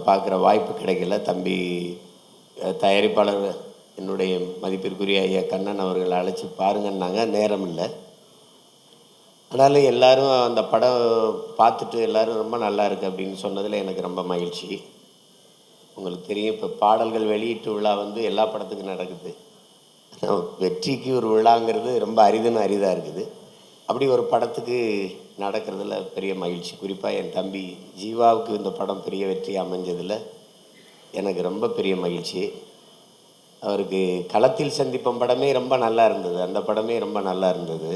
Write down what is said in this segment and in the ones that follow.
பார்க்குற வாய்ப்பு கிடைக்கல. தம்பி தயாரிப்பாளர் என்னுடைய மதிப்பிற்குரிய ஐயா கண்ணன் அவர்கள் அழைச்சி பாருங்கன்னாங்க, நேரம் இல்லை. ஆனாலும் எல்லோரும் அந்த படம் பார்த்துட்டு எல்லோரும் ரொம்ப நல்லா இருக்குது அப்படின்னு சொன்னதில் எனக்கு ரொம்ப மகிழ்ச்சி. உங்களுக்கு தெரியும், இப்போ பாடல்கள் வெளியீட்டு விழா வந்து எல்லா படத்துக்கும் நடக்குது. வெற்றிக்கு ஒரு விழாங்கிறது ரொம்ப அரிதாக இருக்குது. அப்படி ஒரு படத்துக்கு நடக்கிறதுல பெரிய மகிழ்ச்சி. குறிப்பாக என் தம்பி ஜீவாவுக்கு இந்த படம் பெரிய வெற்றி அமைஞ்சதில் எனக்கு ரொம்ப பெரிய மகிழ்ச்சி. அவருக்கு களத்தில் சந்திப்போம் படமே ரொம்ப நல்லா இருந்தது. அந்த படமே ரொம்ப நல்லா இருந்தது.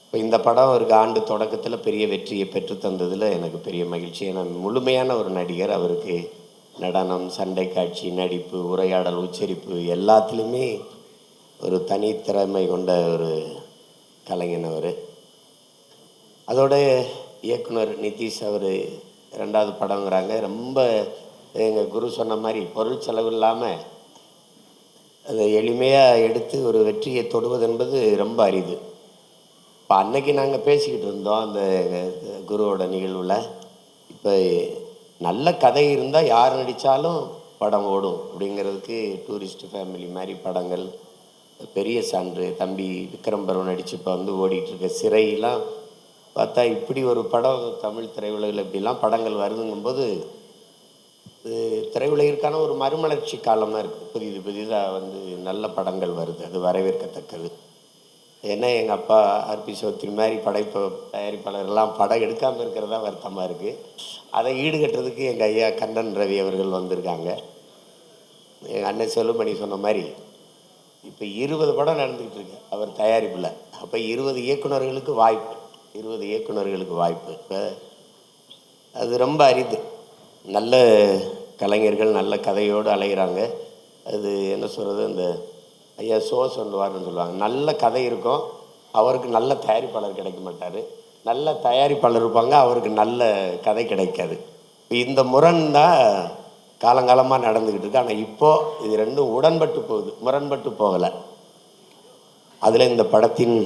இப்போ இந்த படம் அவருக்கு ஆண்டு தொடக்கத்தில் பெரிய வெற்றியை பெற்று தந்ததில் எனக்கு பெரிய மகிழ்ச்சி. ஏன்னா முழுமையான ஒரு நடிகர். அவருக்கு நடனம், சண்டை காட்சி, நடிப்பு, உரையாடல், உச்சரிப்பு எல்லாத்துலேயுமே ஒரு தனித்திறமை கொண்ட ஒரு கலைஞன் அவர். அதோட இயக்குனர் நிதிஷ் அவர் 2வது படங்கிறாங்க. ரொம்ப எங்கள் குரு சொன்ன மாதிரி பொருள் செலவு இல்லாமல் அதை எளிமையாக எடுத்து ஒரு வெற்றியை தொடுவது என்பது ரொம்ப அரிது. இப்போ அன்னைக்கு நாங்கள் பேசிக்கிட்டு இருந்தோம் அந்த குருவோட நிகழ்வில். இப்போ நல்ல கதை இருந்தால் யார் நடித்தாலும் படம் ஓடும் அப்படிங்கிறதுக்கு டூரிஸ்ட் ஃபேமிலி மாதிரி படங்கள் பெரிய சான்று. தம்பி விக்ரம் பருவ நடித்து இப்போ வந்து ஓடிட்டுருக்க சிறையெல்லாம் பார்த்தா இப்படி ஒரு படம் தமிழ் திரையுலகில் இப்படிலாம் படங்கள் வருதுங்கும்போது திரையுலகிற்கான ஒரு மறுமலர்ச்சி காலமாக இருக்குது. புதிதாக வந்து நல்ல படங்கள் வருது. அது வரவேற்கத்தக்கது. ஏன்னா எங்கள் அப்பா ஆர்பி சௌத்ரி மாதிரி தயாரிப்பாளர்லாம் படம் எடுக்காமல் இருக்கிறதா வருத்தமாக இருக்குது. அதை ஈடுகட்டுறதுக்கு எங்கள் ஐயா கண்ணன் ரவி அவர்கள் வந்திருக்காங்க. எங்கள் அண்ணன் செல்லுமணி சொன்ன மாதிரி இப்போ 20 படம் நடந்துக்கிட்டு இருக்கு அவர் தயாரிப்பில். அப்போ 20 இயக்குநர்களுக்கு வாய்ப்பு. இப்போ அது ரொம்ப அரிது. நல்ல கலைஞர்கள் நல்ல கதையோடு அலைகிறாங்க. அது என்ன சொல்கிறது, அந்த ஐயா சொல்லுவார்னு சொல்லுவாங்க. நல்ல கதை இருக்கும், அவருக்கு நல்ல தயாரிப்பாளர் கிடைக்க மாட்டார். நல்ல தயாரிப்பாளர் இருப்பாங்க, அவருக்கு நல்ல கதை கிடைக்காது. இந்த முரண் தான் காலங்காலமாக நடந்துக்கிட்டு இருக்கு. ஆனால் இப்போது இது ரெண்டும் உடன்பட்டு போகுது, முரண்பட்டு போகலை. அதில் இந்த படத்தின்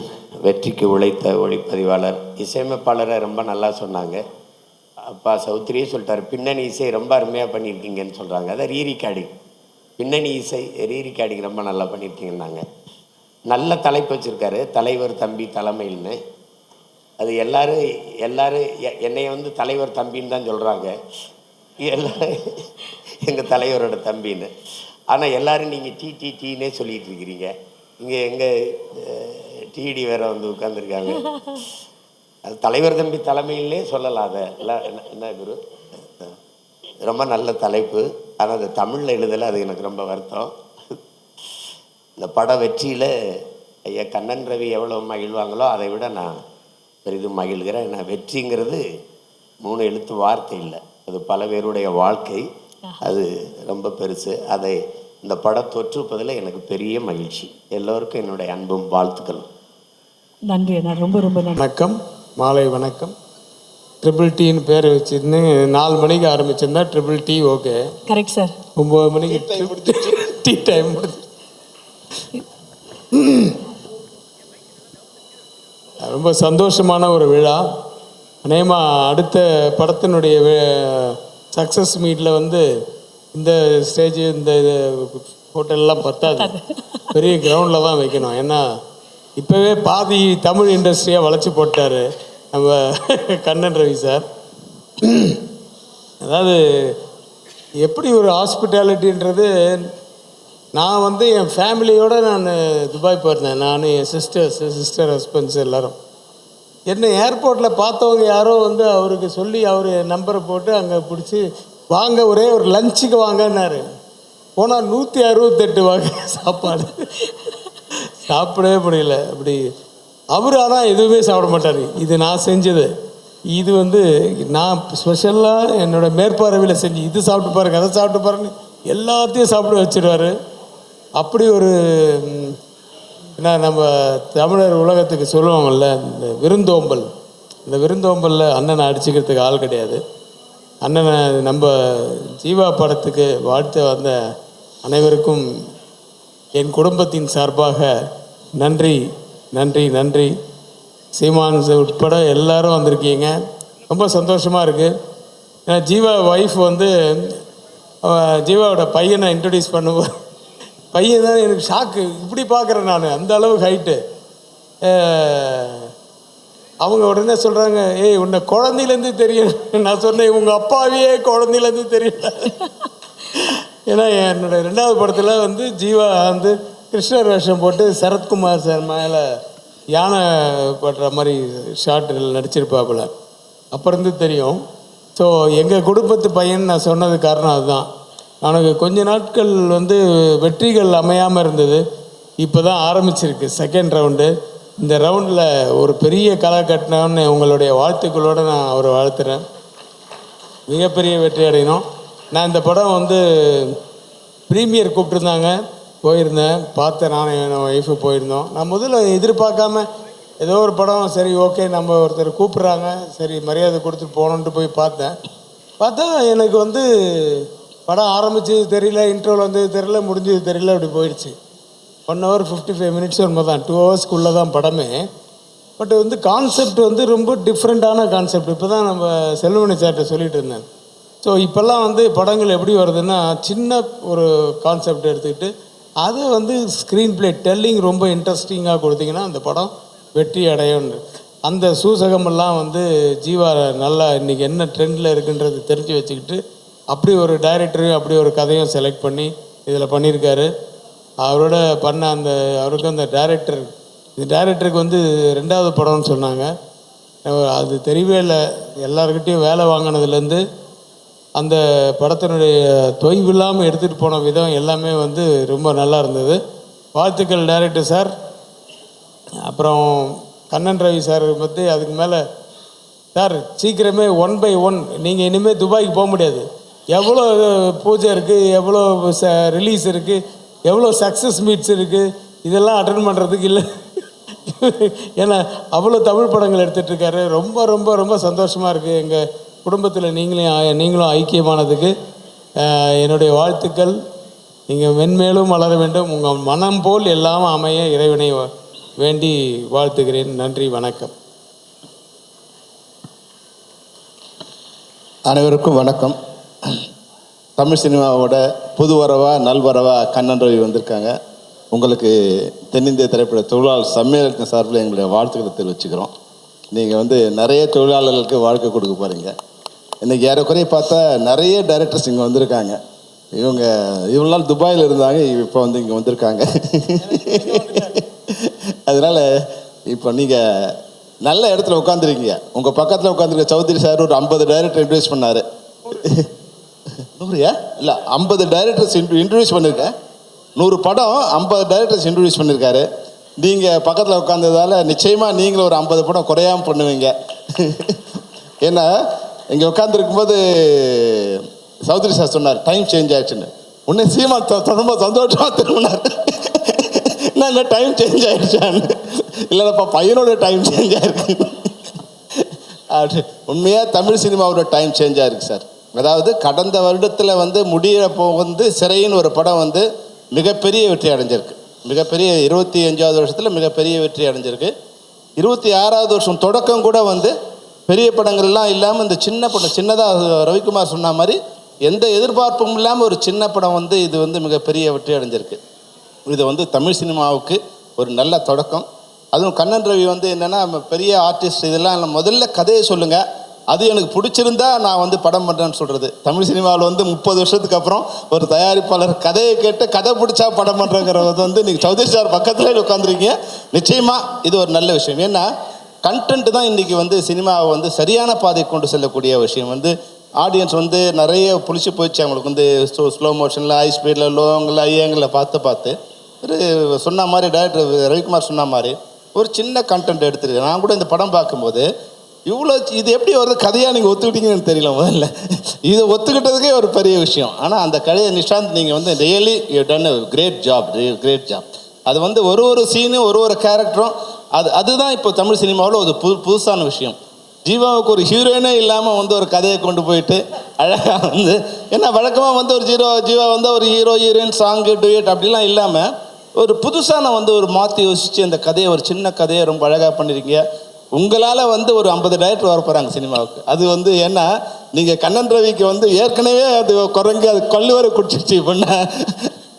வெற்றிக்கு உழைத்த ஒளிப்பதிவாளர், இசையமைப்பாளரை ரொம்ப நல்லா சொன்னாங்க. அப்பா சௌத்ரியே சொல்லிட்டார், பின்னணி இசை ரொம்ப அருமையாக பண்ணியிருக்கீங்கன்னு சொல்கிறாங்க. அதை ரீரிகார்டிங், பின்னணி இசை ரீரிகார்டிங் ரொம்ப நல்லா பண்ணியிருக்கீங்கன்னாங்க. நல்ல தலைப்பு வச்சுருக்காரு, தலைவர் தம்பி தலைமையில்னு. அது எல்லோரும் என்னை வந்து தலைவர் தம்பின்னு தான் சொல்கிறாங்க. எல்லோரும் எங்கள் தலைவரோட தம்பின்னு. ஆனால் எல்லோரும் நீங்கள் டீனே சொல்லிகிட்டு இருக்கிறீங்க. இங்கே எங்கள் டிடி வேறு வந்து உட்காந்துருக்காங்க. அது தலைவர் தம்பி தலைமையிலே சொல்லலாம். அதை என்ன குரு, ரொம்ப நல்ல தலைப்பு. ஆனால் அது தமிழில் எழுதலை, அது எனக்கு ரொம்ப வருத்தம். இந்த பட வெற்றியில் ஐயா கண்ணன் ரவி எவ்வளோ மகிழ்வாங்களோ அதை விட நான் பெரிதும் மகிழ்கிறேன். ஏன்னா வெற்றிங்கிறது 3 எழுத்து வார்த்தை இல்லை, அது பல பேருடைய வாழ்க்கை. அது ரொம்ப பெருசு. அதை இந்த படம் தொற்றுப்பதில் எனக்கு பெரிய மகிழ்ச்சி. எல்லோருக்கும் என்னுடைய அன்பும் வாழ்த்துக்கள். நன்றி அண்ணா, ரொம்ப ரொம்ப நன்றி. வணக்கம், மாலை வணக்கம். ட்ரிபிள் டீன்னு பேர் வச்சுருந்து 4 மணிக்கு ஆரம்பிச்சிருந்தா triple tea okay. Correct sir. 9 மணிக்கு டீ டைம் முடிச்சு. ரொம்ப சந்தோஷமான ஒரு விழா. அநேகமாக அடுத்த படத்தினுடைய சக்ஸஸ் மீட்டில் வந்து இந்த ஸ்டேஜ் இந்த ஹோட்டல்லாம் பத்தாது, பெரிய கிரவுண்டில் தான் வைக்கணும். ஏன்னா இப்போவே பாதி தமிழ் இண்டஸ்ட்ரியாக வளைச்சி போட்டார் நம்ம கண்ணன் ரவி சார். அதாவது எப்படி ஒரு ஹாஸ்பிட்டாலிட்டின்றது, நான் வந்து என் ஃபேமிலியோடு நான் துபாய் போயிருந்தேன். நான் என் சிஸ்டர் ஹஸ்பண்ட்ஸ் எல்லோரும். என்ன ஏர்போர்ட்டில் பார்த்தவங்க யாரோ வந்து அவருக்கு சொல்லி அவர் நம்பரை போட்டு அங்கே பிடிச்சி வாங்க ஒரே ஒரு லஞ்சுக்கு வாங்கன்னாரு. போனால் 168 வகை சாப்பாடு, சாப்பிடவே முடியல. அப்படி அவர் ஆனால் எதுவுமே சாப்பிட மாட்டார். இது நான் செஞ்சது, இது வந்து நான் ஸ்பெஷலாக என்னோடய மேற்பார்வையில் செஞ்சு, இது சாப்பிட்டு பாருங்கள் அதை சாப்பிட்டு பாருங்க எல்லாத்தையும் சாப்பிட வச்சுருவார். அப்படி ஒரு ஏன்னா நம்ம தமிழர் உலகத்துக்கு சொல்லுவாங்கள்ல இந்த விருந்தோம்பல், இந்த விருந்தோம்பலில் அண்ணனை அடிச்சுக்கிறதுக்கு ஆள் கிடையாது. அண்ணனை நம்ம ஜீவா படத்துக்கு வாழ்த்து வந்த அனைவருக்கும் என் குடும்பத்தின் சார்பாக நன்றி நன்றி நன்றி. சீமான் உட்பட எல்லாரும் வந்திருக்கீங்க, ரொம்ப சந்தோஷமாக இருக்குது. ஜீவா ஒய்ஃப் வந்து ஜீவாவோட பையனை இன்ட்ரடியூஸ் பண்ணுவோம். பையன் தான் எனக்கு ஷாக்கு, இப்படி பார்க்குறேன் நான், அந்த அளவுக்கு ஹைட்டு. அவங்க உடனே சொல்கிறாங்க, ஏய் உன்னை குழந்தையிலேருந்து தெரியும். நான் சொன்னேன் உங்கள் அப்பாவையே குழந்தையிலேருந்து தெரியல. ஏன்னா என்னோட 2வது படத்தில் வந்து ஜீவா வந்து கிருஷ்ணர் வேஷம் போட்டு சரத்குமார் சார் மேலே யானை படுற மாதிரி ஷார்ட்டில் நடிச்சிருப்பாப்புல. அப்புறம் தெரியும். ஸோ எங்கள் குடும்பத்து பையன் நான் சொன்னது காரணம் அதுதான். எனக்கு கொஞ்ச நாட்கள் வந்து வெற்றிகள் அமையாமல் இருந்தது. இப்போ தான் ஆரம்பிச்சிருக்கு 2nd ரவுண்டு. இந்த ரவுண்டில் ஒரு பெரிய கலை கட்டினோன்னு உங்களுடைய வாழ்த்துக்களோடு நான் அவரை வாழ்த்துறேன். மிகப்பெரிய வெற்றி அடையணும். நான் இந்த படம் வந்து ப்ரீமியர் கூப்பிட்டுருந்தாங்க, போயிருந்தேன், பார்த்தேன். நானும் என் ஒய்ஃபு போயிருந்தோம். நான் முதல்ல எதிர்பார்க்காம ஏதோ ஒரு படம், சரி ஓகே நம்ம ஒருத்தர் கூப்பிட்றாங்க, சரி மரியாதை கொடுத்துட்டு போகணுன்ட்டு போய் பார்த்தா எனக்கு வந்து படம் ஆரம்பித்தது தெரியல, இன்ட்ரோவில் வந்தது தெரியல, முடிஞ்சது தெரியல, அப்படி போயிடுச்சு. 1 hour 55 minutes ஒன்று தான், 2 hours தான் படமே. பட் வந்து கான்செப்ட் வந்து ரொம்ப டிஃப்ரெண்ட்டான கான்செப்ட். இப்போ தான் நம்ம செல்வமணி சார்கிட்ட சொல்லிட்டு இருந்தேன். ஸோ இப்போல்லாம் வந்து படங்கள் எப்படி வருதுன்னா, சின்ன ஒரு கான்செப்ட் எடுத்துக்கிட்டு அதை வந்து ஸ்க்ரீன் பிளே டெல்லிங் ரொம்ப இன்ட்ரெஸ்டிங்காக கொடுத்தீங்கன்னா அந்த படம் வெற்றி அடையும். அந்த சூசகமெல்லாம் வந்து ஜீவா நல்லா இன்றைக்கி என்ன ட்ரெண்டில் இருக்குன்றது தெரிஞ்சு வச்சுக்கிட்டு அப்படி ஒரு டைரக்டரையும் அப்படி ஒரு கதையும் செலக்ட் பண்ணி இதில் பண்ணியிருக்காரு. அவரோட பண்ண அந்த அவருக்கு அந்த டைரக்டருக்கு வந்து 2வது படம்னு சொன்னாங்க. அது தெரியவே இல்லை. எல்லாருக்கிட்டையும் வேலை வாங்கினதுலேருந்து அந்த படத்தினுடைய தொய்வு இல்லாமல் எடுத்துகிட்டு போன விதம் எல்லாமே வந்து ரொம்ப நல்லா இருந்தது. வாழ்த்துக்கள் டைரக்டர் சார். அப்புறம் கண்ணன் ரவி சார் பற்றி அதுக்கு மேலே சார், சீக்கிரமே 1 by 1 நீங்கள் இனிமேல் துபாய்க்கு போக முடியாது. எவ்வளோ பூஜை இருக்குது, எவ்வளோ ரிலீஸ் இருக்குது, எவ்வளோ சக்ஸஸ் மீட்ஸ் இருக்குது, இதெல்லாம் அட்டன் பண்ணுறதுக்கு இல்லை. ஏன்னா அவ்வளோ தமிழ் படங்கள் எடுத்துகிட்ருக்காரு. ரொம்ப ரொம்ப ரொம்ப சந்தோஷமாக இருக்குது. எங்கள் குடும்பத்தில் நீங்களும் ஐக்கியமானதுக்கு என்னுடைய வாழ்த்துக்கள். நீங்கள் மென்மேலும் வளர வேண்டும். உங்கள் மனம் போல் எல்லாம் அமைய இறைவனை வேண்டி வாழ்த்துகிறேன். நன்றி, வணக்கம். அனைவருக்கும் வணக்கம். தமிழ் சினிமாவோட புது வரவா நல்வரவா கண்ணன் ரவி வந்திருக்காங்க. உங்களுக்கு தென்னிந்திய திரைப்பட தொழிலாளர் சம்மேளனத்தின் சார்பில் எங்களுடைய வாழ்த்துக்களை தெரிவிச்சுக்கிறோம். நீங்கள் வந்து நிறைய தொழிலாளர்களுக்கு வாழ்க்கை கொடுக்க போகிறீங்க. இன்றைக்கி ஏறக்குறைய பார்த்தா நிறைய டைரக்டர்ஸ் இங்கே வந்திருக்காங்க. இவ்வளோ நாள் துபாயில் இருந்தாங்க, இப்போ வந்து இங்கே வந்திருக்காங்க. அதனால் இப்போ நீங்கள் நல்ல இடத்துல உட்காந்துருக்கீங்க. உங்கள் பக்கத்தில் உட்காந்துருக்க சௌத்ரி சார் ஒரு 50 டைரக்டர் இன்ட்ரடியூஸ் பண்ணார். நூறுயா இல்லை 50 டைரக்டர்ஸ் இன்ட்ரடியூஸ் பண்ணியிருக்கேன். 100 படம் 50 டைரக்டர்ஸ் இன்ட்ரடியூஸ் பண்ணியிருக்காரு. நீங்கள் பக்கத்தில் உட்காந்ததால் நிச்சயமாக நீங்களும் ஒரு 50 படம் குறையாமல் பண்ணுவீங்க. ஏன்னா இங்கே உட்காந்துருக்கும்போது சௌத்ரி சார் சொன்னார் டைம் சேஞ்ச் ஆகிடுச்சுன்னு. உடனே சீமா ரொம்ப சந்தோஷமாக திரும்பினார். நாங்கள் டைம் சேஞ்ச் ஆகிடுச்சான்னு. இல்லைப்பா பையனோட டைம் சேஞ்ச் ஆகிருக்கு. உண்மையாக தமிழ் சினிமாவோட டைம் சேஞ்ச் ஆகிருக்கு சார். அதாவது கடந்த வருடத்தில் வந்து முடியிறப்போ வந்து சிறைன்னு ஒரு படம் வந்து மிகப்பெரிய வெற்றி அடைஞ்சிருக்கு. மிகப்பெரிய 25வது வருஷத்தில் மிகப்பெரிய வெற்றி அடைஞ்சிருக்கு. 26வது வருஷம் தொடக்கம் கூட வந்து பெரிய படங்கள்லாம் இல்லாமல் இந்த சின்ன படம், சின்னதாக ரவிக்குமார் சொன்ன மாதிரி எந்த எதிர்பார்ப்பும் இல்லாமல் ஒரு சின்ன படம் வந்து இது வந்து மிகப்பெரிய வெற்றி அடைஞ்சிருக்கு. இது வந்து தமிழ் சினிமாவுக்கு ஒரு நல்ல தொடக்கம். அதுவும் கண்ணன் ரவி வந்து என்னென்னா பெரிய ஆர்டிஸ்ட், இதெல்லாம் முதல்ல கதையை சொல்லுங்கள், அது எனக்கு பிடிச்சிருந்தா நான் வந்து படம் பண்ணுறேன்னு சொல்கிறது. தமிழ் சினிமாவில் வந்து 30 வருஷத்துக்கு அப்புறம் ஒரு தயாரிப்பாளர் கதையை கேட்டு கதை பிடிச்சா படம் பண்ணுறங்கிறது வந்து நீங்கள் சௌத்ரி சார் பக்கத்தில் உட்காந்துருக்கீங்க. நிச்சயமாக இது ஒரு நல்ல விஷயம். ஏன்னா கண்டென்ட் தான் இன்றைக்கி வந்து சினிமாவை வந்து சரியான பாதைக்கு கொண்டு செல்லக்கூடிய விஷயம். வந்து ஆடியன்ஸ் வந்து நிறைய புளிச்சு போயிடுச்சு. அவங்களுக்கு வந்து ஸ்லோ மோஷனில், ஹை ஸ்பீடில், லோங்கில், ஐயங்களில் பார்த்து ஒரு சொன்ன மாதிரி டைரக்டர் ரவிக்குமார் சொன்ன மாதிரி ஒரு சின்ன கண்டென்ட் எடுத்துருக்கு. நான் கூட இந்த படம் பார்க்கும்போது இவ்வளோ இது எப்படி வருது கதையாக நீங்கள் ஒத்துக்கிட்டீங்கன்னு தெரியல. முதல்ல இதை ஒத்துக்கிட்டதுக்கே ஒரு பெரிய விஷயம். ஆனால் அந்த கதையை நிஷாந்த் நீங்கள் வந்து really you done great job. அது வந்து ஒரு சீனும் ஒரு கேரக்டரும் அதுதான் இப்போ தமிழ் சினிமாவில் ஒரு புதுசான விஷயம். ஜீவாவுக்கு ஒரு ஹீரோயினே இல்லாமல் வந்து ஒரு கதையை கொண்டு போயிட்டு அழகாக வந்து, ஏன்னா வழக்கமாக வந்து ஒரு ஜீவா வந்து ஒரு ஹீரோயின் சாங்கு டூயட் அப்படிலாம் இல்லாமல் ஒரு புதுசான வந்து ஒரு மாற்றி யோசித்து அந்த கதையை ஒரு சின்ன கதையை ரொம்ப அழகாக பண்ணியிருக்கீங்க. உங்களால் வந்து ஒரு 50 டைரக்டர் வர போகிறாங்க சினிமாவுக்கு. அது வந்து ஏன்னா நீங்கள் கண்ணன் ரவிக்கு வந்து ஏற்கனவே அது குரங்கு அது கொல்லுவரை குடிச்சிருச்சு பண்ண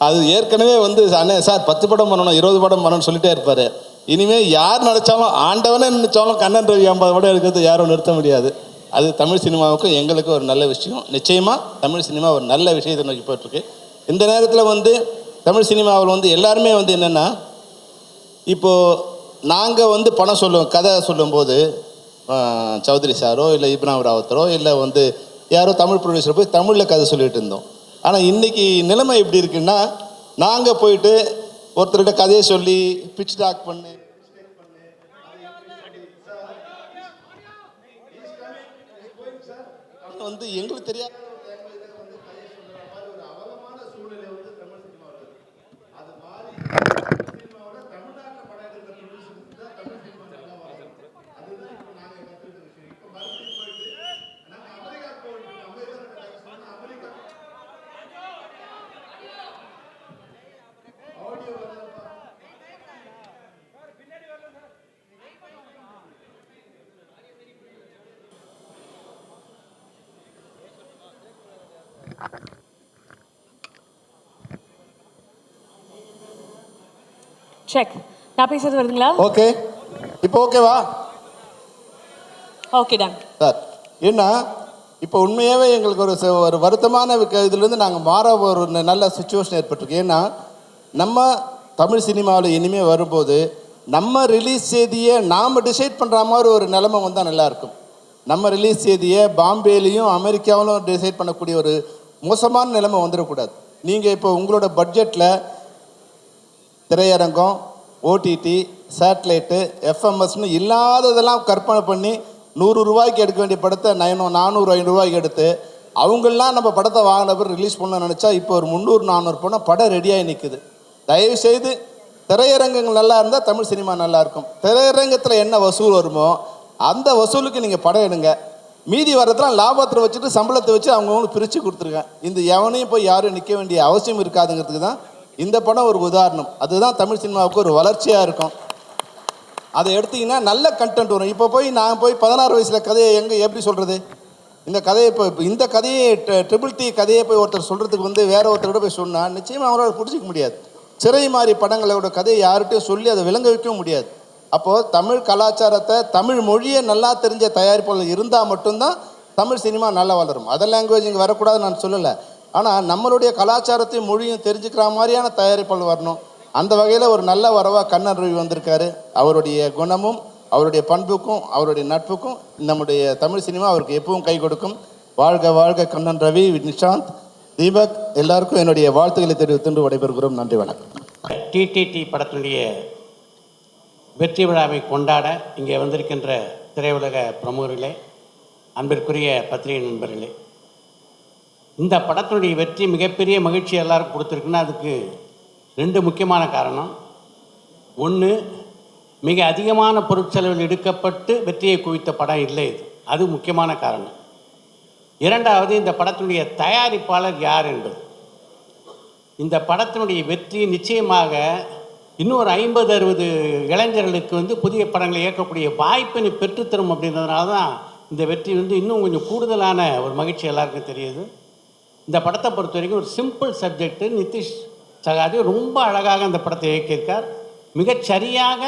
அது ஏற்கனவே வந்து அண்ணே சார் 10 படம் பண்ணணும் 20 படம் பண்ணணும்னு சொல்லிட்டே இருப்பார். இனிமேல் யார் நினச்சாலும் ஆண்டவனே நினச்சாலும் கண்ணன் ரவி 50 படம் எடுக்கிறது யாரும் நிறுத்த முடியாது. அது தமிழ் சினிமாவுக்கும் எங்களுக்கு ஒரு நல்ல விஷயம். நிச்சயமாக தமிழ் சினிமா ஒரு நல்ல விஷயத்தை நோக்கி போயிட்டுருக்கு. இந்த நேரத்தில் வந்து தமிழ் சினிமாவில் வந்து எல்லாருமே வந்து என்னென்னா, இப்போது நாங்கள் வந்து பணம் சொல்லுவோம், கதை சொல்லும்போது சௌத்ரி சாரோ இல்லை இப்ராஹிம் ராவத்தரோ இல்லை வந்து யாரோ தமிழ் ப்ரொடியூசர் போய் தமிழில் கதை சொல்லிகிட்டு இருந்தோம். ஆனால் இன்றைக்கி நிலைமை எப்படி இருக்குன்னா, நாங்கள் போயிட்டு ஒருத்தர்கிட்ட கதையை சொல்லி பிச் டாக் பண்ணு வந்து எங்களுக்கு தெரியாது. செக். நான் பேசுறது வருதுங்களா? ஓகே, இப்போ ஓகேவா? Okay done sir. ஏன்னா இப்போ உண்மையாகவே எங்களுக்கு ஒரு வருத்தமான இதுலேருந்து நாங்கள் மாற ஒரு நல்ல சுச்சுவேஷன் ஏற்பட்டிருக்கு. ஏன்னா நம்ம தமிழ் சினிமாவில் இனிமேல் வரும்போது நம்ம ரிலீஸ் செய்தியை நாம் டிசைட் பண்ணுற மாதிரி ஒரு நிலைமை வந்தால் நல்லாயிருக்கும். நம்ம ரிலீஸ் செய்தியை பாம்பேலையும் அமெரிக்காவிலும் டிசைட் பண்ணக்கூடிய ஒரு மோசமான நிலைமை வந்துடக்கூடாது. நீங்கள் இப்போ உங்களோட பட்ஜெட்டில் திரையரங்கம், ஓடிடி, சேட்டலைட்டு, எஃப்எம்எஸ்னு இல்லாததெல்லாம் கற்பனை பண்ணி 100 ரூபாய்க்கு எடுக்க வேண்டிய படத்தை 400 500 ரூபாய்க்கு எடுத்து அவங்களாம் நம்ம படத்தை வாங்கின பிறகு ரிலீஸ் பண்ணணும்னு நினச்சா இப்போ ஒரு 300 400 படம் படம் ரெடியாகி நிற்குது. தயவுசெய்து திரையரங்கங்கள் நல்லா இருந்தால் தமிழ் சினிமா நல்லாயிருக்கும். திரையரங்கத்தில் என்ன வசூல் வருமோ அந்த வசூலுக்கு நீங்கள் படம் எடுங்க. மீதி வரதெல்லாம் லாபத்தில் வச்சுட்டு சம்பளத்தை வச்சு அவங்கவுங்களுக்கு பிரித்து கொடுத்துருங்க. இந்த எவனையும் போய் யாரும் நிற்க வேண்டிய அவசியம் இருக்காதுங்கிறதுக்கு தான் இந்த படம் ஒரு உதாரணம். அதுதான் தமிழ் சினிமாவுக்கு ஒரு வளர்ச்சியாக இருக்கும். அதை எடுத்திங்கன்னா நல்ல கண்டென்ட் வரும். இப்போ போய் நான் போய் 16 வயசில் கதையை எப்படி சொல்கிறது? இந்த கதையை இந்த கதையை ட்ரிபிள் டி கதையை போய் ஒருத்தர் சொல்கிறதுக்கு வந்து வேற ஒருத்தரோட போய் சொன்னால் நிச்சயமாக அவரால் பிடிச்சிக்க முடியாது. சிறை மாதிரி படங்களோட கதையை யார்கிட்டையும் சொல்லி அதை விளங்க வைக்கவும் முடியாது. அப்போது தமிழ் கலாச்சாரத்தை தமிழ் மொழியை நல்லா தெரிஞ்ச தயாரிப்பாளர் இருந்தால் மட்டும்தான் தமிழ் சினிமா நல்லா வளரும். அதர் லாங்குவேஜ் இங்கே வரக்கூடாதுன்னு நான் சொல்லலை. ஆனால் நம்மளுடைய கலாச்சாரத்தையும் மொழியும் தெரிஞ்சுக்கிற மாதிரியான தயாரிப்பாளர் வரணும். அந்த வகையில் ஒரு நல்ல வரவாக கண்ணன் ரவி வந்திருக்காரு. அவருடைய குணமும் அவருடைய பண்புக்கும் அவருடைய நட்புக்கும் நம்முடைய தமிழ் சினிமா அவருக்கு எப்பவும் கை கொடுக்கும். வாழ்க வாழ்க கண்ணன் ரவி, நிஷாந்த், தீபக் எல்லாருக்கும் என்னுடைய வாழ்த்துக்களை தெரிவித்து விடைபெறுகிறோம். நன்றி, வணக்கம். டிடிடி படத்தினுடைய வெற்றி விழாவை கொண்டாட இங்கே வந்திருக்கின்ற திரையுலக பிரமுகர்களே, அன்பிற்குரிய பத்திரிகை நண்பர்களே, இந்த படத்தினுடைய வெற்றி மிகப்பெரிய மகிழ்ச்சி எல்லாருக்கும் கொடுத்துருக்குன்னா அதுக்கு 2 முக்கியமான காரணம். ஒன்று, மிக அதிகமான பொருட்செலவில் எடுக்கப்பட்டு வெற்றியை குவித்த படம் இல்லை, இது அது முக்கியமான காரணம். 2வது, இந்த படத்தினுடைய தயாரிப்பாளர் யார் என்பது. இந்த படத்தினுடைய வெற்றி நிச்சயமாக இன்னும் ஒரு 50-60 இளைஞர்களுக்கு வந்து புதிய படங்களை இயக்கக்கூடிய வாய்ப்பினை பெற்றுத்தரும். அப்படின்றதுனால தான் இந்த வெற்றி வந்து இன்னும் கொஞ்சம் கூடுதலான ஒரு மகிழ்ச்சி எல்லாருக்கும் தெரியுது. இந்த படத்தை பொறுத்த வரைக்கும் ஒரு சிம்பிள் சப்ஜெக்டு. நிதிஷ் சகாதேவ் ரொம்ப அழகாக இந்த படத்தை இயக்கியிருக்கார். மிகச்சரியாக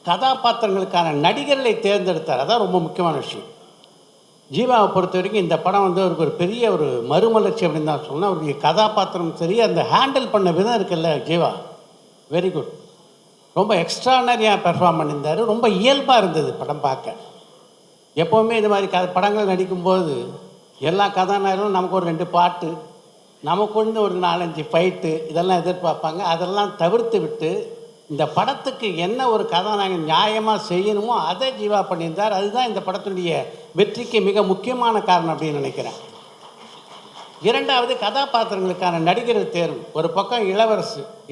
கதாபாத்திரங்களுக்கான நடிகர்களை தேர்ந்தெடுத்தார். அதான் ரொம்ப முக்கியமான விஷயம். ஜீவாவை பொறுத்த வரைக்கும் இந்த படம் வந்து அவருக்கு ஒரு பெரிய ஒரு மறுமலர்ச்சி அப்படின்னு தான் சொன்னால். அவருடைய கதாபாத்திரம் சரி, அந்த ஹேண்டில் பண்ண விதம் இருக்குல்ல, ஜீவா வெரி குட். ரொம்ப எக்ஸ்ட்ரானரியாக பெர்ஃபார்ம் பண்ணியிருந்தார். ரொம்ப இயல்பாக இருந்தது படம் பார்க்க. எப்போவுமே இது மாதிரி படங்கள் நடிக்கும்போது எல்லா கதாநாயகரும் நமக்கு ஒரு 2 பாட்டு, நமக்கு ஒன்று ஒரு 4-5 ஃபைட்டு இதெல்லாம் எதிர்பார்ப்பாங்க. அதெல்லாம் தவிர்த்து விட்டு இந்த படத்துக்கு என்ன ஒரு கதாநாயகன் நியாயமாக செய்யணுமோ அதை ஜீவா பண்ணியிருந்தார். அதுதான் இந்த படத்தினுடைய வெற்றிக்கு மிக முக்கியமான காரணம் அப்படின்னு நினைக்கிறேன். 2வது, கதாபாத்திரங்களுக்கான நடிகர் தேர்வு. ஒரு பக்கம்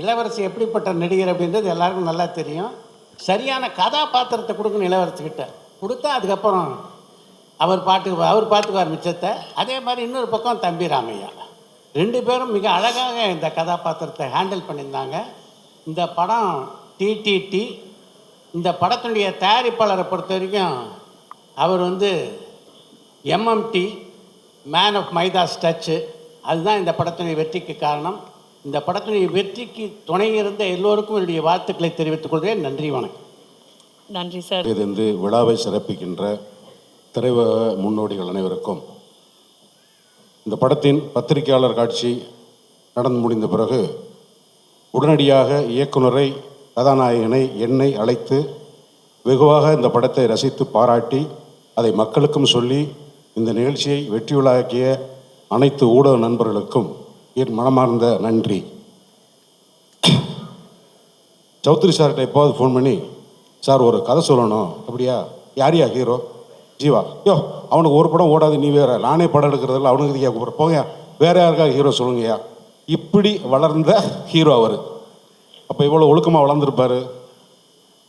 இளவரசி எப்படிப்பட்ட நடிகர் அப்படின்றது எல்லாருக்கும் நல்லா தெரியும். சரியான கதாபாத்திரத்தை கொடுக்கணும் இளவரசிக்கிட்ட. கொடுத்தா அதுக்கப்புறம் அவர் பார்த்துக்குவார் மிச்சத்தை. அதே மாதிரி இன்னொரு பக்கம் தம்பி ராமையா, 2 பேரும் மிக அழகாக இந்த கதாபாத்திரத்தை ஹேண்டில் பண்ணியிருந்தாங்க. இந்த படம் டிடிடி இந்த படத்தினுடைய தயாரிப்பாளரை பொறுத்த வரைக்கும் அவர் வந்து MMT man of Midas touch, அதுதான் இந்த படத்தினுடைய வெற்றிக்கு காரணம். இந்த படத்தினுடைய வெற்றிக்கு துணை இருந்த எல்லோருக்கும் என்னுடைய வாழ்த்துக்களை தெரிவித்துக் கொள்கிறேன். நன்றி, வணக்கம். நன்றி சார். இது வந்து விழாவை சிறப்பிக்கின்ற திரையுலக முன்னோடிகள் அனைவருக்கும் இந்த படத்தின் பத்திரிகையாளர் காட்சி நடந்து முடிந்த பிறகு உடனடியாக இயக்குனரை, கதாநாயகனை, என்னை அழைத்து வெகுவாக இந்த படத்தை ரசித்து பாராட்டி அதை மக்களுக்கும் சொல்லி இந்த நிகழ்ச்சியை வெற்றி விழாக்கிய அனைத்து ஊடக நண்பர்களுக்கும் என் மனமார்ந்த நன்றி. சௌத்ரி சார்கிட்ட எப்போது ஃபோன் பண்ணி, சார் ஒரு கதை சொல்லணும். அப்படியா? யாரையா ஹீரோ? ஜீவா. யோ, அவனுக்கு ஒரு படம் ஓடாது, நீ வேற. நானே படம் எடுக்கிறதில்ல, அவனுக்கு இதுக்கே கூப்பிட்ற, போங்க வேற யாருக்காக ஹீரோ சொல்லுங்கய்யா. இப்படி வளர்ந்த ஹீரோ அவர். அப்போ இவ்வளோ ஒழுக்கமாக வளர்ந்துருப்பார்.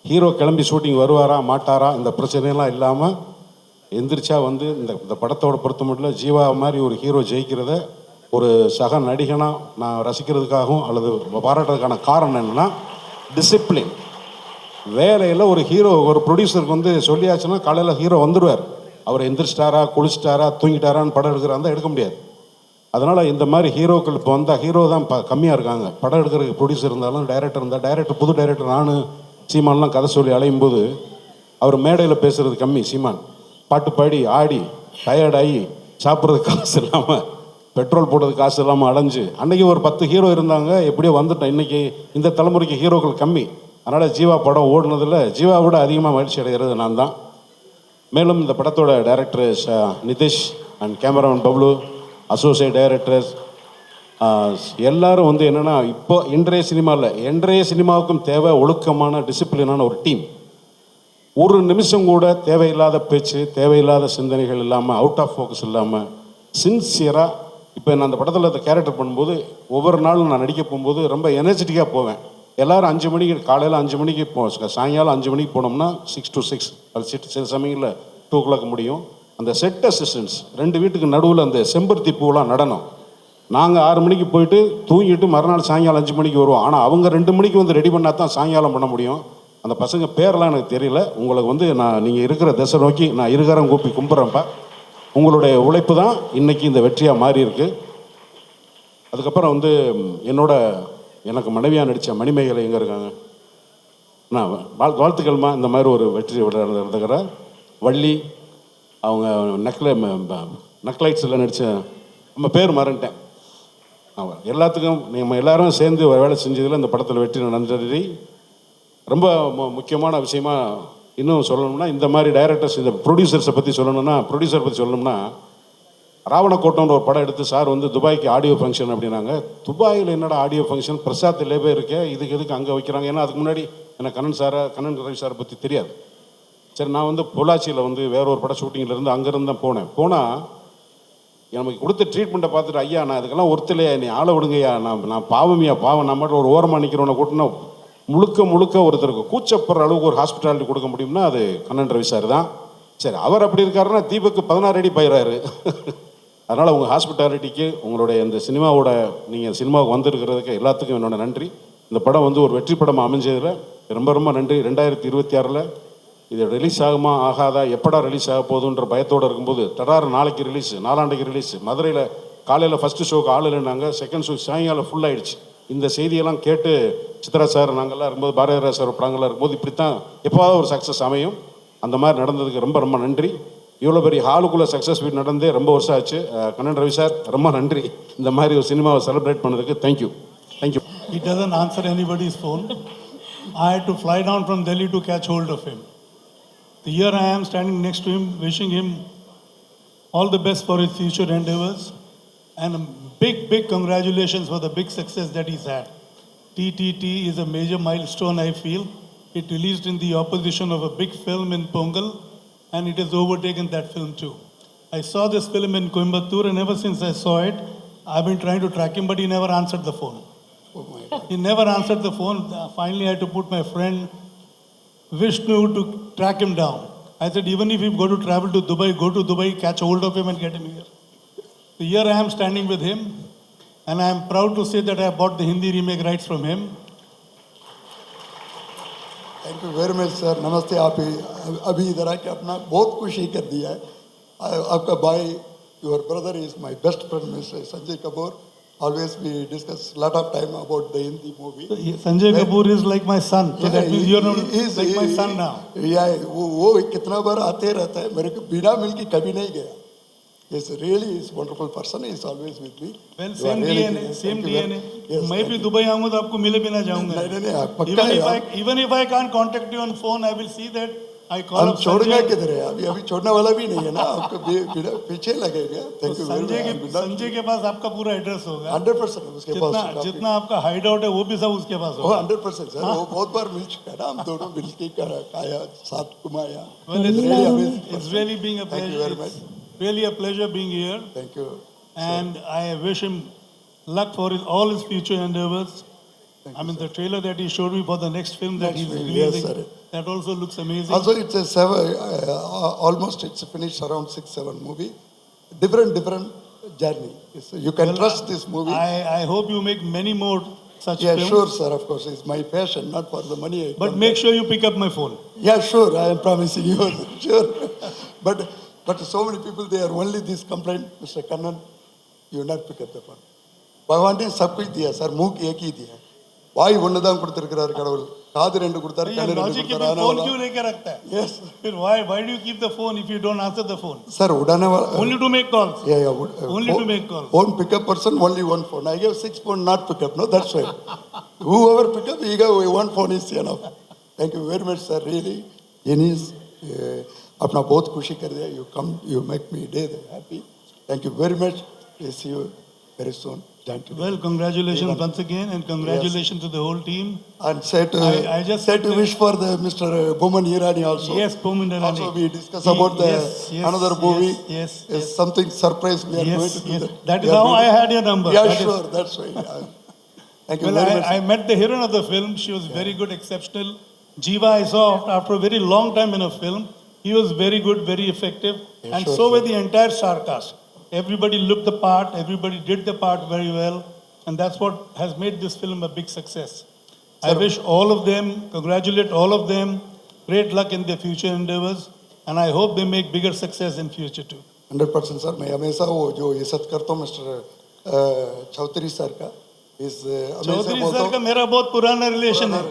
ஹீரோ கிளம்பி ஷூட்டிங் வருவாரா மாட்டாரா இந்த பிரச்சனையெல்லாம் இல்லாமல் எந்திரிச்சா வந்து இந்த படத்தோட பொறுத்த மட்டும் ஜீவா மாதிரி ஒரு ஹீரோ ஜெயிக்கிறத ஒரு சக நடிகனாக நான் ரசிக்கிறதுக்காகவும் அல்லது பாராட்டுறதுக்கான காரணம் என்னென்னா டிசிப்ளின். வேலையில் ஒரு ஹீரோ, ஒரு ப்ரொடியூசருக்கு வந்து சொல்லியாச்சுன்னா காலையில் ஹீரோ வந்துடுவார். அவர் எந்திரிச்சிட்டாரா, குளிச்சிட்டாரா, தூங்கிட்டாரான்னு படம் எடுக்கிறாந்தா எடுக்க முடியாது. அதனால் இந்த மாதிரி ஹீரோக்கள் இப்போ வந்தால் ஹீரோ தான் கம்மியாக இருக்காங்க. படம் எடுக்கிறதுக்கு ப்ரொடியூசர் இருந்தாலும் டைரக்டர் இருந்தால், டைரக்டர் புது டைரக்டர் நானும் சீமான்லாம் கதை சொல்லி அலையும் போது அவர் மேடையில் பேசுகிறது கம்மி. சீமான் பாட்டு பாடி ஆடி டயர்டாகி சாப்பிட்றதுக்கு காசு இல்லாமல், பெட்ரோல் போடுறதுக்கு காசு இல்லாமல் அலைஞ்சு, அன்றைக்கி ஒரு 10 ஹீரோ இருந்தாங்க, எப்படியோ வந்துட்டேன். இன்றைக்கி இந்த தலைமுறைக்கு ஹீரோக்கள் கம்மி. அதனால் ஜீவா படம் ஓடுனதில் ஜீவா விட அதிகமாக மகிழ்ச்சி அடைகிறது நான் தான். மேலும் இந்த படத்தோட director Nitish and cameraman Bablu, associate directors எல்லாரும் வந்து என்னென்னா, இப்போ இன்றைய சினிமாவுக்கும் தேவை ஒழுக்கமான டிசிப்ளினான ஒரு டீம். ஒரு நிமிஷம் கூட தேவையில்லாத பேச்சு, தேவையில்லாத சிந்தனைகள் இல்லாமல், அவுட் ஆஃப் ஃபோக்கஸ் இல்லாமல் சின்சியராக. இப்போ நான் அந்த படத்தில் அந்த கேரக்டர் பண்ணும்போது ஒவ்வொரு நாளும் நான் நடிக்க போகும்போது ரொம்ப எனர்ஜெட்டிக்காக போவேன். எல்லோரும் 5 மணிக்கு, காலையில் 5 மணிக்கு சாயங்காலம் 5 மணிக்கு போனோம்னா 6 to 6 அது சில சமயங்களில் 2 o'clock முடியும். அந்த செட் அசிஸ்டன்ஸ் 2 வீட்டுக்கு நடுவில் அந்த செம்பருத்தி பூவெலாம் நடனம். நாங்கள் 6 மணிக்கு போயிட்டு தூங்கிட்டு மறுநாள் சாயங்காலம் 5 மணிக்கு வருவோம். ஆனால் அவங்க 2 மணிக்கு வந்து ரெடி பண்ணால் தான் சாயங்காலம் பண்ண முடியும். அந்த பசங்க பேரெலாம் எனக்கு தெரியல. உங்களுக்கு வந்து நீங்கள் இருக்கிற திசை நோக்கி நான் இருகரம் கூப்பி கும்பிட்றேன்ப்பா. உங்களுடைய உழைப்பு தான் இன்றைக்கி இந்த வெற்றியாக மாறி இருக்கு. அதுக்கப்புறம் வந்து எனக்கு மனைவியாக நடித்த மணிமேகலை எங்கே இருக்காங்க? நான் வாழ்த்துக்கள்மா. இந்த மாதிரி ஒரு வெற்றி நடந்துக்கிற வள்ளி, அவங்க நக்லைட்ஸில் நடித்த, நம்ம பேர் மறந்துட்டேன். எல்லாத்துக்கும் நம்ம எல்லாரும் சேர்ந்து வேலை செஞ்சதில் இந்த படத்தில் வெற்றி நடந்தது. ரொம்ப முக்கியமான விஷயமா இன்னும் சொல்லணும்னா, இந்த மாதிரி டைரக்டர்ஸ், இந்த ப்ரொடியூசர்ஸை பற்றி சொல்லணும்னா ராவணக்கோட்டம்ன்ற ஒரு படம் எடுத்து சார் வந்து துபாய்க்கு ஆடியோ ஃபங்க்ஷன் அப்படின்னாங்க. துபாயில் என்னடா ஆடியோ ஃபங்க்ஷன், பிரசாத் லேபே இருக்கே, இதுக்கு எதுக்கு அங்கே வைக்கிறாங்க? ஏன்னா அதுக்கு முன்னாடி எனக்கு கண்ணன் ரவி சாரை பற்றி தெரியாது. சரி, நான் வந்து பொள்ளாச்சியில் வந்து வேற ஒரு படம் ஷூட்டிங்கில் அங்கேருந்து தான் போனால் நமக்கு கொடுத்த ட்ரீட்மெண்ட்டை பார்த்துட்டு, ஐயா நான் இதுக்கெல்லாம் ஒருத்தலையா, நீ ஆளை விடுங்கய்யா, நான் பாவம் நான் மட்டும் ஒரு ஓரமாக நிற்கிறவனை கூட்டினா முழுக்க ஒருத்தருக்கு கூச்சப்படுற அளவுக்கு ஒரு ஹாஸ்பிட்டாலிட்டி கொடுக்க முடியும்னா அது கண்ணன் ரவி சார் தான். சரி, அவர் அப்படி இருக்காருன்னா தீபக்கு 16 அடி பயிராரு. அதனால் உங்கள் ஹாஸ்பிட்டாலிட்டிக்கு, உங்களுடைய இந்த சினிமாவோட, நீங்கள் சினிமாவுக்கு வந்திருக்கிறதுக்கு எல்லாத்துக்கும் என்னோட நன்றி. இந்த படம் வந்து ஒரு வெற்றி படமாக அமைஞ்சதில் ரொம்ப நன்றி. 2026 இது ரிலீஸ் ஆகுமா ஆகாதா, எப்படா ரிலீஸ் ஆக போகுதுன்ற பயத்தோடு இருக்கும்போது நாளைக்கு ரிலீஸ், 4 ரிலீஸ். மதுரையில் காலையில் ஃபஸ்ட்டு ஷோக்கு ஆள் இல்லைன்னாங்க, செகண்ட் ஷோ சாயங்காலம் ஃபுல் ஆகிடுச்சு. இந்த செய்தியெல்லாம் கேட்டு சித்ரா சார் நாங்கள்லாம் இருக்கும்போது, பாரதிராஜ் சார் படங்கள்லாம் இருக்கும்போது இப்படித்தான் எப்போவாவது ஒரு சக்ஸஸ் அமையும். அந்த மாதிரி நடந்ததுக்கு ரொம்ப நன்றி. இவ்வளோ பெரிய ஹாலுக்குள்ளே சக்ஸஸ் மீட் நடந்தே ரொம்ப வருஷம் ஆச்சு. கண்ணன் ரவி சார் ரொம்ப நன்றி. இந்த மாதிரி ஒரு சினிமாவை செலிப்ரேட் பண்ணதுக்கு thank you. He doesn't answer anybody's phone. I had to fly down from Delhi to catch hold of him. Here I am standing next to him, wishing him all the best for his future endeavors, and a big congratulations for the big success that he's had. TTT is a major milestone, I feel. It released in the opposition of a big film in Pongal, and it has overtaken that film too. I saw this film in Coimbatore, and ever since I saw it, I've been trying to track him, but he never answered the phone. He never answered the phone. Finally, I had to put my friend Vishnu to track him down. I said, even if you go to travel to Dubai, go to Dubai, catch hold of him and get him here. So here I am standing with him, and I am proud to say that I bought the Hindi remake rights from him. Thank you very much sir. नमस्ते. आप अभी इधर आके अपना बहुत खुशी कर दिया है. आपका भाई, your brother is my best friend mister Sanjay Kapoor. Always we discuss lot of time about the Hindi movie. Sanjay Kapoor is like my son. So that means you're not like my son now. Yeah, वो कितना बार आते रहता है, मेरे को बिना मिल के कभी नहीं गया. He's really is wonderful person. He's always with me. Well, You same are really DNA, good. same Thank you DNA. Yes, मैं भी thank you. दुबई आऊंगा तो आपको मिले बिना जाऊंगा. नहीं, आप पक्का है. Even if I can't contact you on phone, I will see that I call हम up छोड़ना Sanjay. किधर है? अभी छोड़ने वाला भी नहीं है ना. आपको पीछे लगेगा. थैंक यू संजय के पास आपका पूरा एड्रेस होगा. 100% उसके पास. जितना आपका हाइड आउट है वो भी सब उसके पास वो होगा. 100% सर. वो बहुत बार मिल चुका है ना. हम दोनों मिल के खाया, साथ घुमाया. Well, it's really being a Thank you pleasure. very much. It's really a pleasure being here, Thank you. and I wish him luck for all his future endeavors. I mean, the trailer that he showed me for the next film that he's Next film, yes, releasing, sir. that also looks amazing. Also, it's a 7. Almost it's finished around 6-7 movie. Different journey. You can trust this movie. I hope you make many more such Yeah, films. sure, sir. Of course, it's my passion, not for the money. But make sure you pick up my phone. Yeah, sure. I am promising you. Sure. But so many people, they are only this complaint, Mr. Kannan, you will not pick up the phone. भगवान ने सब कुछ दिया sir. मुंह एक ही दिया. வாய் ஒன்று தான் கொடுத்துருக்கிறார் கடவுள். காது 2 கொடுத்தாரு, नहीं, கண்ணு 2 लॉजिक है, கொடுத்தாரு. फिर फोन क्यों लेके रखता है? Yes. फिर why do you keep the phone if you don't answer the phone? Sir, उड़ाने वाला. Only to make calls. Yeah. Only to make calls. Phone pickup person, only one phone. I gave 6 phone not pick up. No, that's why. Whoever pick up, he gave one phone is enough. Thank you very much, sir. Really, Enis, अपना बहुत खुशी कर दिया. You come, you make me day happy. Thank you very much. We'll see you very soon. Thank you. Well, congratulations once again, and congratulations to the whole team. And said to I just said to wish for the Mr. Boman Irani also. Yes, Boman Irani. Also, we discuss about the another movie. Yes. Is something surprise we are going to do. That is how I had your number. Yeah, That is- sure. That's why. Thank you Well, very much. I met the heroine of the film. She was very good, exceptional. Jiva, I saw after a very long time in a film. He was very good, very effective. Yeah, And sure, so sir. were the entire star cast. Everybody looked the part, everybody did the part very well. And that's what has made this film a big success. I wish all of them, congratulate all of them, great luck in their future endeavors. And I hope they make bigger success in future too. 100% sir. मैं हमेशा वो जो इज्जत करता हूँ mister Chaudhary sir का. इस Chaudhary sir का मेरा बहुत पुराना रिलेशन है.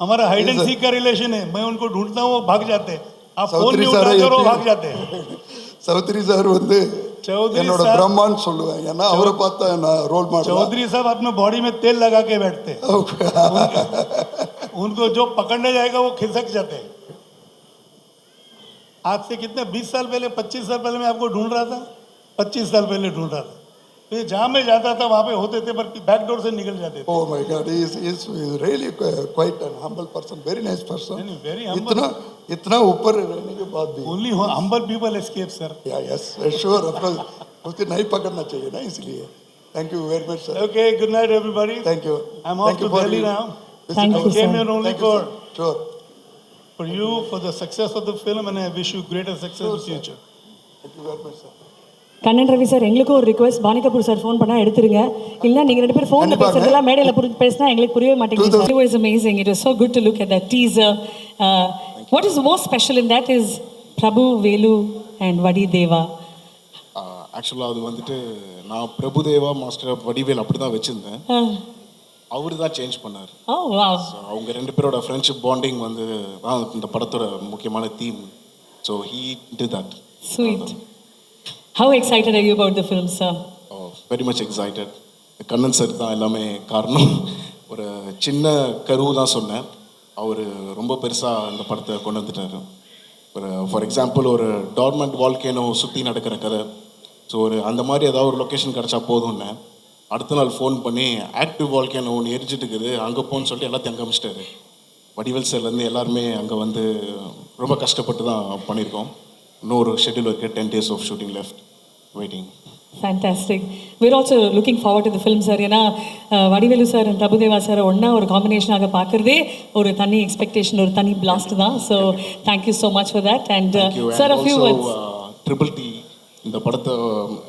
हमारा हाइड एंड सीक का रिलेशन है. मैं उनको ढूंढता हूँ, वो भाग जाते हैं. आप फोन चौधरी नहीं सर उठाते और वो भाग जाते हैं. சௌத்ரி சார் வந்து चौधरी என்னோட साहब பிரம்மான்னு சொல்லுவேன். ஏன்னா அவரை பார்த்தா நான் ரோல் மாடல். चौधरी साहब अपने बॉडी में तेल लगा के बैठते हैं. उनको जो पकड़ने जाएगा वो खिसक जाते हैं. आज से कितने 20 साल पहले, 25 साल पहले मैं आपको ढूंढ रहा था. 25 साल पहले ढूंढ रहा था. तो जहाँ मैं जाता था वहाँ पे होते थे, पर बैक डोर से निकल जाते थे. Oh my God, he is really quite an humble person, very nice person. नहीं, very humble. इतना ऊपर रहने के बाद भी. Only humble people escape, sir. Yeah, yes, sure, of course. उसको नहीं पकड़ना चाहिए ना, इसलिए. Thank you very much, sir. Okay, good night, everybody. Thank you. I'm off Thank you to for Delhi the- now. Thank I you, came sir. here only Thank you, for sir. Sure. you, for the success of the film, and I wish you greater success in the future. Thank you very much, sir. Kannan Ravi sir, எங்களுக்கும் ஒரு request. பானி Kapoor sir phone பண்ணா எடுத்துருங்க. இல்ல நீங்க 2 பேரும் ஃபோன்ல கண்டிப்பாங்க. பேசுறதெல்லாம் மேடையில பேசினா எங்களுக்கு புரியவே மாட்டேங்குது. It was amazing. It was so good to look at that teaser. What is most special in that is Prabhu, Velu and Vadi Deva. ஆக்சுவலாக அது வந்துட்டு நான் பிரபுதேவா மாஸ்டர் வடிவேல் அப்படி தான் வச்சுருந்தேன். அவர் தான் சேஞ்ச் பண்ணார். Oh wow. அவங்க 2 பேரோட ஃப்ரெண்ட்ஷிப் பாண்டிங் வந்து தான் இந்த படத்தோட முக்கியமான theme. So he did that. Sweet. How excited are you about the film, sir? Very much excited. Kannan sir தான் எல்லாமே காரணம். ஒரு சின்ன கருவு தான் சொன்னேன், அவர் ரொம்ப பெருசாக இந்த படத்தை கொண்டு வந்துட்டார். ஒரு ஃபார் எக்ஸாம்பிள் ஒரு டார்மெண்ட் வால்கேனோ சுற்றி நடக்கிற கதை. ஸோ ஒரு அந்த மாதிரி ஏதாவது ஒரு லொக்கேஷன் கிடச்சா போதும்னு அடுத்த நாள் ஃபோன் பண்ணி ஆக்டிவ் வால்கேனோ ஒன்று எரிஞ்சிட்டு இருக்குது, அங்கே போன்னு சொல்லிட்டு எல்லாத்தையும் அங்கே அமைச்சிட்டாரு. வடிவேல் சார்லேருந்து எல்லாருமே அங்கே வந்து ரொம்ப கஷ்டப்பட்டு தான் பண்ணியிருக்கோம். இன்னொரு ஷெட்யூல் இருக்குது, 10 days of shooting left, waiting. Fantastic. We're also looking forward to the film, sir. ஏன்னா Vadivelu sir and Prabhudeva sir ஒன்றா ஒரு காம்பினேஷனாக பார்க்குறதே ஒரு தனி எக்ஸ்பெக்டேஷன், ஒரு தனி பிளாஸ்ட் தான். So thank you so much for that. And sir a few words. Triple T இந்த படத்தை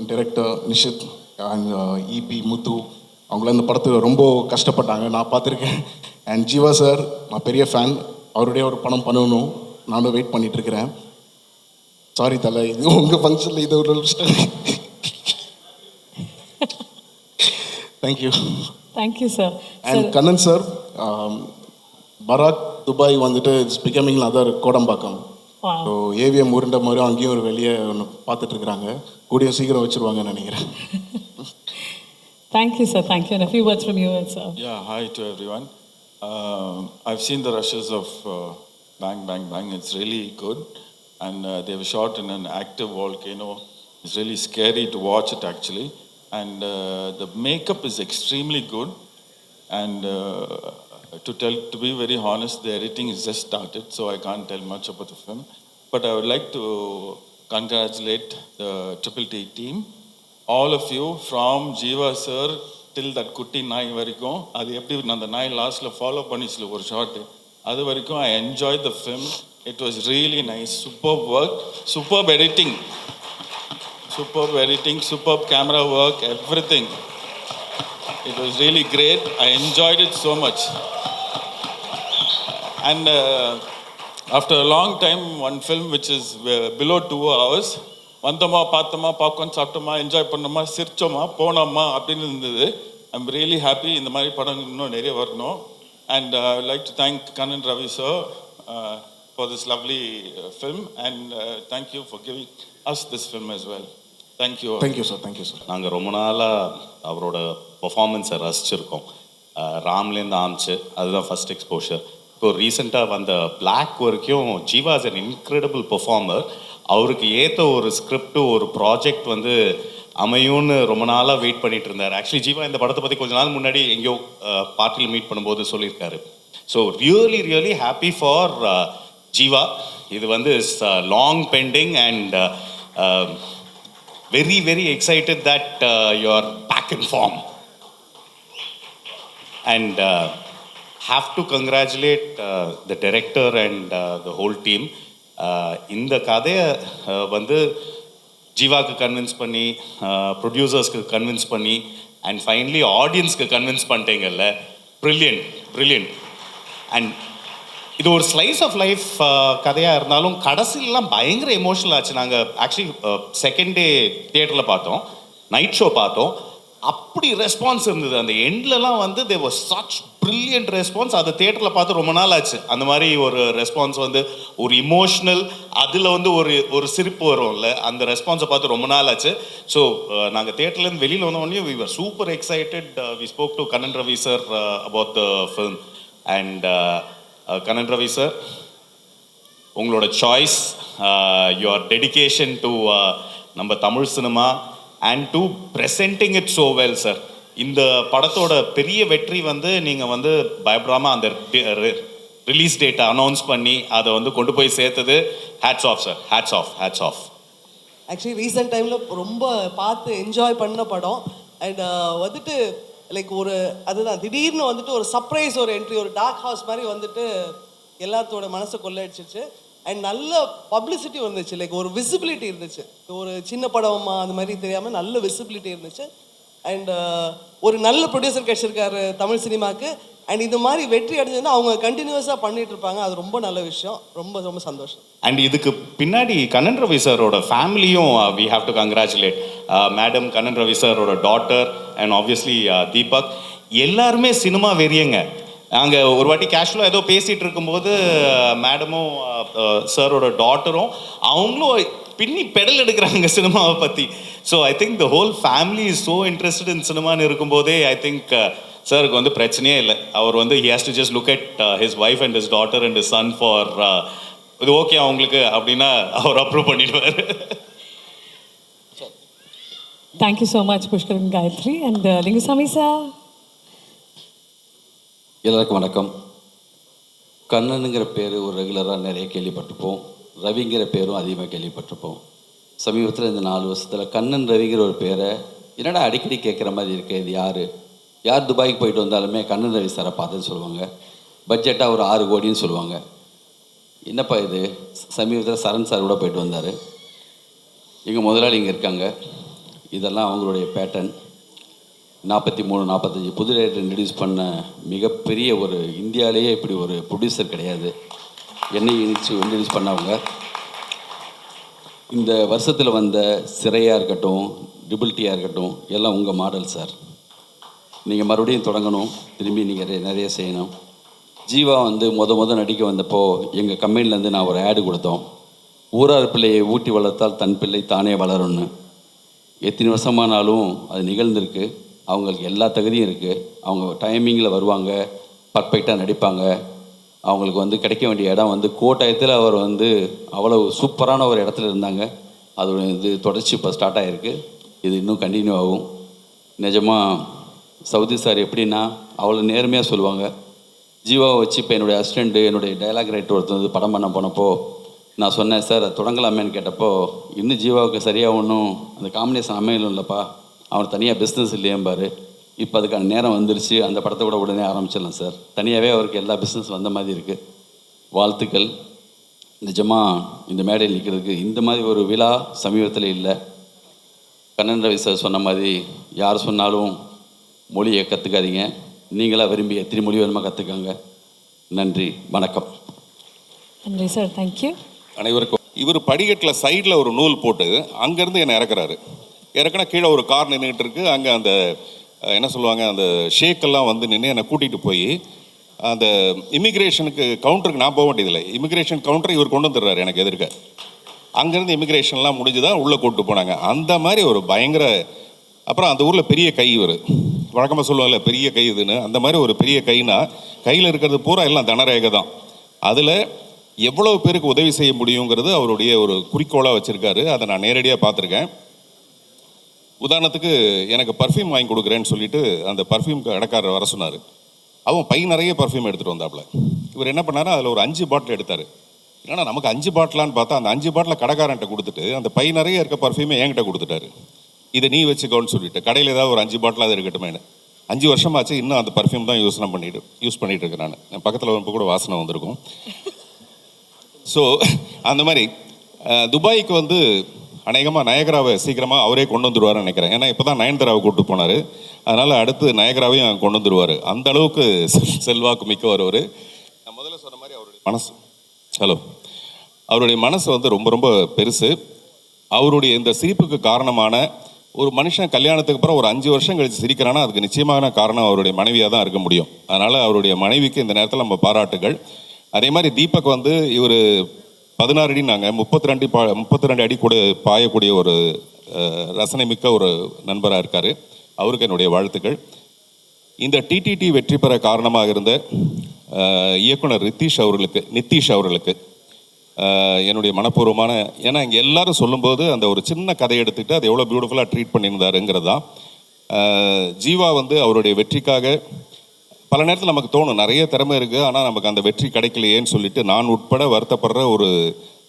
director Nishith and EP Muthu அவங்களாம் இந்த படத்தில் ரொம்ப கஷ்டப்பட்டாங்க, நான் பார்த்துருக்கேன். அண்ட் ஜீவா சார் நான் பெரிய ஃபேன். அவருடைய ஒரு படம் பண்ணணும், நானும் வெயிட் பண்ணிட்டு இருக்கிறேன். சாரி தலை, இது உங்கள் ஃபங்க்ஷனில் இது ஒரு thank you. Thank you sir. And Kannan sir, பராக் துபாய் வந்துட்டு it's becoming other Kodambakkam. So AVM உருண்ட மாதிரி அங்கேயும் ஒரு வெளியே ஒன்று பார்த்துட்டு இருக்கிறாங்க. கூடிய சீக்கிரம் வச்சுருவாங்கன்னு நினைக்கிறேன். Thank you, sir. Thank you. And a few words from you, sir. Yeah, hi to everyone. I've seen the rushes of Bang Bang Bang. It's really good. And they've shot in an active volcano. It's really scary to watch it actually. And the makeup is extremely good. And to be very honest, the editing is just started, so I can't tell much about the film. But I would like to congratulate the Triple T team. All of you from Jiva sir till that குட்டி நாய் வரைக்கும், அது எப்படி அந்த நாய் லாஸ்ட்டில் follow பண்ணிச்சுல ஒரு short, அது வரைக்கும் I enjoy the film. It was really nice. Super work, super editing, super camera work, every thing. It was really great. I enjoyed it so much. And after a long time, one film which is below 2 hours, வந்தோமா பார்த்தோமா popcorn சாப்பிட்டோமா enjoy பண்ணோமா சிரிச்சோமா போனோமா அப்படின்னு இருந்தது. I'm really happy. இந்த மாதிரி படம் இன்னும் நிறைய வரணும். And I would like to thank Kannan Ravi sir for this lovely film, and thank you for giving us this film as well. Thank you. Thank you sir. Thank you sir. நாங்கள் ரொம்ப நாளாக அவரோட பர்ஃபார்மன்ஸை ரசிச்சிருக்கோம். ராம்லேருந்து ஆரம்பிச்சு அதுதான் ஃபஸ்ட் எக்ஸ்போஷர். இப்போ ரீசெண்டாக வந்த பிளாக் வரைக்கும் Jeeva is an incredible performer. அவருக்கு ஏற்ற ஒரு ஸ்கிரிப்டு, ஒரு ப்ராஜெக்ட் வந்து அமையும்னு ரொம்ப நாளாக வெயிட் பண்ணிட்டு இருந்தார். ஆக்சுவலி ஜீவா இந்த படத்தை பற்றி கொஞ்ச நாள் முன்னாடி எங்கேயோ பார்ட்டியில் மீட் பண்ணும்போது சொல்லியிருக்காரு. So really happy for Jeeva. இது வந்து is long bending and very excited that you are back in form. And have to congratulate the director and the whole team. இந்த கதையை வந்து ஜீவாக்கு கன்வின்ஸ் பண்ணி, ப்ரொடியூசர்ஸ்க்கு கன்வின்ஸ் பண்ணி, அண்ட் ஃபைனலி ஆடியன்ஸ்க்கு கன்வின்ஸ் பண்ணிட்டீங்கல்ல. ப்ரில்லியன்ட். அண்ட் இது ஒரு ஸ்லைஸ் ஆஃப் லைஃப் கதையாக இருந்தாலும் கடைசிலலாம் பயங்கர எமோஷனல் ஆச்சு. நாங்கள் ஆக்சுவலி செகண்ட் டே தியேட்டரில் பார்த்தோம், நைட் ஷோ பார்த்தோம். அப்படி ரெஸ்பான்ஸ் இருந்தது. அந்த எண்ட்லலாம் வந்து they was such brilliant response. அது தியேட்டரில் பார்த்து ரொம்ப நாள் ஆச்சு. அந்த மாதிரி ஒரு ரெஸ்பான்ஸ் வந்து ஒரு இமோஷ்னல், அதில் வந்து ஒரு சிரிப்பு வரும்ல, அந்த ரெஸ்பான்ஸை பார்த்து ரொம்ப நாள் ஆச்சு. ஸோ நாங்கள் தியேட்டர்லேருந்து வெளியில் வந்தோடனே we were super excited. We spoke to Kannan Ravi sir about the film. And Kannan Ravi sir, உங்களோட சாய்ஸ், your dedication to நம்ம Tamil cinema and to presenting it so well sir. இந்த படத்தோட பெரிய வெற்றி வந்து நீங்கள் வந்து பயப்படாமல் அந்த ரிலீஸ் டேட்டை அனௌன்ஸ் பண்ணி அதை வந்து கொண்டு போய் சேர்த்தது. Hats off sir, hats off. Actually recent டைமில் ரொம்ப பார்த்து என்ஜாய் பண்ண படம். அண்ட் வந்துட்டு லைக் அதுதான் திடீர்னு வந்துட்டு ஒரு சர்ப்ரைஸ், ஒரு என்ட்ரி, ஒரு டார்க் ஹவுஸ் மாதிரி வந்துட்டு எல்லாத்தோட மனசை கொள்ளையடிச்சிச்சு. அண்ட் நல்ல பப்ளிசிட்டி வந்துச்சு, லைக் ஒரு விசிபிலிட்டி இருந்துச்சு. ஒரு சின்ன படமா அந்த மாதிரி தெரியாமல் நல்ல விசிபிலிட்டி இருந்துச்சு. அண்ட் ஒரு நல்ல ப்ரொடியூசர் கிடைச்சிருக்காரு தமிழ் சினிமாவுக்கு. அண்ட் இது மாதிரி வெற்றி அடைஞ்சதுன்னா அவங்க கண்டினியூஸாக பண்ணிட்டு இருப்பாங்க. அது ரொம்ப நல்ல விஷயம். ரொம்ப சந்தோஷம். அண்ட் இதுக்கு பின்னாடி கண்ணன் ரவி சாரோட ஃபேமிலியும் we have to congratulate. Madam Kannan Ravi சாரோட டாட்டர் அண்ட் ஆப்வியஸ்லி தீபக், எல்லாருமே சினிமா வெறியங்க. நாங்கள் ஒரு வாட்டி கேஷுவலாக ஏதோ பேசிகிட்டு இருக்கும்போது மேடமும் சாரோட டாட்டரும் அவங்களும் பின்னி பெடல் எடுக்கிறாங்க சினிமாவை பற்றி. So I think the whole family is so interested in சினிமான்னு இருக்கும்போதே ஐ திங்க் சாருக்கு வந்து பிரச்சனையே இல்லை. அவர் வந்து he has to just look at his wife and his daughter and his son for இது ஓகே அவங்களுக்கு அப்படின்னா அவர் அப்ரூவ் பண்ணிடுவார். Thank you so much Pushkaran, Gayathri and Lingusamy sir. எல்லாருக்கும் வணக்கம். கண்ணனுங்கிற பேர் ஒரு ரெகுலராக நிறைய கேள்விப்பட்டிருப்போம். ரவிங்கிற பேரும் அதிகமாக கேள்விப்பட்டிருப்போம். சமீபத்தில் இந்த 4 வருஷத்தில் கண்ணன் ரவிங்கிற ஒரு பேரை என்னடா அடிக்கடி கேட்குற மாதிரி இருக்கு. இது யார் துபாய்க்கு போயிட்டு வந்தாலுமே கண்ணன் ரவி சாரை பார்த்துன்னு சொல்லுவாங்க. பட்ஜெட்டாக ஒரு 6 கோடின்னு சொல்லுவாங்க. என்னப்பா இது? சமீபத்தில் சரண் சார் கூட போயிட்டு வந்தார். எங்கள் முதலாளி இங்கே இருக்காங்க. இதெல்லாம் அவங்களுடைய பேட்டர்ன். 43, 45 புது டைரக்டர் இன்ட்ரடியூஸ் பண்ண மிகப்பெரிய ஒரு இந்தியாவிலேயே இப்படி ஒரு ப்ரொடியூசர் கிடையாது. என்னை இன்ட்ரடியூஸ் பண்ணவங்க. இந்த வருஷத்தில் வந்த சிறையாக இருக்கட்டும், டிபிலிட்டியாக இருக்கட்டும், எல்லாம் உங்கள் மாடல் சார். நீங்கள் மறுபடியும் தொடங்கணும், திரும்பி நீங்கள் நிறைய செய்யணும். ஜீவா வந்து முத நடிக்க வந்தப்போ எங்கள் கம்பெனிலேருந்து நான் ஒரு ஆடு கொடுத்தோம். ஊரார் பிள்ளையை ஊட்டி வளர்த்தால் தன் பிள்ளை தானே வளரும்னு. எத்தனை வருஷமானாலும் அது நிகழ்ந்திருக்கு. அவங்களுக்கு எல்லா தகுதியும் இருக்குது. அவங்க டைமிங்கில் வருவாங்க, பர்ஃபெக்டாக நடிப்பாங்க. அவங்களுக்கு வந்து கிடைக்க வேண்டிய இடம் வந்து கோட்டாயத்தில் அவர் வந்து அவ்வளோ சூப்பரான ஒரு இடத்துல இருந்தாங்க. அது இது தொடர்ச்சி இப்போ ஸ்டார்ட் ஆகிருக்கு. இது இன்னும் கண்டினியூ ஆகும். நிஜமாக சவுதி சார் எப்படின்னா அவ்வளோ நேர்மையாக சொல்லுவாங்க. ஜீவாவை வச்சு இப்போ என்னுடைய அசிஸ்டண்ட்டு, என்னுடைய டைலாக் ரைட்டர் ஒருத்தர் வந்து படம் பண்ண போனப்போ நான் சொன்னேன், சார் அது தொடங்கலாமேன்னு கேட்டப்போ, இன்னும் ஜீவாவுக்கு சரியாக ஒன்றும் அந்த காம்பினேஷன் அமையலும் இல்லைப்பா, அவன் தனியாக பிஸ்னஸ் இல்லையேம்பார். இப்போ அதுக்கான நேரம் வந்துருச்சு. அந்த படத்தை கூட உடனே ஆரம்பிச்சிடலாம் சார். தனியாகவே அவருக்கு எல்லா பிஸ்னஸ் வந்த மாதிரி இருக்குது. வாழ்த்துக்கள். நிஜமாக இந்த மேடையில் நிற்கிறதுக்கு இந்த மாதிரி ஒரு விழா சமீபத்தில் இல்லை. கண்ணன் ரவி சார் சொன்ன மாதிரி யார் சொன்னாலும் மொழியை கற்றுக்காதீங்க. நீங்களாக விரும்பி எத்தனை மொழி வேணுமா கற்றுக்காங்க. நன்றி, வணக்கம். நன்றி சார், தேங்க்யூ. அனைவருக்கும். இவர் படிக்கட்டில் சைடில் ஒரு நூல் போட்டு அங்கேருந்து என்னை இறக்குறாரு. இறக்குனா கீழே ஒரு கார் நின்றுக்கிட்டு இருக்கு. அங்கே அந்த என்ன சொல்லுவாங்க, அந்த ஷேக்கெல்லாம் வந்து நின்று என்னை கூட்டிகிட்டு போய் அந்த இமிக்ரேஷனுக்கு கவுண்டருக்கு நான் போக வேண்டியதில்லை. இமிக்ரேஷன் கவுண்டர் இவர் கொண்டு வந்துடுறாரு எனக்கு எதிர்க்க. அங்கேருந்து இமிக்ரேஷன்லாம் முடிஞ்சுதான் உள்ளே கூப்பிட்டு போனாங்க. அந்த மாதிரி ஒரு பயங்கர. அப்புறம் அந்த ஊரில் பெரிய கை இவர் வழக்கமாக சொல்லுவாங்கல்ல பெரிய கை இதுன்னு, அந்த மாதிரி ஒரு பெரிய கைனா கையில் இருக்கிறது பூரா எல்லாம் தனரேகை தான். அதில் எவ்வளோ பேருக்கு உதவி செய்ய முடியுங்கிறது அவருடைய ஒரு குறிக்கோளாக வச்சுருக்காரு. அதை நான் நேரடியாக பார்த்துருக்கேன். உதாரணத்துக்கு எனக்கு பர்ஃப்யூம் வாங்கி கொடுக்குறேன்னு சொல்லிட்டு அந்த பர்ஃப்யூம் கடைக்காரர் வர சொன்னார். அவன் பை நிறைய பர்ஃப்யூம் எடுத்துகிட்டு வந்தாப்புல. இவர் என்ன பண்ணார், அதில் ஒரு 5 பாட்டில் எடுத்தார். ஏன்னா நமக்கு 5 பாட்டிலான்னு பார்த்தா அந்த 5 பாட்டில் கடைக்காரன்ட்ட கொடுத்துட்டு அந்த பை நிறைய இருக்க பர்ஃப்யூமே என்கிட்ட கொடுத்துட்டாரு. இதை நீ வச்சுக்கோன்னு சொல்லிட்டு கடையில் ஏதாவது ஒரு 5 பாட்டிலாக இருக்கட்டுமேனு. 5 வருஷமாச்சு, இன்னும் அந்த பர்ஃப்யூம் தான் யூஸ் பண்ணிட்டு இருக்கேன். நான் பக்கத்தில் வந்து கூட வாசனை வந்திருக்கும். ஸோ அந்த மாதிரி துபாய்க்கு வந்து அநேகமாக நயகராவை சீக்கிரமாக அவரே கொண்டு வந்துடுவார்னு நினைக்கிறேன். ஏன்னா இப்போ தான் நயன்தாராவை கூப்பிட்டு போனார். அதனால் அடுத்து நயகராவையும் கொண்டு வந்துடுவார். அந்த அளவுக்கு செல்வாக்கு மிக்கவர் அவர். நான் முதல்ல சொன்ன மாதிரி அவருடைய மனசு அவருடைய மனசு வந்து ரொம்ப ரொம்ப பெருசு. அவருடைய இந்த சிரிப்புக்கு காரணமான ஒரு மனுஷன் கல்யாணத்துக்கு அப்புறம் ஒரு 5 வருஷம் கழித்து சிரிக்கிறான்னா அதுக்கு நிச்சயமான காரணம் அவருடைய மனைவியாக தான் இருக்க முடியும். அதனால் அவருடைய மனைவிக்கு இந்த நேரத்தில் நம்ம பாராட்டுகள். அதே மாதிரி தீபக் வந்து இவர் 16 அடி, நாங்கள் 32 அடி கூட பாயக்கூடிய ஒரு ரசனை மிக்க ஒரு நண்பராக இருக்கார். அவருக்கு என்னுடைய வாழ்த்துக்கள். இந்த டிடிடி வெற்றி பெற காரணமாக இருந்த இயக்குனர் நித்தீஷ் அவர்களுக்கு என்னுடைய மனப்பூர்வமான, ஏன்னா இங்கே எல்லாரும் சொல்லும்போது அந்த ஒரு சின்ன கதையை எடுத்துக்கிட்டு அது எவ்வளோ பியூட்டிஃபுல்லாக ட்ரீட் பண்ணியிருந்தாருங்கிறது தான். ஜீவா வந்து அவருடைய வெற்றிக்காக பல நேரத்தில் நமக்கு தோணும் நிறைய திறமை இருக்குது, ஆனால் நமக்கு அந்த வெற்றி கிடைக்கலையேன்னு சொல்லிட்டு நான் உட்பட வருத்தப்படுற ஒரு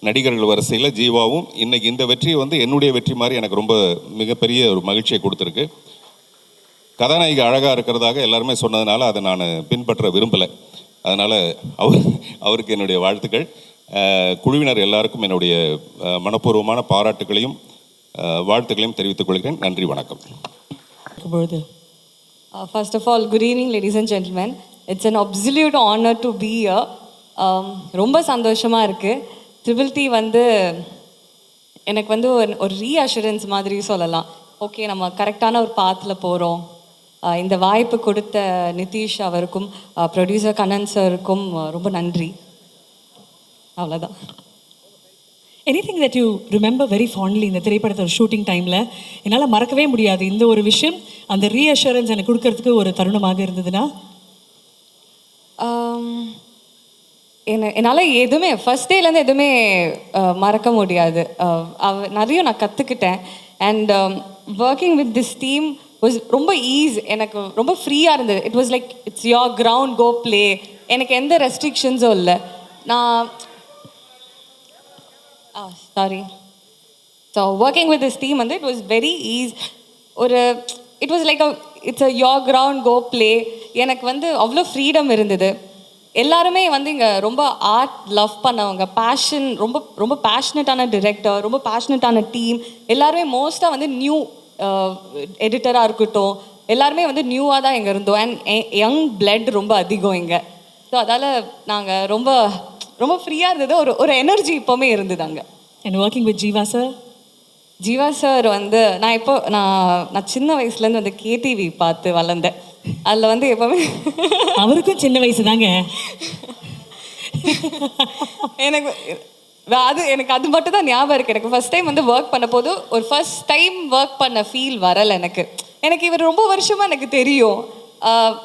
நடிகர்கள் வரிசையில் ஜீவாவும் இன்னைக்கு இந்த வெற்றி வந்து என்னுடைய வெற்றி மாதிரி எனக்கு ரொம்ப மிகப்பெரிய ஒரு மகிழ்ச்சியை கொடுத்துருக்கு. கதாநாயகி அழகாக இருக்கிறதாக எல்லாருமே சொன்னதுனால அதை நான் பின்பற்ற விரும்பலை. அதனால் அவருக்கு என்னுடைய வாழ்த்துக்கள். குழுவினர் எல்லாருக்கும் என்னுடைய மனப்பூர்வமான பாராட்டுகளையும் வாழ்த்துக்களையும் தெரிவித்துக் கொள்கிறேன். நன்றி, வணக்கம். First of all, good evening, ladies and gentlemen. It's an absolute honor to be here. ரொம்ப சந்தோஷமாக இருக்குது. ட்ரிபிள் வந்து எனக்கு வந்து ஒரு ரீஅஷூரன்ஸ் மாதிரி சொல்லலாம். ஓகே, நம்ம கரெக்டான ஒரு பாத்தில் போகிறோம். இந்த வாய்ப்பு கொடுத்த நிதிஷ் அவருக்கும் ப்ரொடியூசர் கண்ணன் சாருக்கும் ரொம்ப நன்றி. அவ்வளோதான். Anything that you remember very fondly இந்த திரைப்படத்தோட ஷூட்டிங் டைமில் என்னால் மறக்கவே முடியாது இந்த ஒரு விஷயம், அந்த ரீஅஷூரன்ஸ் எனக்கு கொடுக்கறதுக்கு ஒரு தருணமாக இருந்ததுன்னா? என்னால் எதுவுமே ஃபர்ஸ்ட் டேலேருந்து எதுவுமே மறக்க முடியாது. நிறைய நான் கற்றுக்கிட்டேன். And working with this team was ரொம்ப எனக்கு ரொம்ப ஃப்ரீயாக இருந்தது. It was like it's your ground, go play. எனக்கு எந்த ரெஸ்ட்ரிக்ஷன்ஸும் இல்லை. So working with this team and it was very easy. It was like it's a your ground, go play. எனக்கு வந்து அவ்வளோ ஃப்ரீடம் இருந்தது. எல்லாருமே வந்து இங்கே ரொம்ப ஆர்ட் லவ் பண்ணவங்க, பேஷன், ரொம்ப ரொம்ப பேஷனட்டான டிரெக்டர், ரொம்ப பேஷனட்டான டீம். எல்லாருமே மோஸ்ட்டாக வந்து நியூ எடிட்டராக இருக்கட்டும், எல்லாருமே வந்து நியூவாக தான் இங்கே இருந்தோம். அண்ட் யங் பிளட் ரொம்ப அதிகம் இங்கே. ஸோ அதால் நாங்கள் ரொம்ப ரொம்ப ஃப்ரீயாக இருந்தது. ஒரு எனர்ஜி இப்போவுமே இருந்தது அங்கே. And working with Jeeva sir. Jeeva sir வந்து நான் சின்ன வயசுலேருந்து வந்து கேடிவி பார்த்து வளர்ந்தேன். அதில் வந்து எப்போவுமே அவருக்கும் சின்ன வயசு தாங்க. எனக்கு அது மட்டும் தான் ஞாபகம் இருக்குது. எனக்கு ஃபஸ்ட் டைம் வந்து ஒர்க் பண்ண போது ஒரு ஃபர்ஸ்ட் டைம் ஒர்க் பண்ண ஃபீல் வரலை எனக்கு இவர் ரொம்ப வருஷமாக எனக்கு தெரியும்.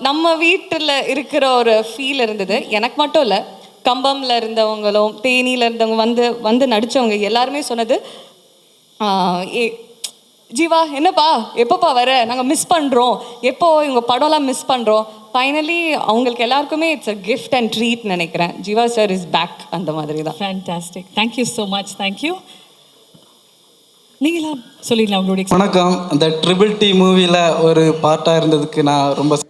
நம்ம வீட்டில் இருக்கிற ஒரு ஃபீல் இருந்தது. எனக்கு மட்டும் இல்லை, கம்பம்ல இருந்தவங்களும் தேனியில் இருந்தவங்க வந்து நடித்தவங்க எல்லாருமே சொன்னது, ஜீவா என்னப்பா எப்போப்பா வர, நாங்கள் மிஸ் பண்ணுறோம், எப்போ இவங்க படம்லாம் மிஸ் பண்ணுறோம். ஃபைனலி அவங்களுக்கு எல்லாருக்குமே it's a gift and treat நினைக்கிறேன். ஜீவா சார் இஸ் பேக், அந்த மாதிரி தான். Fantastic, thank you so much. Thank you. நீங்களாம் சொல்லிடலாம் உங்களுடைய. வணக்கம். அந்த ட்ரிபிள் டி மூவியில் ஒரு பார்ட்டாக இருந்ததுக்கு நான் ரொம்ப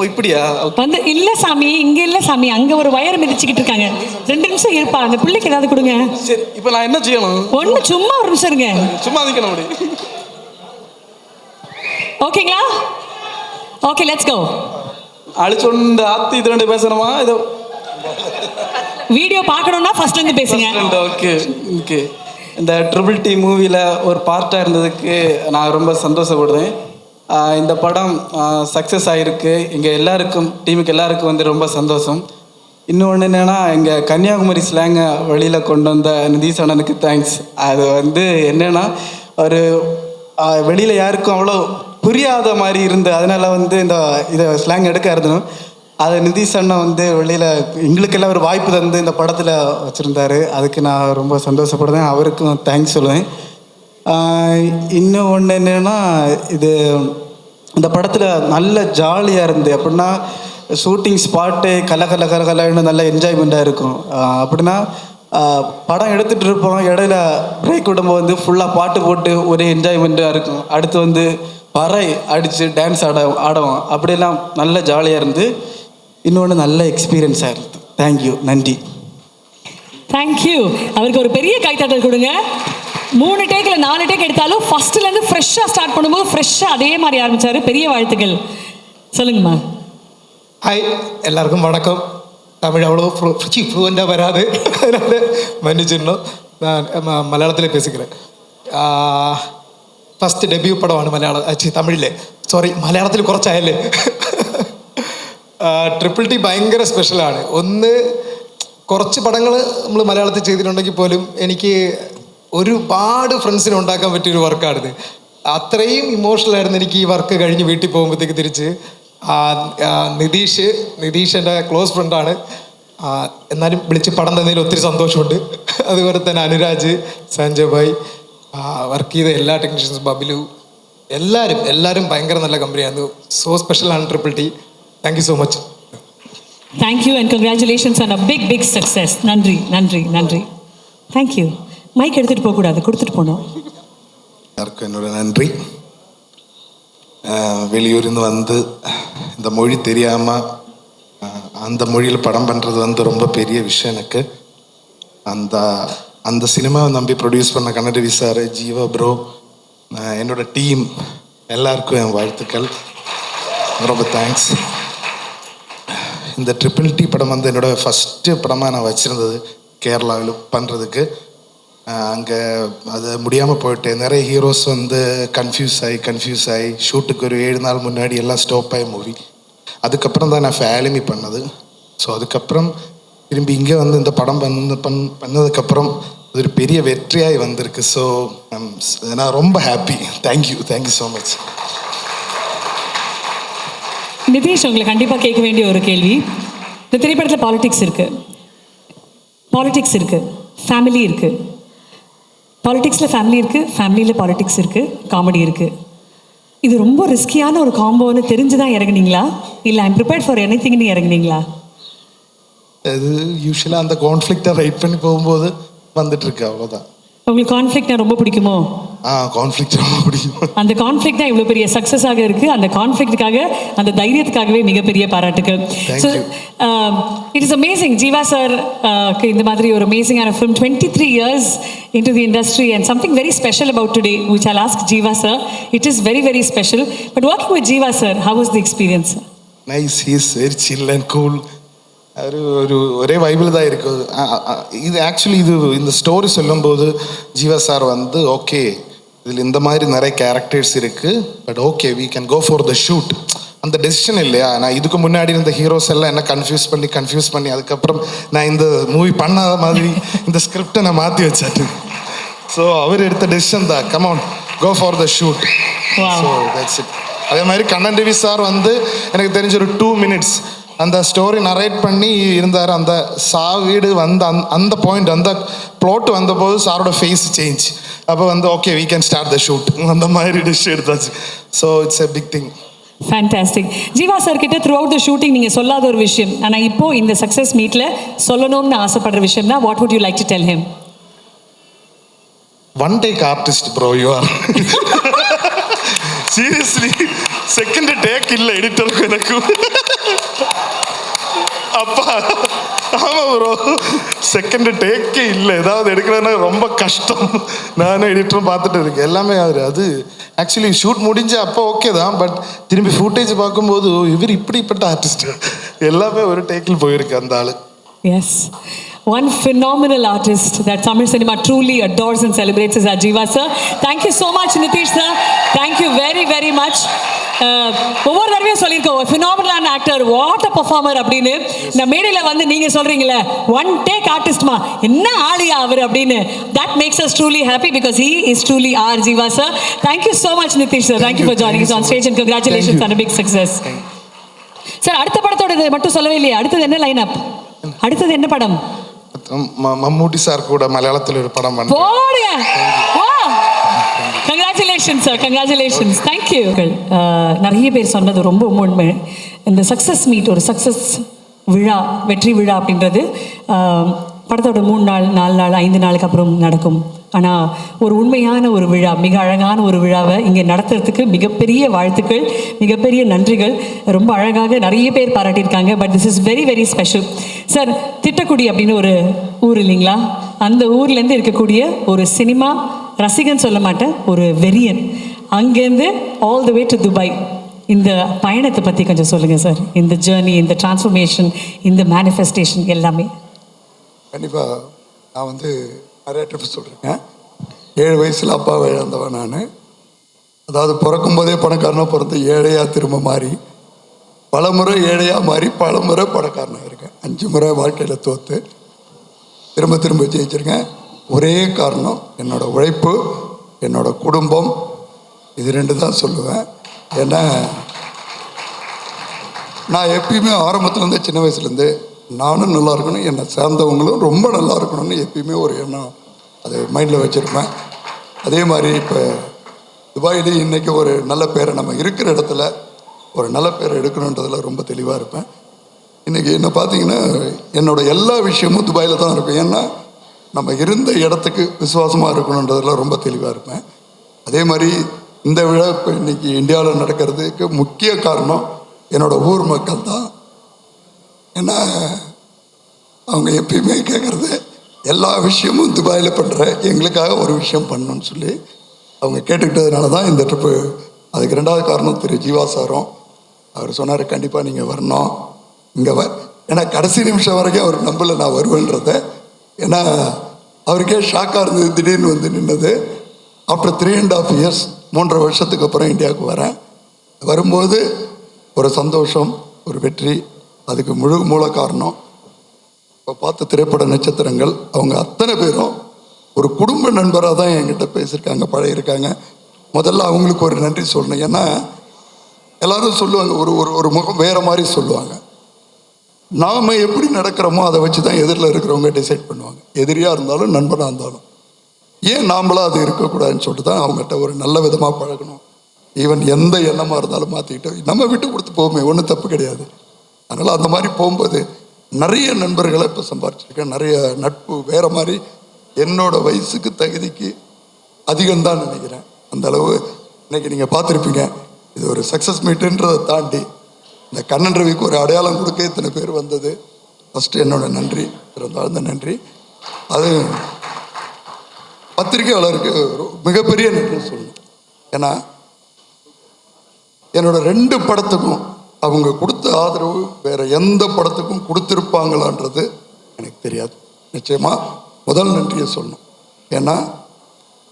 இப்படியா வந்து இல்ல சாமி, இங்க இல்ல சாமி, அங்க ஒரு வயர் மிதிச்சுக்கிட்டு இருக்காங்க. 2 நிமிஷம் இருப்பா, அந்த பிள்ளைக்கு ஏதாவது கொடுங்க. சரி, இப்போ நான் என்ன செய்யணும்? ஒண்ணு சும்மா ஒரு நிமிஷம் இருங்க. சும்மா நிக்கணும் அப்படி. ஓகேங்களா? Okay, let's go. அழிச்சொண்டு ஆத்தி இது 2 பேசணுமா? இது வீடியோ பார்க்கணும்னா ஃபர்ஸ்ட்ல இருந்து பேசுங்க. Okay okay. இந்த ட்ரிபிள் டி மூவியில் ஒரு பார்ட்டாக இருந்ததுக்கு நான் ரொம்ப சந்தோஷப்படுறேன். இந்த படம் சக்ஸஸ் ஆகிருக்கு. இங்கே எல்லாருக்கும், டீமுக்கு எல்லாருக்கும் வந்து ரொம்ப சந்தோஷம். இன்னொன்று என்னென்னா, எங்கள் கன்னியாகுமரி ஸ்லாங்கை வெளியில் கொண்டு வந்த நிதிஷ் அண்ணனுக்கு தேங்க்ஸ். அது வந்து என்னென்னா, ஒரு வெளியில் யாருக்கும் அவ்வளோ புரியாத மாதிரி இருந்து, அதனால் வந்து இதை ஸ்லாங் எடுக்க இருந்தோம். அதை நிதிஷ் அண்ணன் வந்து வெளியில் எங்களுக்கெல்லாம் ஒரு வாய்ப்பு தந்து இந்த படத்தில் வச்சுருந்தாரு. அதுக்கு நான் ரொம்ப சந்தோஷப்படுறேன். அவருக்கும் தேங்க்ஸ் சொல்லுவேன். இன்னும் ஒன்று என்னென்னா, இந்த படத்தில் நல்ல ஜாலியாக இருந்து, அப்படின்னா ஷூட்டிங் ஸ்பாட்டு கலன்னு நல்ல என்ஜாய்மெண்ட்டாக இருக்கும். அப்படின்னா படம் எடுத்துகிட்டு இருப்போம், இடையில பிரேக் விடும்போது வந்து ஃபுல்லாக பாட்டு போட்டு ஒரே என்ஜாய்மெண்ட்டாக இருக்கும். அடுத்து வந்து பறை அடித்து டான்ஸ் ஆடுவோம். அப்படியெல்லாம் நல்ல ஜாலியாக இருந்து, இன்னொன்று நல்ல எக்ஸ்பீரியன்ஸாக இருக்குது. தேங்க்யூ, நன்றி. தேங்க்யூ. அவருக்கு ஒரு பெரிய கைத்தட்டல் கொடுங்க. 3 டேக்கில் 4 டேக் எடுத்தாலும் ஃபர்ஸ்ட்லேருந்து ஃப்ரெஷ்ஷாக ஸ்டார்ட் பண்ணும்போது ஃப்ரெஷ்ஷாக அதே மாதிரி ஆரம்பித்தார். பெரிய வாழ்த்துக்கள். சொல்லுங்கம்மா. ஹாய், எல்லாருக்கும் வணக்கம். தமிழ் அவ்வளோ ஃப்ளூவெண்ட்டாக வராது, அதனால் மன்னிச்சிடணும். நான் மலையாளத்திலே பேசிக்கிறேன். ഫസ്റ്റ് ഡെബ്യൂ പടമാണ് തമിഴിലെ, സോറി മലയാളത്തിൽ കുറച്ചായല്ലേ. ട്രിപ്പിൾ ടി ഭയങ്കര സ്പെഷ്യലാണ്. ഒന്ന് കുറച്ച് പടങ്ങൾ നമ്മൾ മലയാളത്തിൽ ചെയ്തിട്ടുണ്ടെങ്കിൽ പോലും എനിക്ക് ഒരുപാട് ഫ്രണ്ട്സിനെ ഉണ്ടാക്കാൻ പറ്റിയൊരു വർക്കാണിത്. അത്രയും ഇമോഷണലായിരുന്നു എനിക്ക് ഈ വർക്ക് കഴിഞ്ഞ് വീട്ടിൽ പോകുമ്പോഴത്തേക്ക് തിരിച്ച്. നിതീഷ് എൻ്റെ ക്ലോസ് ഫ്രണ്ടാണ്, എന്നാലും വിളിച്ച് പടം തന്നതിൽ ഒത്തിരി സന്തോഷമുണ്ട്. അതുപോലെ തന്നെ അനുരാജ്, സഞ്ജയ് ഭായ്, വർക്ക് ചെയ്ത എല്ലാ ടെക്നീഷ്യൻസും, ബബിലു, എല്ലാവരും ഭയങ്കര നല്ല കമ്പനിയായിരുന്നു. സോ സ്പെഷ്യലാണ് triple T. Thank you so much. Thank you and congratulations on a big success. நன்றி நன்றி நன்றி. தேங்க்யூ. மைக் எடுத்துகிட்டு போகக்கூடாது, கொடுத்துட்டு போகணும். எல்லாருக்கும் என்னோட நன்றி. வெளியூர்ந்து வந்து இந்த மொழி தெரியாமல் அந்த மொழியில் படம் பண்ணுறது வந்து ரொம்ப பெரிய விஷயம் எனக்கு. அந்த சினிமாவை நம்பி ப்ரொடியூஸ் பண்ண கன்னடவி சார், ஜீவா ப்ரோ, என்னோட டீம் எல்லாருக்கும் என் வாழ்த்துக்கள். ரொம்ப தேங்க்ஸ். இந்த ட்ரிபிள் டி படம் வந்து என்னோடய ஃபஸ்ட்டு படமாக நான் வச்சுருந்தது கேரளாவில் பண்ணுறதுக்கு. அங்கே அது முடியாமல் போயிட்டு நிறைய ஹீரோஸ் வந்து கன்ஃபியூஸ் ஆகி ஷூட்டுக்கு ஒரு 7 நாள் முன்னாடி எல்லாம் ஸ்டாப் ஆகி மூவி. அதுக்கப்புறம் தான் நான் ஃபேலிமி பண்ணது. ஸோ அதுக்கப்புறம் திரும்பி இங்கே வந்து இந்த படம் பண்ணதுக்கப்புறம் அது ஒரு பெரிய வெற்றியாகி வந்திருக்கு. ஸோ நான் ரொம்ப happy. Thank you so much. Nitesh, உங்களை கண்டிப்பாக கேட்க வேண்டிய ஒரு கேள்வி. இந்த திரைப்படத்தில் பாலிடிக்ஸ் இருக்குது, ஃபேமிலி இருக்குது. பாலிடிக்ஸில் ஃபேமிலி இருக்குது, ஃபேமிலியில் பாலிடிக்ஸ் இருக்குது, காமெடி இருக்குது. இது ரொம்ப ரிஸ்கியான ஒரு காம்போன்னு தெரிஞ்சு தான் இறங்குனீங்களா இல்லை ஐம் ப்ரிப்பேர்ட் ஃபார் எனிதிங்னு இறங்குனீங்களா? அது யூஸ்வலாக அந்த கான்ஃப்ளிக்டை ரைட் பண்ணி போகும்போது வந்துட்டு இருக்கு, அவ்வளோதான். உங்களுக்கு கான்ஃப்ளிக்ட்னா ரொம்ப பிடிக்குமோ? கான்ஃப்ளிக்ட் ரொம்ப பிடிக்கும். அந்த கான்ஃப்ளிக்ட் தான் இவ்வளோ பெரிய சக்ஸஸாக இருக்குது. அந்த கான்ஃப்ளிக்ட்டுக்காக, அந்த தைரியத்துக்காகவே மிகப்பெரிய பாராட்டுகள். So it is amazing. Jeeva sir இந்த மாதிரி ஒரு அமேசிங்கான film 23 years into the industry and something very special about today which I'll ask Jeeva sir. It is very very special. But working with Jeeva sir, how was the experience? Nice, he is very chill and cool. அது ஒரு ஒரே viable தான் இருக்குது. இது actually இந்த story சொல்லும்போது Jeeva sir வந்து okay இதில் இந்த மாதிரி நிறைய கேரக்டர்ஸ் இருக்குது, but okay we can go for the shoot. அந்த டெசிஷன் இல்லையா, நான் இதுக்கு முன்னாடி இருந்த ஹீரோஸ் எல்லாம் என்ன கன்ஃபியூஸ் பண்ணி அதுக்கப்புறம் நான் இந்த மூவி பண்ணாத மாதிரி இந்த ஸ்கிரிப்டை நான் மாற்றி வச்சாட்டு. ஸோ அவர் எடுத்த டெசிஷன் தான், come on go for the shoot. So that's it. அதே மாதிரி கண்ணன் ரவி சார் வந்து எனக்கு தெரிஞ்ச ஒரு 2 minutes அந்த ஸ்டோரி நரேட் பண்ணி இருந்தார். அந்த வீடு வந்து அந்த பாயிண்ட், அந்த ப்ளாட் வந்தபோது சாரோட ஃபேஸ் சேஞ்ச். அப்போ வந்து okay we can start the shoot, அந்த மாதிரி டிஷ் எடுத்தாச்சு. So it's a big thing. Fantastic. Jeeva sir கிட்ட த்ரூ அவுட் த ஷூட்டிங் நீங்கள் சொல்லாத ஒரு விஷயம், ஆனால் இப்போ இந்த சக்ஸஸ் மீட்டில் சொல்லணும்னு ஆசைப்படுற விஷயம் தான், what would you like to tell him? One take artist bro, you are seriously. Second take இல்லை எடிட்டருக்கு எனக்கு. அப்பா ஆமாம் ப்ரோ, செகண்ட் டேக்கே இல்லை. ஏதாவது எடுக்கிறதுனா ரொம்ப கஷ்டம். நானும் எடிட்டரும் பார்த்துட்டு இருக்கேன் எல்லாமே. அது ஆக்சுவலி ஷூட் முடிஞ்ச அப்போ ஓகே தான், பட் திரும்பி ஃபுட்டேஜ் பார்க்கும்போது இவர் இப்படிப்பட்ட ஆர்டிஸ்ட் எல்லாமே ஒரு டேக்கில் போயிருக்கு அந்த ஆள். Yes. One phenomenal artist that Tamil cinema truly adores and celebrates is Jeeva sir. Thank you so much Nitish sir. Thank you very very much. ஒவ்வொரு தடவையும் சொல்லியிருக்கோம் phenomenal actor, what a performer அப்படின்னு. இந்த மேடையில் வந்து நீங்கள் சொல்கிறீங்களே ஒன் டேக் ஆர்டிஸ்ட்மா, என்ன ஆளியா அவர் அப்படின்னு. That makes us truly happy because he is truly R Jeeva sir. Thank you so much Nitish sir. Thank you for joining us on stage and congratulations on a big success. Sir அடுத்த படத்தோட மட்டும் சொல்லவே இல்லையா, அடுத்தது என்ன லைன் அப், அடுத்தது என்ன படம்? மம்மூட்டி சார் கூட மலையாளத்தில் ஒரு படம் பண்ண போடுங்க. Congratulations sir, congratulations. தேங்க்யூ. நிறைய பேர் சொன்னது ரொம்ப உண்மை. இந்த சக்ஸஸ் மீட், ஒரு சக்ஸஸ் விழா, வெற்றி விழா அப்படின்றது படத்தோட 3 நாள் 4 நாள் 5 நாளுக்கு அப்புறம் நடக்கும். ஆனால் ஒரு உண்மையான ஒரு விழா, மிக அழகான ஒரு விழாவை இங்கே நடத்துறதுக்கு மிகப்பெரிய வாழ்த்துக்கள், மிகப்பெரிய நன்றிகள். ரொம்ப அழகாக நிறைய பேர் பாராட்டியிருக்காங்க. But this is very very special. Sir Tittakudi அப்படின்னு ஒரு ஊர் இல்லைங்களா, அந்த ஊர்லேருந்து இருக்கக்கூடிய ஒரு சினிமா ரசிகன் சொல்ல மாட்டேன், ஒரு வெறியன், அங்கேருந்து all the way to Dubai. இந்த பயணத்தை பற்றி கொஞ்சம் சொல்லுங்கள் சார். இந்த ஜேர்னி, இந்த டிரான்ஸ்ஃபர்மேஷன், இந்த மேனிஃபெஸ்டேஷன் எல்லாமே. கண்டிப்பாக நான் வந்து நிறைய ட்ரிப் சொல்கிறேன். 7 வயசில் அப்பாவை இழந்தவன் நான். அதாவது பிறக்கும்போதே பணக்காரனாக பிறந்து ஏழையாக திரும்ப மாறி, பல முறை ஏழையாக மாறி பல முறை பணக்காரனாக இருக்கேன். 5 முறை வாழ்க்கையில் தோற்று திரும்ப திரும்ப ஜெயிச்சிருக்கேன். ஒரே காரணம் என்னோடய உழைப்பு, என்னோடய குடும்பம், இது 2 தான் சொல்லுவேன். ஏன்னா நான் எப்பயுமே ஆரம்பத்துலேருந்தே சின்ன வயசுலேருந்தே நானும் நல்லா இருக்கணும், என்னை சேர்ந்தவங்களும் ரொம்ப நல்லா இருக்கணும்னு எப்பயுமே ஒரு எண்ணம் அது மைண்டில் வச்சுருப்பேன். அதே மாதிரி இப்போ துபாயிலே இன்றைக்கி ஒரு நல்ல பேரை, நம்ம இருக்கிற இடத்துல ஒரு நல்ல பேரை எடுக்கணுன்றதுல ரொம்ப தெளிவாக இருப்பேன். இன்றைக்கி என்ன பார்த்தீங்கன்னா என்னோடய எல்லா விஷயமும் துபாயில் தான் இருக்கும். ஏன்னா நம்ம இருந்த இடத்துக்கு விசுவாசமாக இருக்கணுன்றதுல ரொம்ப தெளிவாக இருப்பேன். அதே மாதிரி இந்த விழா இப்போ இன்றைக்கி இந்தியாவில் நடக்கிறதுக்கு முக்கிய காரணம் என்னோடய ஊர் மக்கள் தான். ஏன்னா அவங்க எப்பயுமே கேட்குறது எல்லா விஷயமும் துபாயில் பண்ணுற, எங்களுக்காக ஒரு விஷயம் பண்ணணும்னு சொல்லி அவங்க கேட்டுக்கிட்டதுனால தான் இந்த ட்ரிப்பு. அதுக்கு 2வது காரணம் திரு ஜீவா சாரும். அவர் சொன்னார் கண்டிப்பாக நீங்கள் வரணும் இங்கே ஏன்னா கடைசி நிமிஷம் வரைக்கும் அவர் நம்பலை நான் வருவேன்றதை. ஏன்னா அவருக்கே ஷாக்காக இருந்தது திடீர்னு வந்து நின்னது. ஆஃப்டர் 3.5 years 3 வருஷத்துக்கு அப்புறம் இந்தியாவுக்கு வரேன். வரும்போது ஒரு சந்தோஷம், ஒரு வெற்றி. அதுக்கு மூல காரணம் இப்போ பார்த்த திரைப்பட நட்சத்திரங்கள் அவங்க அத்தனை பேரும் ஒரு குடும்ப நண்பராக தான் என்கிட்ட பேசியிருக்காங்க, பழகிருக்காங்க. முதல்ல அவங்களுக்கு ஒரு நன்றி சொல்லணும். ஏன்னா எல்லோரும் சொல்லுவாங்க ஒரு ஒரு முகம் வேறு மாதிரி சொல்லுவாங்க. நாம் எப்படி நடக்கிறோமோ அதை வச்சு தான் எதிரில் இருக்கிறவங்க டிசைட் பண்ணுவாங்க. எதிரியாக இருந்தாலும் நண்பனாக இருந்தாலும் ஏன் நாம்பளாக அது இருக்கக்கூடாதுன்னு சொல்லிட்டு தான் அவங்ககிட்ட ஒரு நல்ல விதமாக பழகணும், ஈவன் எந்த எண்ணமாக இருந்தாலும் மாற்றிக்கிட்டோம். நம்ம விட்டு கொடுத்து போவோமே, ஒன்றும் தப்பு கிடையாது. அதனால் அந்த மாதிரி போகும்போது நிறைய நண்பர்களை இப்போ சம்பாரிச்சிருக்கேன். நிறைய நட்பு வேறு மாதிரி என்னோட வயசுக்கு தகுதிக்கு அதிகம்தான் நினைக்கிறேன். அந்த அளவு இன்னைக்கு நீங்கள் பார்த்துருப்பீங்க. இது ஒரு சக்ஸஸ் மீட்டுன்றதை தாண்டி இந்த கண்ணன் ரவிக்கு ஒரு அடையாளம் கொடுக்க இத்தனை பேர் வந்தது ஃபஸ்ட்டு என்னோட நன்றி, இருந்தாலும் இந்த நன்றி. அது பத்திரிகையாளருக்கு ஒரு மிகப்பெரிய நன்றி சொல்லணும். ஏன்னா என்னோட 2 படத்துக்கும் அவங்க கொடுத்த ஆதரவு வேறு எந்த படத்துக்கும் கொடுத்துருப்பாங்களான்றது எனக்கு தெரியாது. நிச்சயமாக முதல் நன்றியை சொல்லணும். ஏன்னா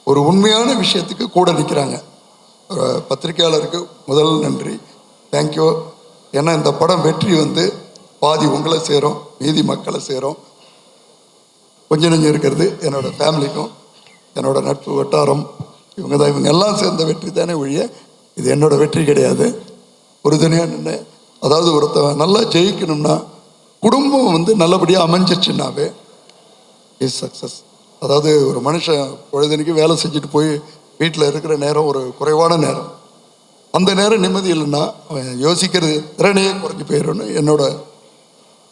ஒரு உண்மையான விஷயத்துக்கு கூட நிற்கிறாங்க. ஒரு பத்திரிகையாளருக்கு முதல் நன்றி, தேங்க்யூ. ஏன்னா இந்த படம் வெற்றி வந்து பாதி உங்களை சேரும், மீதி மக்களை சேரும். கொஞ்சம் நெஞ்சம் இருக்கிறது என்னோடய ஃபேமிலிக்கும் என்னோடய நட்பு வட்டாரம் இவங்க எல்லாம் சேர்ந்த வெற்றி தானே ஒழிய இது என்னோட வெற்றி கிடையாது. உறுதுணையாக நின்று, அதாவது ஒருத்தன் நல்லா ஜெயிக்கணும்னா குடும்பம் வந்து நல்லபடியாக அமைஞ்சிச்சுன்னாவே இஸ் சக்ஸஸ். அதாவது ஒரு மனுஷன் பொழுதனைக்கு வேலை செஞ்சுட்டு போய் வீட்டில் இருக்கிற நேரம் ஒரு குறைவான நேரம், அந்த நேரம் நிம்மதி இல்லைன்னா அவன் யோசிக்கிறது திறனையே குறைஞ்சி போயிடும்னு என்னோட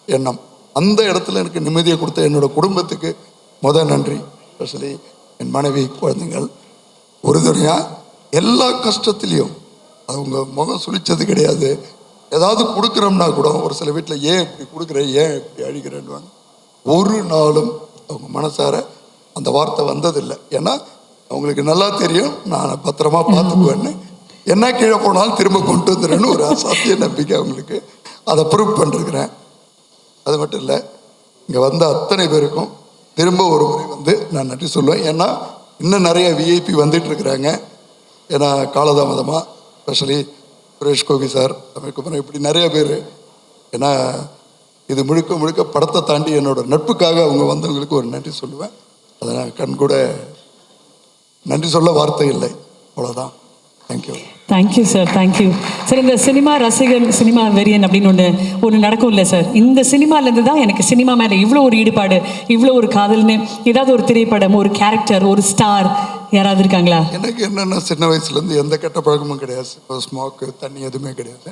எண்ணம். அந்த இடத்துல எனக்கு நிம்மதியை கொடுத்த என்னோடய குடும்பத்துக்கு நன்றி. ஸ்பெஷலி என் மனைவி, குழந்தைங்கள் உறுதுணையாக எல்லா கஷ்டத்துலேயும் அவங்க முகம் சுழிச்சது கிடையாது. ஏதாவது கொடுக்குறோம்னா கூட ஒரு சில வீட்டில் ஏன் இப்படி கொடுக்குற, ஏன் இப்படி அழிக்கிறேன்னு ஒரு நாளும் அவங்க மனசார அந்த வார்த்தை வந்ததில்லை. ஏன்னா அவங்களுக்கு நல்லா தெரியும் நான் பத்திரமா பார்த்துக்குவேன்னு. என்ன கீழே போனாலும் திரும்ப கொண்டு வந்துடுறேன்னு ஒரு அசாத்திய நம்பிக்கை அவங்களுக்கு. அதை ப்ரூவ் பண்ணிருக்கிறேன். அது மட்டும் இல்லை, இங்கே வந்த அத்தனை பேருக்கும் திரும்ப ஒரு முறை வந்து நான் நன்றி சொல்லுவேன். ஏன்னா இன்னும் நிறைய விஐபி வந்துட்டு இருக்கிறாங்க. ஏன்னா காலதாமதமாக ஸ்பெஷலி சுரேஷ் கோபி சார், தமிழ்குமரன், இப்படி நிறைய பேர். ஏன்னா இது முழுக்க முழுக்க படத்தை தாண்டி என்னோட நட்புக்காக அவங்க வந்தவங்களுக்கு ஒரு நன்றி சொல்லுவேன். அதை நான் கண் கூட நன்றி சொல்ல வார்த்தை இல்லை. அவ்வளோதான். Thank you. Thank you sir, thank you sir. இந்த சினிமா ரசிகன், சினிமா வெறியன் அப்படின்னு ஒன்று நடக்கும் இல்லை சார்? இந்த சினிமாலேருந்து தான் எனக்கு சினிமா மேலே இவ்வளோ ஒரு ஈடுபாடு, இவ்வளோ ஒரு காதல்னு ஏதாவது ஒரு திரைப்படம், ஒரு கேரக்டர், ஒரு ஸ்டார் யாராவது இருக்காங்களா? எனக்கு என்னென்னா சின்ன வயசுலேருந்து எந்த கெட்ட பழக்கமும் கிடையாது. ஸ்மோக்கு, தண்ணி எதுவுமே கிடையாது.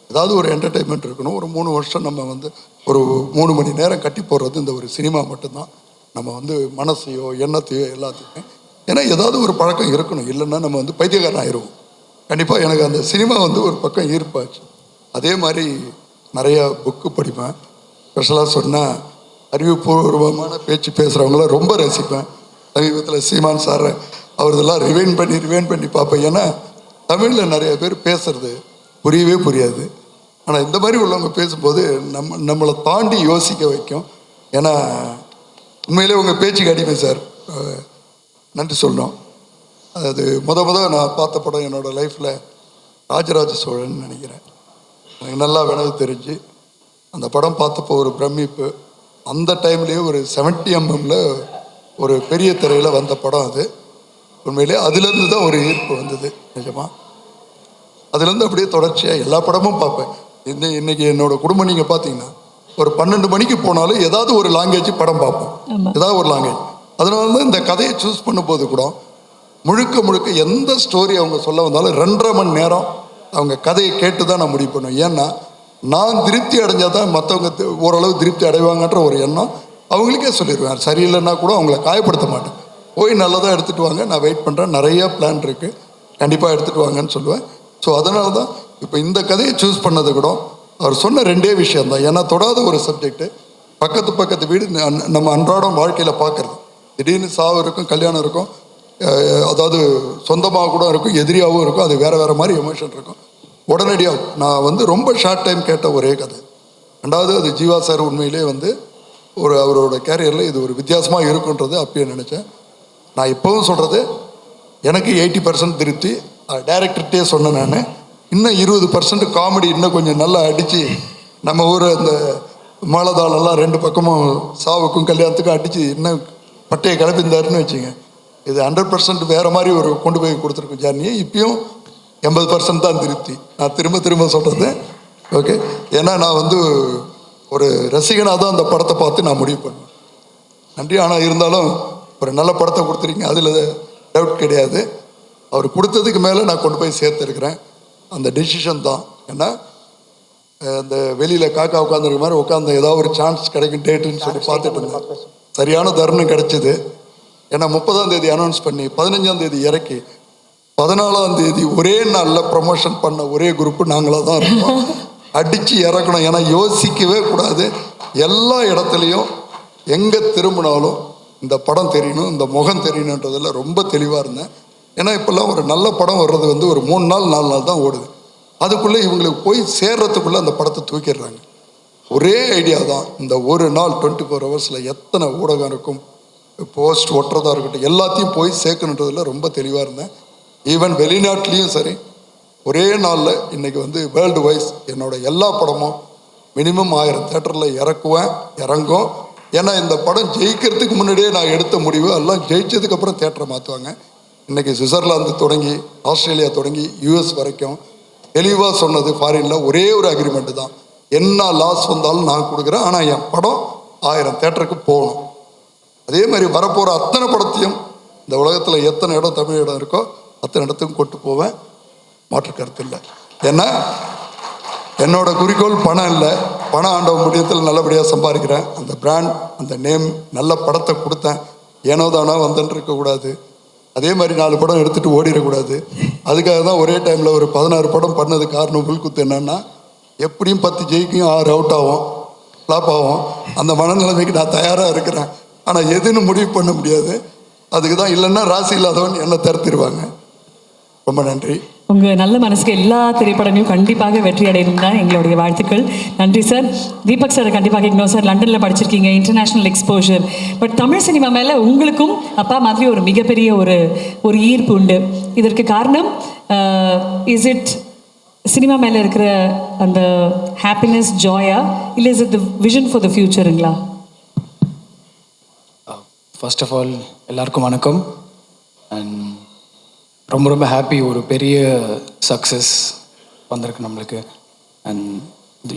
ஏதாவது ஒரு என்டர்டெயின்மெண்ட் இருக்கணும். ஒரு 3 வருஷம் நம்ம வந்து ஒரு 3 மணி நேரம் கட்டி போடுறது இந்த ஒரு சினிமா மட்டும்தான். நம்ம வந்து மனசையோ எண்ணத்தையோ எல்லாத்தையுமே, ஏன்னா ஏதாவது ஒரு பழக்கம் இருக்கணும், இல்லைன்னா நம்ம வந்து பைத்தியக்காரன் ஆயிடுவோம். கண்டிப்பாக எனக்கு அந்த சினிமா வந்து ஒரு பக்கம் ஈர்ப்பாச்சு. அதே மாதிரி நிறையா புக்கு படிப்பேன். ஸ்பெஷலாக சொன்னால் அறிவுபூர்வமான பேச்சு பேசுகிறவங்கள ரொம்ப ரசிப்பேன். சமீபத்தில் சீமான் சார் அவரதெல்லாம் ரிவைன் பண்ணி பார்ப்பேன். ஏன்னா தமிழில் நிறைய பேர் பேசுறது புரியவே புரியாது. ஆனால் இந்த மாதிரி உள்ளவங்க பேசும்போது நம்மளை தாண்டி யோசிக்க வைக்கும். ஏன்னா உண்மையிலே உங்கள் பேச்சுக்கு அடிமை சார், நன்றி சொல்லணும். அது நான் பார்த்த படம் என்னோடய லைஃப்பில் ராஜராஜ சோழன் நினைக்கிறேன். எனக்கு நல்லா வினவு தெரிஞ்சு அந்த படம் பார்த்தப்போ ஒரு பிரமிப்பு. அந்த டைம்லேயே ஒரு 70 mm ஒரு பெரிய திரையில் வந்த படம் அது. உண்மையிலே அதுலேருந்து தான் ஒரு ஈர்ப்பு வந்தது நிஜமாக. அதுலேருந்து அப்படியே தொடர்ச்சியாக எல்லா படமும் பார்ப்பேன். இன்னைக்கு என்னோட குடும்பம் நீங்கள் பார்த்தீங்கன்னா ஒரு 12 மணிக்கு போனாலும் ஏதாவது ஒரு லாங்குவேஜ் படம் பார்ப்போம், ஏதாவது ஒரு லாங்குவேஜ். அதனால தான் இந்த கதையை சூஸ் பண்ணும்போது கூட முழுக்க எந்த ஸ்டோரி அவங்க சொல்ல வந்தாலும் 2.5 மணி நேரம் அவங்க கதையை கேட்டு தான் நான் முடிவு பண்ணுவேன். ஏன்னா நான் திருப்தி அடைஞ்சால் தான் மற்றவங்க ஓரளவு திருப்தி அடைவாங்கன்ற ஒரு எண்ணம் அவங்களுக்கே சொல்லிடுவேன். சரியில்லைன்னா கூட அவங்கள காயப்படுத்த மாட்டேன். போய் நல்லதாக எடுத்துகிட்டு வாங்க, நான் வெயிட் பண்ணுறேன், நிறையா பிளான் இருக்குது, கண்டிப்பாக எடுத்துகிட்டு வாங்கன்னு சொல்லுவேன். ஸோ அதனால தான் இப்போ இந்த கதையை சூஸ் பண்ணது கூட அவர் சொன்ன 2 விஷயந்தான். ஏன்னா தொடாத ஒரு சப்ஜெக்ட்டு, பக்கத்து வீடு நம்ம அன்றாடம் வாழ்க்கையில் பார்க்குறது. திடீர்னு சாவு இருக்கும், கல்யாணம் இருக்கும், அதாவது சொந்தமாக கூட இருக்கும், எதிரியாகவும் இருக்கும். அது வேறு மாதிரி எமோஷன் இருக்கும். உடனடியாக நான் வந்து ரொம்ப ஷார்ட் டைம் கேட்ட ஒரே கதை. 2வது அது ஜீவா சார் உண்மையிலே வந்து அவரோட கேரியரில் இது ஒரு வித்தியாசமாக இருக்குன்றது அப்பயே நினச்சேன். நான் இப்போவும் சொல்கிறது, எனக்கு 80% திருப்தி. டைரக்டர்கிட்டே சொன்னேன் நான், இன்னும் 20% காமெடி இன்னும் கொஞ்சம் நல்லா அடித்து நம்ம ஊர் அந்த மேளதாளெல்லாம் 2 பக்கமும் சாவுக்கும் கல்யாணத்துக்கும் அடித்து இன்னும் பட்டையை கிளப்பிந்தாருன்னு வச்சுங்க. இது 100% வேறு மாதிரி ஒரு கொண்டு போய் கொடுத்துருக்கோம் ஜர்னியை. இப்பயும் 80% தான் திருப்தி. நான் திரும்ப சொல்கிறது ஓகே. ஏன்னா நான் வந்து ஒரு ரசிகனாக தான் அந்த படத்தை பார்த்து நான் முடிவு பண்ணுவேன். நன்றி. ஆனால் இருந்தாலும் ஒரு நல்ல படத்தை கொடுத்துருக்கீங்க, அதில் டவுட் கிடையாது. அவர் கொடுத்ததுக்கு மேலே நான் கொண்டு போய் சேர்த்துருக்கிறேன். அந்த டெசிஷன் தான். ஏன்னா அந்த வெளியில் காக்கா உட்காந்துருக்க மாதிரி உட்காந்து ஏதாவது ஒரு சான்ஸ் கிடைக்கும் டேட்டுன்னு சொல்லி பார்த்துட்டு இருந்தேன். சரியான தருணம் கிடைச்சிது. ஏன்னா 30ஆம் தேதி அனௌன்ஸ் பண்ணி 15ஆம் தேதி இறக்கி 14ஆம் தேதி ஒரே நாளில் ப்ரமோஷன் பண்ண ஒரே குரூப்பு நாங்களாக தான் இருக்கோம். அடித்து இறக்கணும். ஏன்னா யோசிக்கவே கூடாது. எல்லா இடத்துலையும் எங்கே திரும்பினாலும் இந்த படம் தெரியணும், இந்த முகம் தெரியணுன்றதில் ரொம்ப தெளிவாக இருந்தேன். ஏன்னா இப்போல்லாம் ஒரு நல்ல படம் வர்றது வந்து ஒரு 3 நாள் 4 நாள் தான் ஓடுது. அதுக்குள்ளே இவங்களுக்கு போய் சேர்றதுக்குள்ளே அந்த படத்தை தூக்கிடுறாங்க. ஒரே ஐடியா தான். இந்த ஒரு நாள் 24 ஹவர்ஸில் எத்தனை ஊடகம் இருக்கும், போஸ்ட் ஒட்டுறதா இருக்கட்டும், எல்லாத்தையும் போய் சேர்க்கணுன்றதில் ரொம்ப தெளிவாக இருந்தேன். ஈவன் வெளிநாட்டிலையும் சரி, ஒரே நாளில் இன்றைக்கி வந்து வேர்ல்டு வைஸ் என்னோட எல்லா படமும் மினிமம் 1000 தேட்டரில் இறங்கும். ஏன்னா இந்த படம் ஜெயிக்கிறதுக்கு முன்னாடியே நான் எடுத்த முடிவு எல்லாம் ஜெயிச்சதுக்கப்புறம் தேட்டரை மாற்றுவாங்க. இன்றைக்கி சுவிட்சர்லாந்து தொடங்கி ஆஸ்திரேலியா தொடங்கி யூஎஸ் வரைக்கும் தெளிவாக சொன்னது ஃபாரினில் ஒரே ஒரு அக்ரிமெண்ட்டு தான். என்ன லாஸ் வந்தாலும் நான் கொடுக்குறேன், ஆனால் என் படம் 1000 தேட்டருக்கு போகணும். அதே மாதிரி வரப்போகிற அத்தனை படத்தையும் இந்த உலகத்தில் எத்தனை இடம் தமிழ் இடம் இருக்கோ அத்தனை இடத்துக்கும் கொண்டு போவேன். மாற்று கருத்து இல்லை. ஏன்னா என்னோட குறிக்கோள் பணம் இல்லை. பணம் ஆண்டவ முடியத்தில் நல்லபடியாக சம்பாதிக்கிறேன். அந்த பிராண்ட், அந்த நேம், நல்ல படத்தை கொடுத்தேன். ஏனோ தானோ வந்துட்டு இருக்கக்கூடாது. அதே மாதிரி 4 படம் எடுத்துகிட்டு ஓடிடக்கூடாது. அதுக்காக தான் ஒரே டைமில் ஒரு 16 படம் பண்ணது காரணம். புல்குத்து என்னன்னா எப்படியும் 10 ஜெயிக்கும், 6 அவுட் ஆகும், ஃப்ளாப் ஆகும். அந்த மனநிலைமைக்கு நான் தயாராக இருக்கிறேன். ஆனால் எதுன்னு முடிவு பண்ண முடியாது. அதுக்கு தான் இல்லைன்னா ராசி இல்லாதவன் என்னை தடுத்துருவாங்க. ரொம்ப நன்றி. உங்கள் நல்ல மனசுக்கு எல்லா திரைப்படங்களும் கண்டிப்பாக வெற்றி அடையணும் தான் எங்களுடைய வாழ்த்துக்கள். நன்றி சார். தீபக் சார் கண்டிப்பாக கேட்கணும் சார். லண்டனில் படிச்சிருக்கீங்க, international exposure. But Tamil cinema மேலே உங்களுக்கும் அப்பா மாதிரி ஒரு மிகப்பெரிய ஒரு ஈர்ப்பு உண்டு. இதற்கு காரணம் இஸ் இட் சினிமா மேலே இருக்கிற அந்த ஹாப்பினஸ், ஜாயா, இல்லை is it the vision for the ஃபியூச்சருங்களா? ஃபர்ஸ்ட் ஆஃப் ஆல் எல்லாருக்கும் வணக்கம். அண்ட் ரொம்ப ரொம்ப ஹாப்பி. ஒரு பெரிய சக்ஸஸ் வந்திருக்கு நம்மளுக்கு. அண்ட்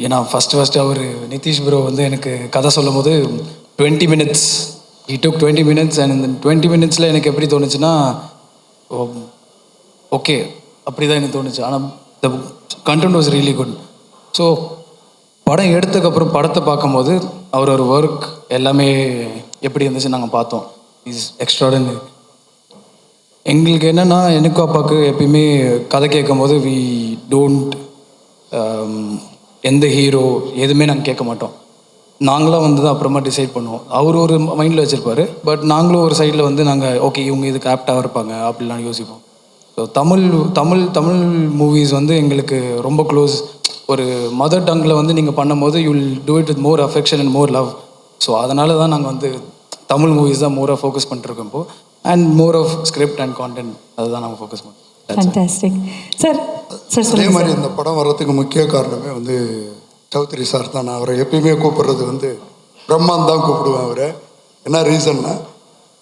ஏன்னா ஃபஸ்ட்டு அவர் நிதிஷ் ப்ரோ வந்து எனக்கு கதை சொல்லும் போது 20 minutes he took 20 minutes. And இந்த 20 minutesல எனக்கு எப்படி தோணுச்சுன்னா ஓகே அப்படி தான் எனக்கு தோணுச்சு. ஆனால் the content was really good. So படம் எடுத்ததுக்கப்புறம் படத்தை பார்க்கும்போது அவர் ஒரு ஒர்க் எல்லாமே எப்படி இருந்துச்சு நாங்கள் பார்த்தோம். Is extraordinary. எங்களுக்கு என்னென்னா எனக்கும் அப்பாவுக்கு எப்பயுமே கதை கேட்கும் போது வி டோன்ட் எந்த ஹீரோ எதுவுமே நாங்கள் கேட்க மாட்டோம். நாங்களாம் வந்து தான் அப்புறமா டிசைட் பண்ணுவோம். அவர் ஒரு மைண்டில் வச்சுருப்பார். பட் நாங்களும் ஒரு சைடில் வந்து நாங்கள் ஓகே இவங்க இதுக்கு ஆப்டாக இருப்பாங்க அப்படிலாம் யோசிப்போம். ஸோ தமிழ் மூவிஸ் வந்து எங்களுக்கு ரொம்ப க்ளோஸ். ஒரு மதர் டங்கில் வந்து நீங்கள் பண்ணும்போது you will do it with more affection and more love. So அதனால தான் நாங்கள் வந்து தமிழ் மூவிஸ் தான் மோராக ஃபோக்கஸ் பண்ணிட்டுருக்கோம் இப்போது. And more of script and content அதுதான் நாங்கள் ஃபோக்கஸ் பண்ணுறோம். Fantastic sir. அதே மாதிரி இந்த படம் வர்றதுக்கு முக்கிய காரணமே வந்து சௌத்ரி சார் தான். நான் அவரை எப்பயுமே கூப்பிடுறது வந்து பிரம்மான் தான் கூப்பிடுவேன் அவரை. என்ன ரீசன்னா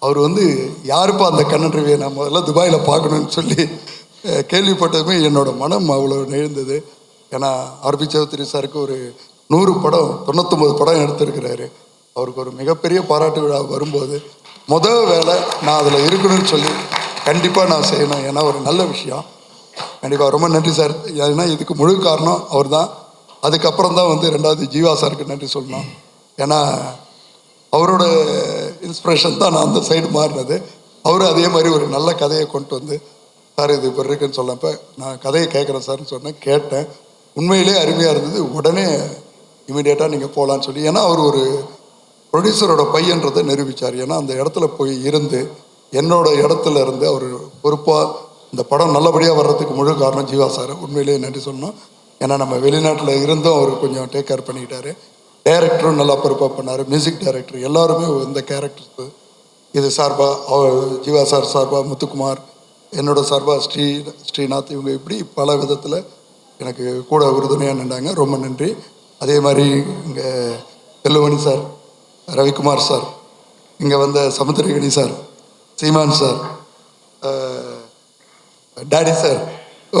அவர் வந்து யாருப்பா அந்த கண்ணன் ரிவியை நான் முதல்ல துபாயில் பார்க்கணுன்னு சொல்லி கேள்விப்பட்டதுமே என்னோட மனம் அவ்வளோ நெழுந்தது. ஏன்னா ஆர்பி சௌத்ரி சாருக்கு ஒரு 100 படம் 99 படம் எடுத்திருக்கிறாரு. அவருக்கு ஒரு மிகப்பெரிய பாராட்டு விழா வரும்போது முதல் வேலை நான் அதில் இருக்கணும்னு சொல்லி கண்டிப்பாக நான் செய்யணும். ஏன்னா ஒரு நல்ல விஷயம். கண்டிப்பாக ரொம்ப நன்றி சார். ஏன்னா இதுக்கு முழு காரணம் அவர் தான். அதுக்கப்புறம் தான் வந்து 2வது ஜீவா சாருக்கு நன்றி சொல்லணும். ஏன்னா அவரோட இன்ஸ்பிரேஷன் தான் நான் அந்த சைடு மாறினது. அவரும் அதே மாதிரி ஒரு நல்ல கதையை கொண்டு வந்து சார் இது இப்போ இருக்குன்னு சொன்னப்போ நான் கதையை கேட்குறேன் சார்னு சொன்னேன். கேட்டேன். உண்மையிலே அருமையாக இருந்தது. உடனே இமீடியட்டாக நீங்கள் போகலான்னு சொல்லி, ஏன்னா அவர் ஒரு ப்ரொடியூசரோட பையன்றதை நிரூபித்தார். ஏன்னா அந்த இடத்துல போய் இருந்து என்னோட இடத்துல இருந்து அவர் பொறுப்பாக இந்த படம் நல்லபடியாக வர்றதுக்கு முழு காரணம் ஜீவா சார். உண்மையிலேயே நன்றி சொல்லணும். ஏன்னா நம்ம வெளிநாட்டில் இருந்தும் அவர் கொஞ்சம் டேக் கேர் பண்ணிக்கிட்டாரு. டைரக்டரும் நல்லா பொறுப்பாக பண்ணார். மியூசிக் டைரக்டர் எல்லாருமே இந்த கேரக்டர்ஸ் இது சார்பாக ஜீவா சார் சார்பாக முத்துக்குமார், என்னோட சார்பாக ஸ்ரீநாத், இவங்க இப்படி பல விதத்தில் எனக்கு கூட உறுதுணையாக நின்றாங்க. ரொம்ப நன்றி. அதே மாதிரி இங்கே செல்லுமணி சார், ரவிக்குமார் சார், இங்கே வந்த Samuthirakani sir, Seeman sir, daddy sir,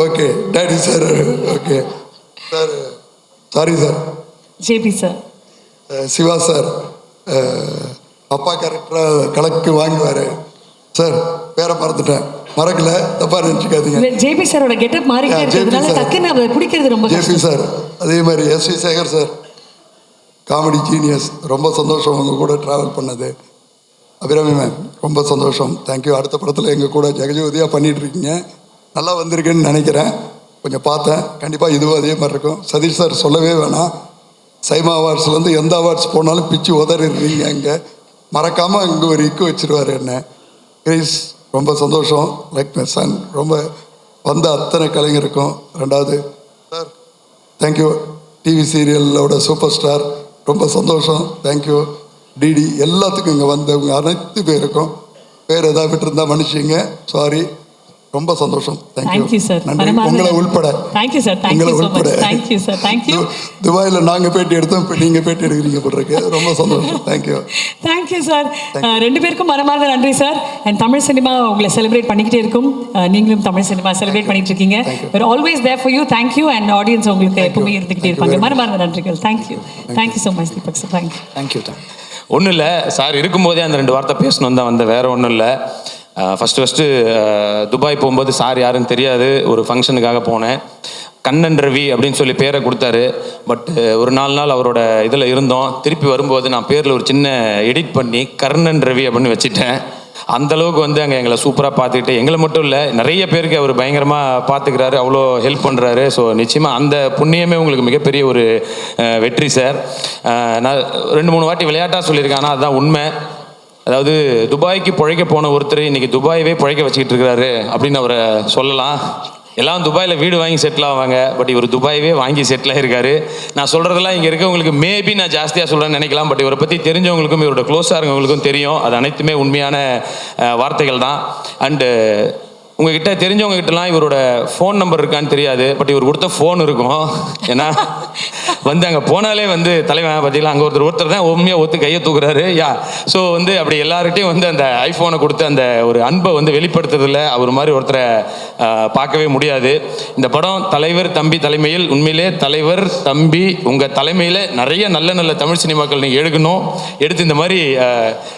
okay daddy sir, okay sir, sorry sir, JP sir, Siva sir, அப்பா கேரக்டராக கலக்கு வாங்குவார் சார், பேரை மறந்துட்டேன். மறக்கல, தப்பாக நினச்சிக்காதீங்க. ஜேபி சாரோட கெட்டப் மாறிக்கிட்டே இருக்கிறதுனால டக்குன்னு அதை பிடிக்கிறது ரொம்ப ஜேபி சார், அதே மாதிரி SV Sekhar sir, comedy genius. ரொம்ப சந்தோஷம் உங்கள் கூட ட்ராவல் பண்ணது. அபிராமி மேம் ரொம்ப சந்தோஷம், தேங்க்யூ. அடுத்த படத்தில் எங்கள் கூட ஜெகஜோதியாக பண்ணிகிட்ருக்கீங்க, நல்லா வந்திருக்குன்னு நினைக்கிறேன். கொஞ்சம் பார்த்தேன், கண்டிப்பாக இதுவும் அதே மாதிரி இருக்கும். சதீஷ் சார் சொல்லவே வேணாம், சைமா அவார்ட்ஸ்லேருந்து எந்த அவார்ட்ஸ் போனாலும் பிச்சு உதறிடுறீங்க. அங்கே மறக்காமல் அங்கே ஒரு இக்கு வச்சுருவார் என்ன. கிரீஸ் ரொம்ப சந்தோஷம், லைக் மை சன். ரொம்ப வந்த அத்தனை கலைஞருக்கும். ரெண்டாவது சார் தேங்க்யூ, டிவி சீரியலோட சூப்பர் ஸ்டார், ரொம்ப சந்தோஷம், தேங்க்யூ. டிடி எல்லாத்துக்கும் இங்கே வந்தவங்க அனைத்து பேருக்கும் பேர் ஏதாவது விட்டுருந்தா மன்னிச்சிங்க, சாரி. ரொம்ப சந்தோஷம், தேங்க்யூ சார். நன்றி, உங்களை உள்பட. தேங்க்யூ சார், உங்களை உள்பட. Thank you sir, thank you. துபாயில் நாங்கள் பேட்டி எடுத்தோம், இப்போ நீங்கள் பேட்டி எடுக்கிறீங்க போட்டிருக்கு, ரொம்ப சந்தோஷம், தேங்க்யூ. Thank you sir. ரெண்டு பேருக்கும் மனமார்ந்த நன்றி சார். அண்ட் தமிழ் சினிமா உங்களை செலிப்ரேட் பண்ணிக்கிட்டே இருக்கும், நீங்களும் தமிழ் சினிமா செலிப்ரேட் பண்ணிட்டு இருக்கீங்க. we're always there for you. Thank you. And audience உங்களுக்கு எப்பவுமே இருந்துகிட்டே இருப்பாங்க. மனமார்ந்த நன்றிகள். Thank you, thank you so much Deepak sir. Thank you. Thank you. ஒன்றும் இல்லை சார், இருக்கும்போதே அந்த 2 வார்த்தை பேசணும் தான் வந்த, வேறு ஒன்றும் இல்லை. ஃபஸ்ட்டு துபாய் போகும்போது சார் யாருன்னு தெரியாது, ஒரு ஃபங்க்ஷனுக்காக போனேன். கண்ணன் ரவி அப்படின்னு சொல்லி பேரை கொடுத்தாரு. பட் ஒரு 4 நாள் அவரோட இதில் இருந்தோம். திருப்பி வரும்போது நான் பேரில் ஒரு சின்ன எடிட் பண்ணி கர்ணன் ரவி அப்படின்னு வச்சுட்டேன். அந்தளவுக்கு வந்து அங்கே எங்களை சூப்பராக பார்த்துக்கிட்டு, எங்களை மட்டும் இல்லை நிறைய பேருக்கு அவர் பயங்கரமாக பார்த்துக்கிறாரு, அவ்வளோ ஹெல்ப் பண்ணுறாரு. ஸோ நிச்சயமாக அந்த புண்ணியமே உங்களுக்கு மிகப்பெரிய ஒரு வெற்றி சார். நான் 2-3 வாட்டி விளையாட்டாக சொல்லியிருக்கேன், ஆனால் அதுதான் உண்மை. அதாவது துபாய்க்கு பிழைக்க போன ஒருத்தர் இன்றைக்கி துபாயவே பிழைக்க வச்சுக்கிட்டு இருக்கிறாரு அப்படின்னு அவரை சொல்லலாம். எல்லாம் துபாயில் வீடு வாங்கி செட்டில் ஆவாங்க, பட் இவர் துபாயவே வாங்கி செட்டில் ஆகிருக்காரு. நான் சொல்கிறதெல்லாம் இங்கே இருக்கவங்களுக்கு மேபி நான் ஜாஸ்தியாக சொல்கிறேன்னு நினைக்கலாம், பட் இவரை பற்றி தெரிஞ்சவங்களுக்கும் இவரோட க்ளோஸாக இருக்கவங்களுக்கும் தெரியும். அது அனைத்துமே உண்மையான வார்த்தைகள் தான். அண்டு உங்ககிட்ட தெரிஞ்சவங்ககிட்டலாம் இவரோட ஃபோன் நம்பர் இருக்கான்னு தெரியாது, பட் இவர் கொடுத்த ஃபோன் இருக்கும். ஏன்னா வந்து அங்கே போனாலே வந்து தலைவன் பார்த்தீங்களா, அங்கே ஒருத்தர் தான் உண்மையாக ஒத்து கையை தூக்குறாரு. ஸோ வந்து அப்படி எல்லார்கிட்டையும் வந்து அந்த ஐஃபோனை கொடுத்து அந்த ஒரு அன்பை வந்து வெளிப்படுத்துறதில்ல அவர் மாதிரி ஒருத்தரை பார்க்கவே முடியாது. இந்த படம் தலைவர் தம்பி தலைமையில், உண்மையிலே தலைவர் தம்பி உங்கள் தலைமையில் நிறைய நல்ல நல்ல தமிழ் சினிமாக்கள் நீங்கள் எடுத்து இந்த மாதிரி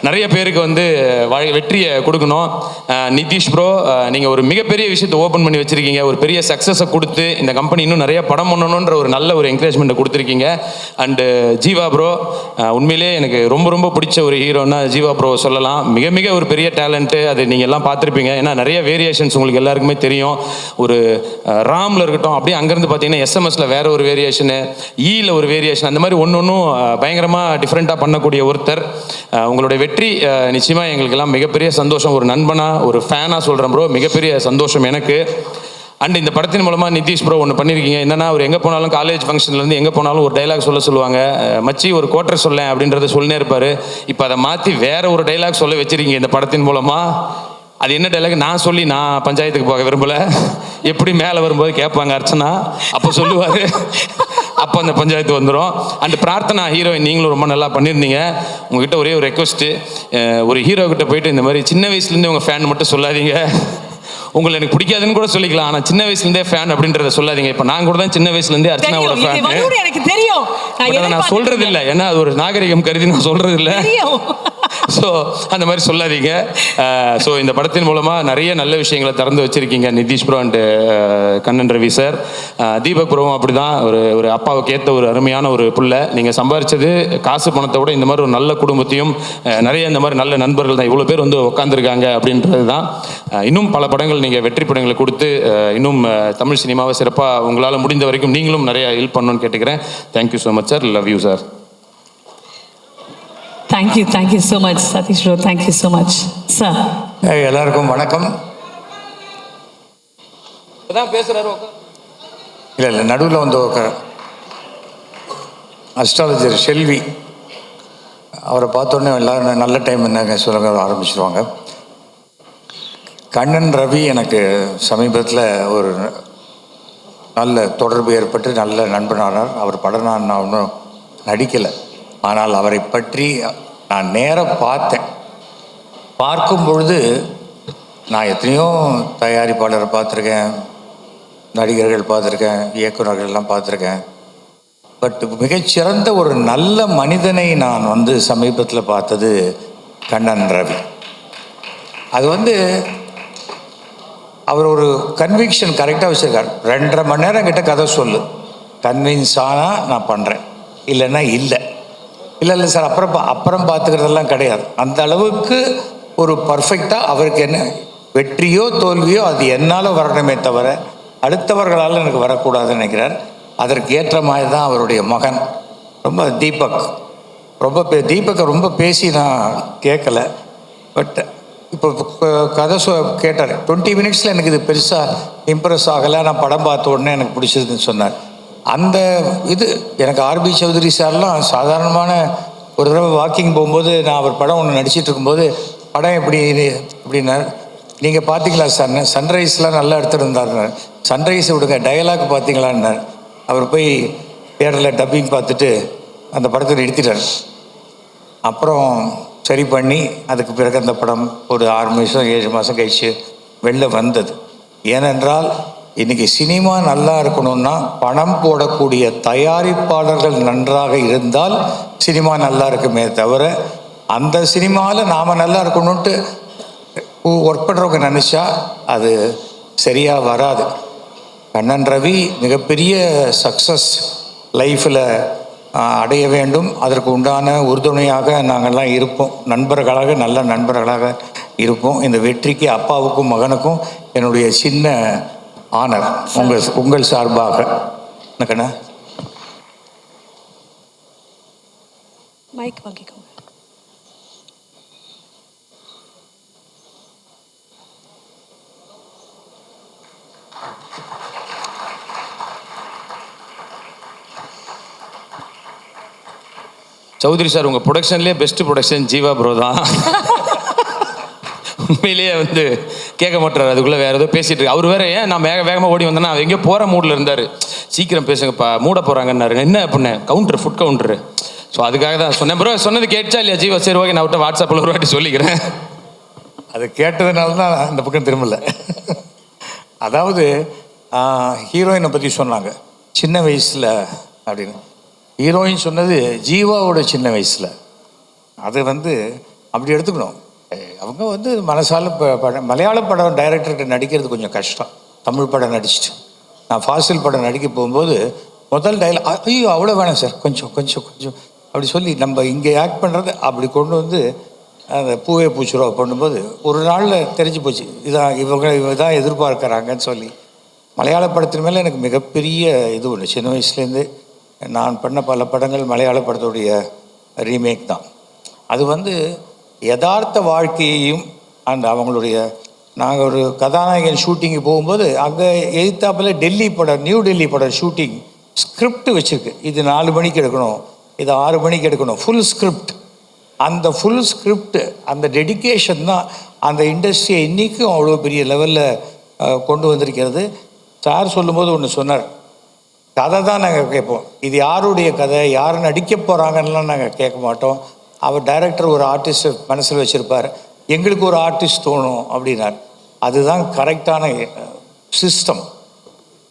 நிறைய பேருக்கு வந்து வெற்றியை கொடுக்கணும். நிதிஷ் ப்ரோ, நீங்கள் ஒரு மிகப்பெரிய விஷயத்தை ஓப்பன் பண்ணி வச்சுருக்கீங்க, ஒரு பெரிய சக்ஸஸை கொடுத்து இந்த கம்பெனி இன்னும் நிறைய படம் பண்ணணுன்ற ஒரு நல்ல ஒரு என்கரேஜ்மெண்ட்டை கொடுத்துருக்கீங்க. அண்டு ஜீவா ப்ரோ, உண்மையிலே எனக்கு ரொம்ப ரொம்ப பிடிச்ச ஒரு ஹீரோன்னா ஜீவா ப்ரோ சொல்லலாம். மிக மிக ஒரு பெரிய டேலண்ட்டு, அது நீங்கள் எல்லாம் பார்த்துருப்பீங்க. ஏன்னா நிறைய வேரியேஷன்ஸ் உங்களுக்கு எல்லாருக்குமே தெரியும். ஒரு ராமில் இருக்கட்டும், அப்படியே அங்கேருந்து பார்த்தீங்கன்னா எஸ்எம்எஸில் வேறு ஒரு வேரியேஷனு, ஈயில் ஒரு வேரியேஷன், அந்த மாதிரி ஒன்றும் பயங்கரமாக டிஃப்ரெண்ட்டாக பண்ணக்கூடிய ஒருத்தர். உங்களுடைய வெற்றி நிச்சயமாக எங்களுக்கெல்லாம் மிகப்பெரிய சந்தோஷம். ஒரு நண்பனாக ஒரு ஃபேனாக சொல்கிறேன் ப்ரோ, மிகப்பெரிய சந்தோஷம் எனக்கு. அண்ட் இந்த படத்தின் மூலமாக நிதிஷ் ப்ரோ ஒன்று பண்ணியிருக்கீங்க. என்னென்னா அவர் எங்கே போனாலும் காலேஜ் ஃபங்க்ஷன்லேருந்து எங்கே போனாலும் ஒரு டைலாக் சொல்லுவாங்க. மச்சி ஒரு கோட்டர் சொல்லேன் அப்படின்றத சொல்லினே இருப்பார். இப்போ அதை மாற்றி வேறு ஒரு டைலாக் சொல்ல வச்சுருக்கீங்க இந்த படத்தின் மூலமாக. அது என்ன டைலாக் நான் பஞ்சாயத்துக்கு போக விரும்பலை, எப்படி மேலே வரும்போது கேட்பாங்க அர்ச்சனா, அப்போ சொல்லுவார், அப்போ அந்த பஞ்சாயத்து வந்துடும். அண்ட் பிரார்த்தனா ஹீரோயின் நீங்களும் ரொம்ப நல்லா பண்ணியிருந்தீங்க. உங்ககிட்ட ஒரே ஒரு ரெக்வஸ்ட்டு, ஒரு ஹீரோ கிட்ட போயிட்டு இந்த மாதிரி சின்ன வயசுலேருந்து உங்கள் ஃபேன் மட்டும் சொல்லாதீங்க, உங்களை எனக்கு பிடிக்காதுன்னு கூட சொல்லிக்கலாம், ஆனால் சின்ன வயசுலேருந்தே ஃபேன் அப்படின்றத சொல்லாதீங்க. இப்போ நான் கூட தான் சின்ன வயசுலேருந்தே அர்ச்சனாவோட ஃபேன். எனக்கு தெரியும், நான் சொல்கிறது இல்லை, ஏன்னா அது ஒரு நாகரிகம் கருதி நான் சொல்கிறது இல்லை. ஸோ அந்த மாதிரி சொல்லாதீங்க. ஸோ இந்த படத்தின் மூலமாக நிறைய நல்ல விஷயங்களை திறந்து வச்சுருக்கீங்க Nithish bro and Kannan Ravi sir. Deepak ப்ரோவும் அப்படி தான், ஒரு அப்பாவுக்கு ஏற்ற ஒரு அருமையான ஒரு புள்ள. நீங்கள் சம்பாரித்தது காசு பணத்தை விட இந்த மாதிரி ஒரு நல்ல குடும்பத்தையும் நிறைய இந்த மாதிரி நல்ல நண்பர்கள் தான் இவ்வளோ பேர் வந்து உட்காந்துருக்காங்க அப்படின்றது தான். இன்னும் பல படங்கள் நீங்கள் வெற்றி படங்களை கொடுத்து இன்னும் தமிழ் சினிமாவை சிறப்பாக உங்களால் முடிந்த வரைக்கும் நீங்களும் நிறைய ஹெல்ப் பண்ணணும்னு கேட்டுக்கிறேன். Thank you so much sir, love you sir. Thank you so much Sathish bro, thank you so much sir. எல்லாருக்கும் வணக்கம். பேசுகிறாரு இல்லை நடுவில் வந்து அஸ்ட்ராலஜர் ஷெல்வி, அவரை பார்த்தோன்னே எல்லோரும் நல்ல டைம் என்னங்க சொல்ல ஆரம்பிச்சிருவாங்க. கண்ணன் ரவி எனக்கு சமீபத்தில் ஒரு நல்ல தொடர்பு ஏற்பட்டு நல்ல நண்பனானார். அவர் படம் நான் ஒன்றும் நடிக்கலை, ஆனால் அவரை பற்றி நான் நேராக பார்த்தேன். பார்க்கும் பொழுது நான் எத்தனையோ தயாரிப்பாளரை பார்த்துருக்கேன், நடிகர்கள் பார்த்துருக்கேன், இயக்குநர்கள்லாம் பார்த்துருக்கேன். பட் மிகச்சிறந்த ஒரு நல்ல மனிதனை நான் வந்து சமீபத்தில் பார்த்தது கண்ணன் ரவி. அது வந்து அவர் ஒரு கன்விக்ஷன் கரெக்டாக வச்சுருக்கார். 2.5 மணி நேரம் கிட்ட கதை சொல்லு, கன்வின்ஸ் ஆனால் நான் பண்ணுறேன், இல்லைன்னா இல்லை. இல்லை சார் அப்புறம் பார்த்துக்கிறதெல்லாம் கிடையாது. அந்த அளவுக்கு ஒரு பர்ஃபெக்டாக அவருக்கு என்ன வெற்றியோ தோல்வியோ அது என்னால் வரணுமே தவிர அடுத்தவர்களால் எனக்கு வரக்கூடாதுன்னு நினைக்கிறார். அதற்கு ஏற்ற மாதிரி தான் அவருடைய மகன் ரொம்ப தீபக்கை ரொம்ப பேசி நான் கேட்கல. பட் இப்போ கதை கேட்டார். 20 மினிட்ஸில் எனக்கு இது பெருசாக இம்ப்ரெஸ் ஆகலை, நான் படம் பார்த்த உடனே எனக்கு பிடிச்சதுன்னு சொன்னார். அந்த இது எனக்கு ஆர்பி சௌத்ரி சார்லாம் சாதாரணமான ஒரு தடவை வாக்கிங் போகும்போது நான் அவர் படம் ஒன்று நடிச்சிட்டு இருக்கும்போது படம் எப்படி அப்படின்னார். நீங்கள் பார்த்தீங்களா சார்? சன்ரைஸ்லாம் நல்லா எடுத்துருந்தாருனார். சன்ரைஸ் விடுங்க, டயலாக் பார்த்தீங்களான்னார். அவர் போய் தியேட்டரில் டப்பிங் பார்த்துட்டு அந்த படத்தை நிறுத்திட்டார். அப்புறம் சரி பண்ணி அதுக்கு பிறகு அந்த படம் ஒரு 6 மாதம் 7 மாதம் கழிச்சு வெளில வந்தது. ஏனென்றால் இன்றைக்கி சினிமா நல்லா இருக்கணும்னா பணம் போடக்கூடிய தயாரிப்பாளர்கள் நன்றாக இருந்தால் சினிமா நல்லா இருக்குமே தவிர அந்த சினிமாவில் நாம் நல்லா இருக்கணும்ன்ட்டு ஒர்க் பண்ணுறவங்க நினச்சா அது சரியாக வராது. கண்ணன் ரவி மிகப்பெரிய சக்ஸஸ் லைஃப்பில் அடைய வேண்டும். அதற்கு உண்டான உறுதுணையாக நாங்கள்லாம் இருப்போம். நண்பர்களாக, நல்ல நண்பர்களாக இருப்போம். இந்த வெற்றிக்கு அப்பாவுக்கும் மகனுக்கும் என்னுடைய சின்ன ஆனர் உங்கள் சார்பாக. என்னக்கண்ணா மைக் வாங்கிக்கோங்க. சௌத்ரி சார், உங்கள் ப்ரொடக்ஷன்லேயே பெஸ்ட் ப்ரொடக்ஷன் ஜீவா ப்ரோ தான். உண்மையிலேயே வந்து கேட்க மாட்டார், அதுக்குள்ளே வேறு ஏதோ பேசிகிட்டு இருக்கு. அவர் வேறு ஏன் நான் வேகமாக ஓடி வந்தேன்னா அவர் எங்கேயோ போகிற மூடில் இருந்தார். சீக்கிரம் பேசுங்கப்பா, மூட போகிறாங்கன்னாரு. என்ன அப்படின்னு கவுண்டர், ஃபுட் கவுண்டரு. ஸோ அதுக்காக தான் சொன்னேன். ப்ரோ சொன்னது கேட்டுச்சா இல்லையா ஜீவா? சரி ஓகே, நான் விட்டு வாட்ஸ்அப்பில் ஒரு வாட்டி சொல்லிக்கிறேன். அது கேட்டதுனால தான் இந்த பக்கம் திரும்பல. அதாவது ஹீரோயினை பற்றி சொன்னாங்க சின்ன வயசில் அப்படின்னு. ஹீரோயின் சொன்னது ஜீவாவோட சின்ன வயசில். அது வந்து அப்படி எடுத்துக்கணும். அவங்க வந்து மனசால மலையாள படம் டைரக்டர்கிட்ட நடிக்கிறது கொஞ்சம் கஷ்டம். தமிழ் படம் நடிச்சிட்டு நான் ஃபாசில் படம் நடிக்க போகும்போது முதல் டைலாக், ஐயோ அவ்வளோ வேணாம் சார், கொஞ்சம் கொஞ்சம் கொஞ்சம் அப்படி சொல்லி நம்ம இங்கே ஆக்ட் பண்ணுறது அப்படி கொண்டு வந்து அந்த பூவே பூச்சுருவா பண்ணும்போது ஒரு நாளில் தெரிஞ்சு போச்சு இவங்க தான் எதிர்பார்க்குறாங்கன்னு சொல்லி. மலையாள படத்தின் மேலே எனக்கு மிகப்பெரிய இது ஒன்று. சின்ன வயசுலேருந்து நான் பண்ண பல படங்கள் மலையாள படத்துடைய ரீமேக் தான். அது வந்து யதார்த்த வாழ்க்கையையும் அந்த அவங்களுடைய நாங்கள் ஒரு கதாநாயகன் ஷூட்டிங்கு போகும்போது அங்கே எதிர்த்தாப்பில் டெல்லி படம், நியூ டெல்லி படம் ஷூட்டிங் ஸ்கிரிப்ட் வச்சுருக்கு. இது 4 மணிக்கு எடுக்கணும், இது 6 மணிக்கு எடுக்கணும், ஃபுல் ஸ்கிரிப்ட். அந்த ஃபுல் ஸ்கிரிப்ட், அந்த டெடிக்கேஷன் தான் அந்த இண்டஸ்ட்ரியை இன்றைக்கும் அவ்வளோ பெரிய லெவலில் கொண்டு வந்திருக்கிறது. சார் சொல்லும்போது ஒன்று சொன்னார், கதை தான் நாங்கள் கேட்போம், இது யாருடைய கதை, யார் நடிக்க போகிறாங்கன்னெலாம் நாங்கள் கேட்க மாட்டோம். அவர் டைரக்டர் ஒரு ஆர்டிஸ்ட் மனசில் வச்சுருப்பார், எங்களுக்கு ஒரு ஆர்டிஸ்ட் தோணும் அப்படின்னார். அதுதான் கரெக்டான சிஸ்டம்.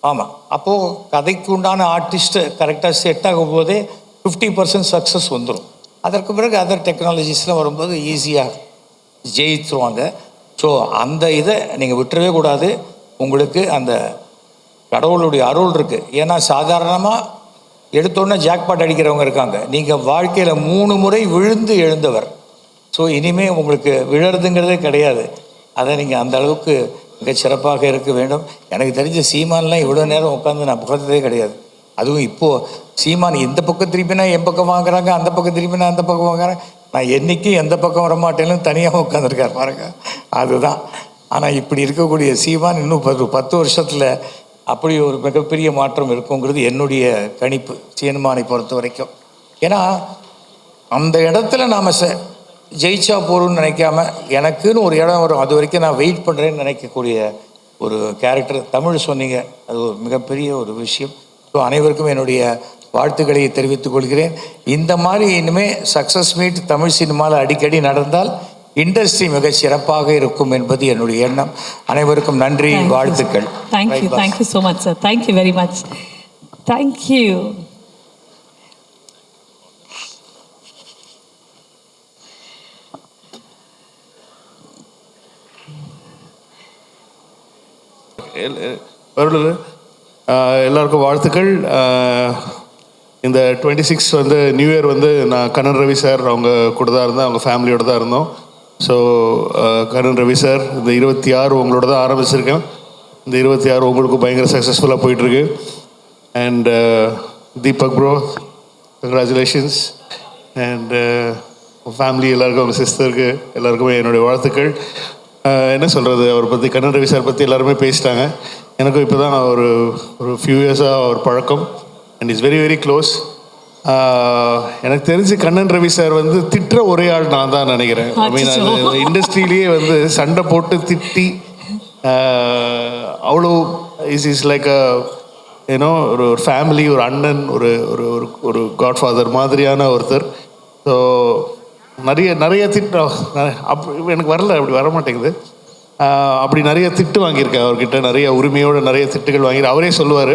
ஆமாம், அப்போது கதைக்கு உண்டான ஆர்டிஸ்ட்டு கரெக்டாக செட் ஆகும் போதே 50% சக்ஸஸ் வந்துடும். அதற்கு பிறகு அதர் டெக்னாலஜிஸ்லாம் வரும்போது ஈஸியாக ஜெயித்துருவாங்க. ஸோ அந்த இதை நீங்கள் விட்டுறவே கூடாது. உங்களுக்கு அந்த கடவுளுடைய அருள் இருக்குது. ஏன்னா சாதாரணமாக எடுத்தோன்னே ஜாக்பாட் அடிக்கிறவங்க இருக்காங்க. நீங்கள் வாழ்க்கையில் 3 முறை விழுந்து எழுந்தவர். ஸோ இனிமேல் உங்களுக்கு விழறதுங்கிறதே கிடையாது. அதை நீங்கள் அந்த அளவுக்கு மிக சிறப்பாக இருக்க வேண்டும். எனக்கு தெரிஞ்ச சீமான்லாம் இவ்வளோ நேரம் உட்காந்து நான் பார்த்ததே கிடையாது. அதுவும் இப்போது சீமான் இந்த பக்கம் திருப்பினா என் பக்கம் வாங்குறாங்க, அந்த பக்கம் திருப்பினா அந்த பக்கம் வாங்குறாங்க. நான் என்றைக்கும் எந்த பக்கம் வரமாட்டேன்னு தனியாக உட்காந்துருக்கார் பாருங்க, அதுதான். ஆனால் இப்படி இருக்கக்கூடிய சீமான் இன்னும் 10 வருஷத்தில் அப்படி ஒரு மிகப்பெரிய மாற்றம் இருக்குங்கிறது என்னுடைய கணிப்பு சீமானை பொறுத்த வரைக்கும். ஏன்னா அந்த இடத்துல நாம் ஜெயிச்சா போகிறோம்னு நினைக்காம எனக்குன்னு ஒரு இடம் வரும், அது வரைக்கும் நான் வெயிட் பண்ணுறேன்னு நினைக்கக்கூடிய ஒரு கேரக்டர். தமிழ் சொன்னீங்க, அது ஒரு மிகப்பெரிய ஒரு விஷயம். ஸோ அனைவருக்கும் என்னுடைய வாழ்த்துக்களை தெரிவித்துக் கொள்கிறேன். இந்த மாதிரி இனிமேல் சக்ஸஸ் மீட் தமிழ் சினிமாவில் அடிக்கடி நடந்தால் இண்டஸ்ட்ரி மிக சிறப்பாக இருக்கும் என்பது என்னுடைய எண்ணம். அனைவருக்கும் நன்றி, வாழ்த்துக்கள். Thank you so much sir. Thank you very much. Thank you. வருடல் எல்லாருக்கும் வாழ்த்துக்கள். இந்த 26 வந்து நியூ இயர் வந்து நான் கண்ணன் ரவி சார் அவங்க கூட தான் இருந்தேன், அவங்க ஃபேமிலியோடு தான் இருந்தோம். ஸோ கண்ணன் ரவி சார், இந்த 26 உங்களோட தான் ஆரம்பிச்சிருக்கேன். இந்த 26 உங்களுக்கு பயங்கர சக்ஸஸ்ஃபுல்லாக போயிட்டுருக்கு. And Deepak bro, congratulations. And family எல்லாருக்கும், அவங்க சிஸ்டருக்கு எல்லாருக்குமே என்னுடைய வாழ்த்துக்கள். என்ன சொல்கிறது, அவரை பற்றி, கண்ணன் ரவி சார் பற்றி எல்லாருமே பேசிட்டாங்க. எனக்கும் இப்போ தான் ஒரு ஃபியூ இயர்ஸாக ஒரு பழக்கம். And it's very very close. எனக்கு தெரிஞ்சு கண்ணன் ரவி சார் வந்து திட்டுற ஒரே ஆள் நான் தான் நினைக்கிறேன். ஐ மீன், அது இண்டஸ்ட்ரியிலேயே வந்து சண்டை போட்டு திட்டி அவ்வளோ இஸ் லைக் ஏன்னோ ஒரு ஃபேமிலி, ஒரு அண்ணன், ஒரு ஒரு ஒரு காட்ஃபாதர் மாதிரியான ஒருத்தர். ஸோ நிறைய திட்டு எனக்கு வரல, அப்படி வர மாட்டேங்குது. அப்படி நிறைய திட்டு வாங்கியிருக்கேன் அவர்கிட்ட, நிறைய உரிமையோட நிறைய திட்டுகள் வாங்கியிருக்கேன். அவரே சொல்லுவார்.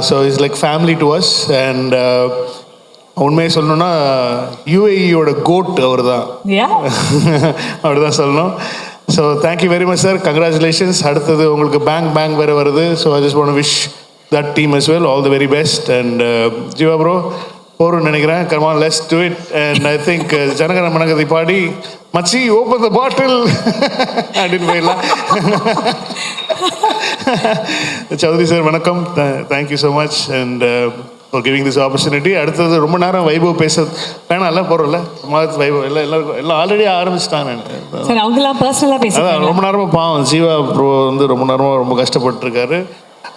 So it's like family to us. And உண்மையை சொல்லணுன்னா யூஏஇயோட கோட் அவர் தான், அப்படி தான் சொல்லணும். So thank you very much sir, congratulations. அடுத்தது உங்களுக்கு பேங்க் வேறு வருது. So I just want to wish that team as well all the very best. And Jeeva bro போகிறோன்னு நினைக்கிறேன். come on, let's do it. And I think ஜனகன மனகதை பாடி மச்சி open the பாட்டில் அப்படின்னு போயிடலாம். Chowdhury sir வணக்கம், thank you so much and for giving this opportunity. அடுத்தது ரொம்ப நேரம் வைபவ் பேச வேணாம்ல, போகிறோம்ல வைபவ் எல்லாம் ஆல்ரெடி ஆரம்பிச்சிட்டாங்க. அதான் ரொம்ப நேரமாக பாவம் ஜீவா ப்ரோ வந்து ரொம்ப நேரமாக ரொம்ப கஷ்டப்பட்டுருக்காரு.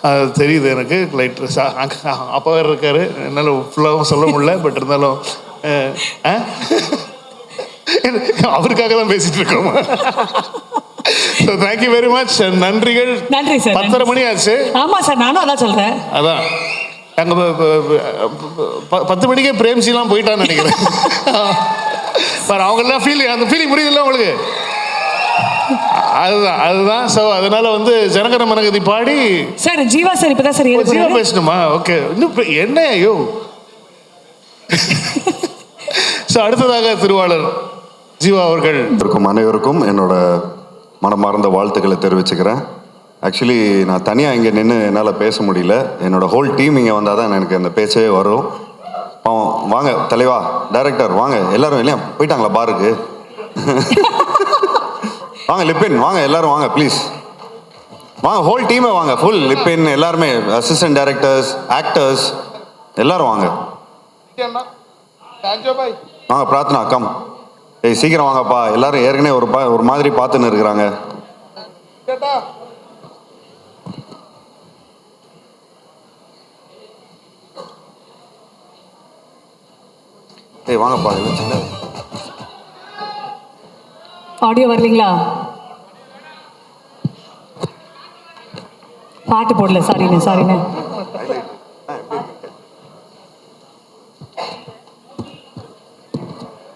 அது தெரியுது எனக்கு. லைட் அப்பா வேறு இருக்காரு, என்னால் ஃபுல்லாகவும் சொல்ல முடியல. பட் இருந்தாலும் அவருக்காக தான் பேசிட்டு இருக்கோம். So thank you very much. நன்றிகள். நன்றி சார். 10:30 மணி ஆச்சு. ஆமாம் சார், நானும் அதான் சொல்கிறேன். அதான் அங்கே 10 மணிக்கே பிரேம்சிலாம் போயிட்டான்னு நினைக்கிறேன். சார் அவங்கெல்லாம் அந்த ஃபீலிங் புரியுதுல்ல உங்களுக்கு? அதுதான். ஸோ அதனால வந்து ஜனகன மனகதி பாடி சார் ஜீவா சார் இப்போ தான் சார் ஜீவா பேசணுமா? ஓகே, இன்னும் என்ன ஐயோ. ஸோ அடுத்ததாக திருவாளர் ஜீவா அவர்கள். அனைவருக்கும் என்னோட மனமார்ந்த வாழ்த்துக்களை தெரிவிச்சுக்கிறேன். ஆக்சுவலி நான் தனியாக இங்கே நின்று என்னால் பேச முடியல. என்னோட ஹோல் டீம் இங்கே வந்தால் தான் எனக்கு அந்த பேச்சே வரும். வாங்க தலைவா, டைரக்டர் வாங்க, எல்லாரும் இல்லையா போயிட்டாங்களா பாருக்கு? வாங்க லிப்பின், வாங்க எல்லாரும் வாங்க ப்ளீஸ், வாங்க ஹோல் டீமே வாங்க, ஃபுல் லிப்பின் எல்லாருமே, அசிஸ்டன்ட் டைரக்டர்ஸ், ஆக்டர்ஸ் எல்லாரும் வாங்க. வாங்க பிரார்த்தனா கம். ஏய் சீக்கிரம் வாங்கப்பா, எல்லாரும் ஏற்கனவே ஒரு மாதிரி பார்த்துன்னு இருக்கிறாங்க. ஏய் வாங்கப்பா. ஆடியோ வரலீங்களா? பாட்டு போடல, சாரிண்ணே.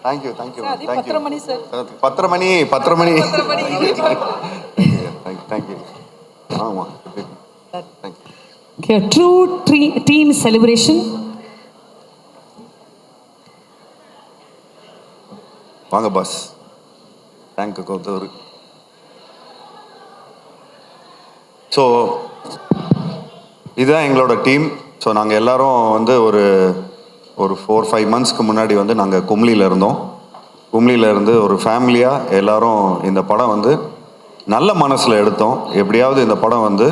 தேங்க்யூ. 10:30 மணி சார். 10:30 மணி. தேங்க்யூ. ஆமாம், தேங்க்யூ. True team celebration. வாங்க பாஸ். தேங்க்யூ கோத்தூர். ஸோ இதுதான் எங்களோட டீம். ஸோ நாங்கள் எல்லாரும் வந்து ஒரு 4-5 மந்த்ஸ்க்கு முன்னாடி வந்து நாங்கள் கும்ளியில் இருந்தோம். கும்ளியில் இருந்து ஒரு ஃபேமிலியாக எல்லாரும் இந்த படம் வந்து நல்ல மனசில் எடுத்தோம். எப்படியாவது இந்த படம் வந்து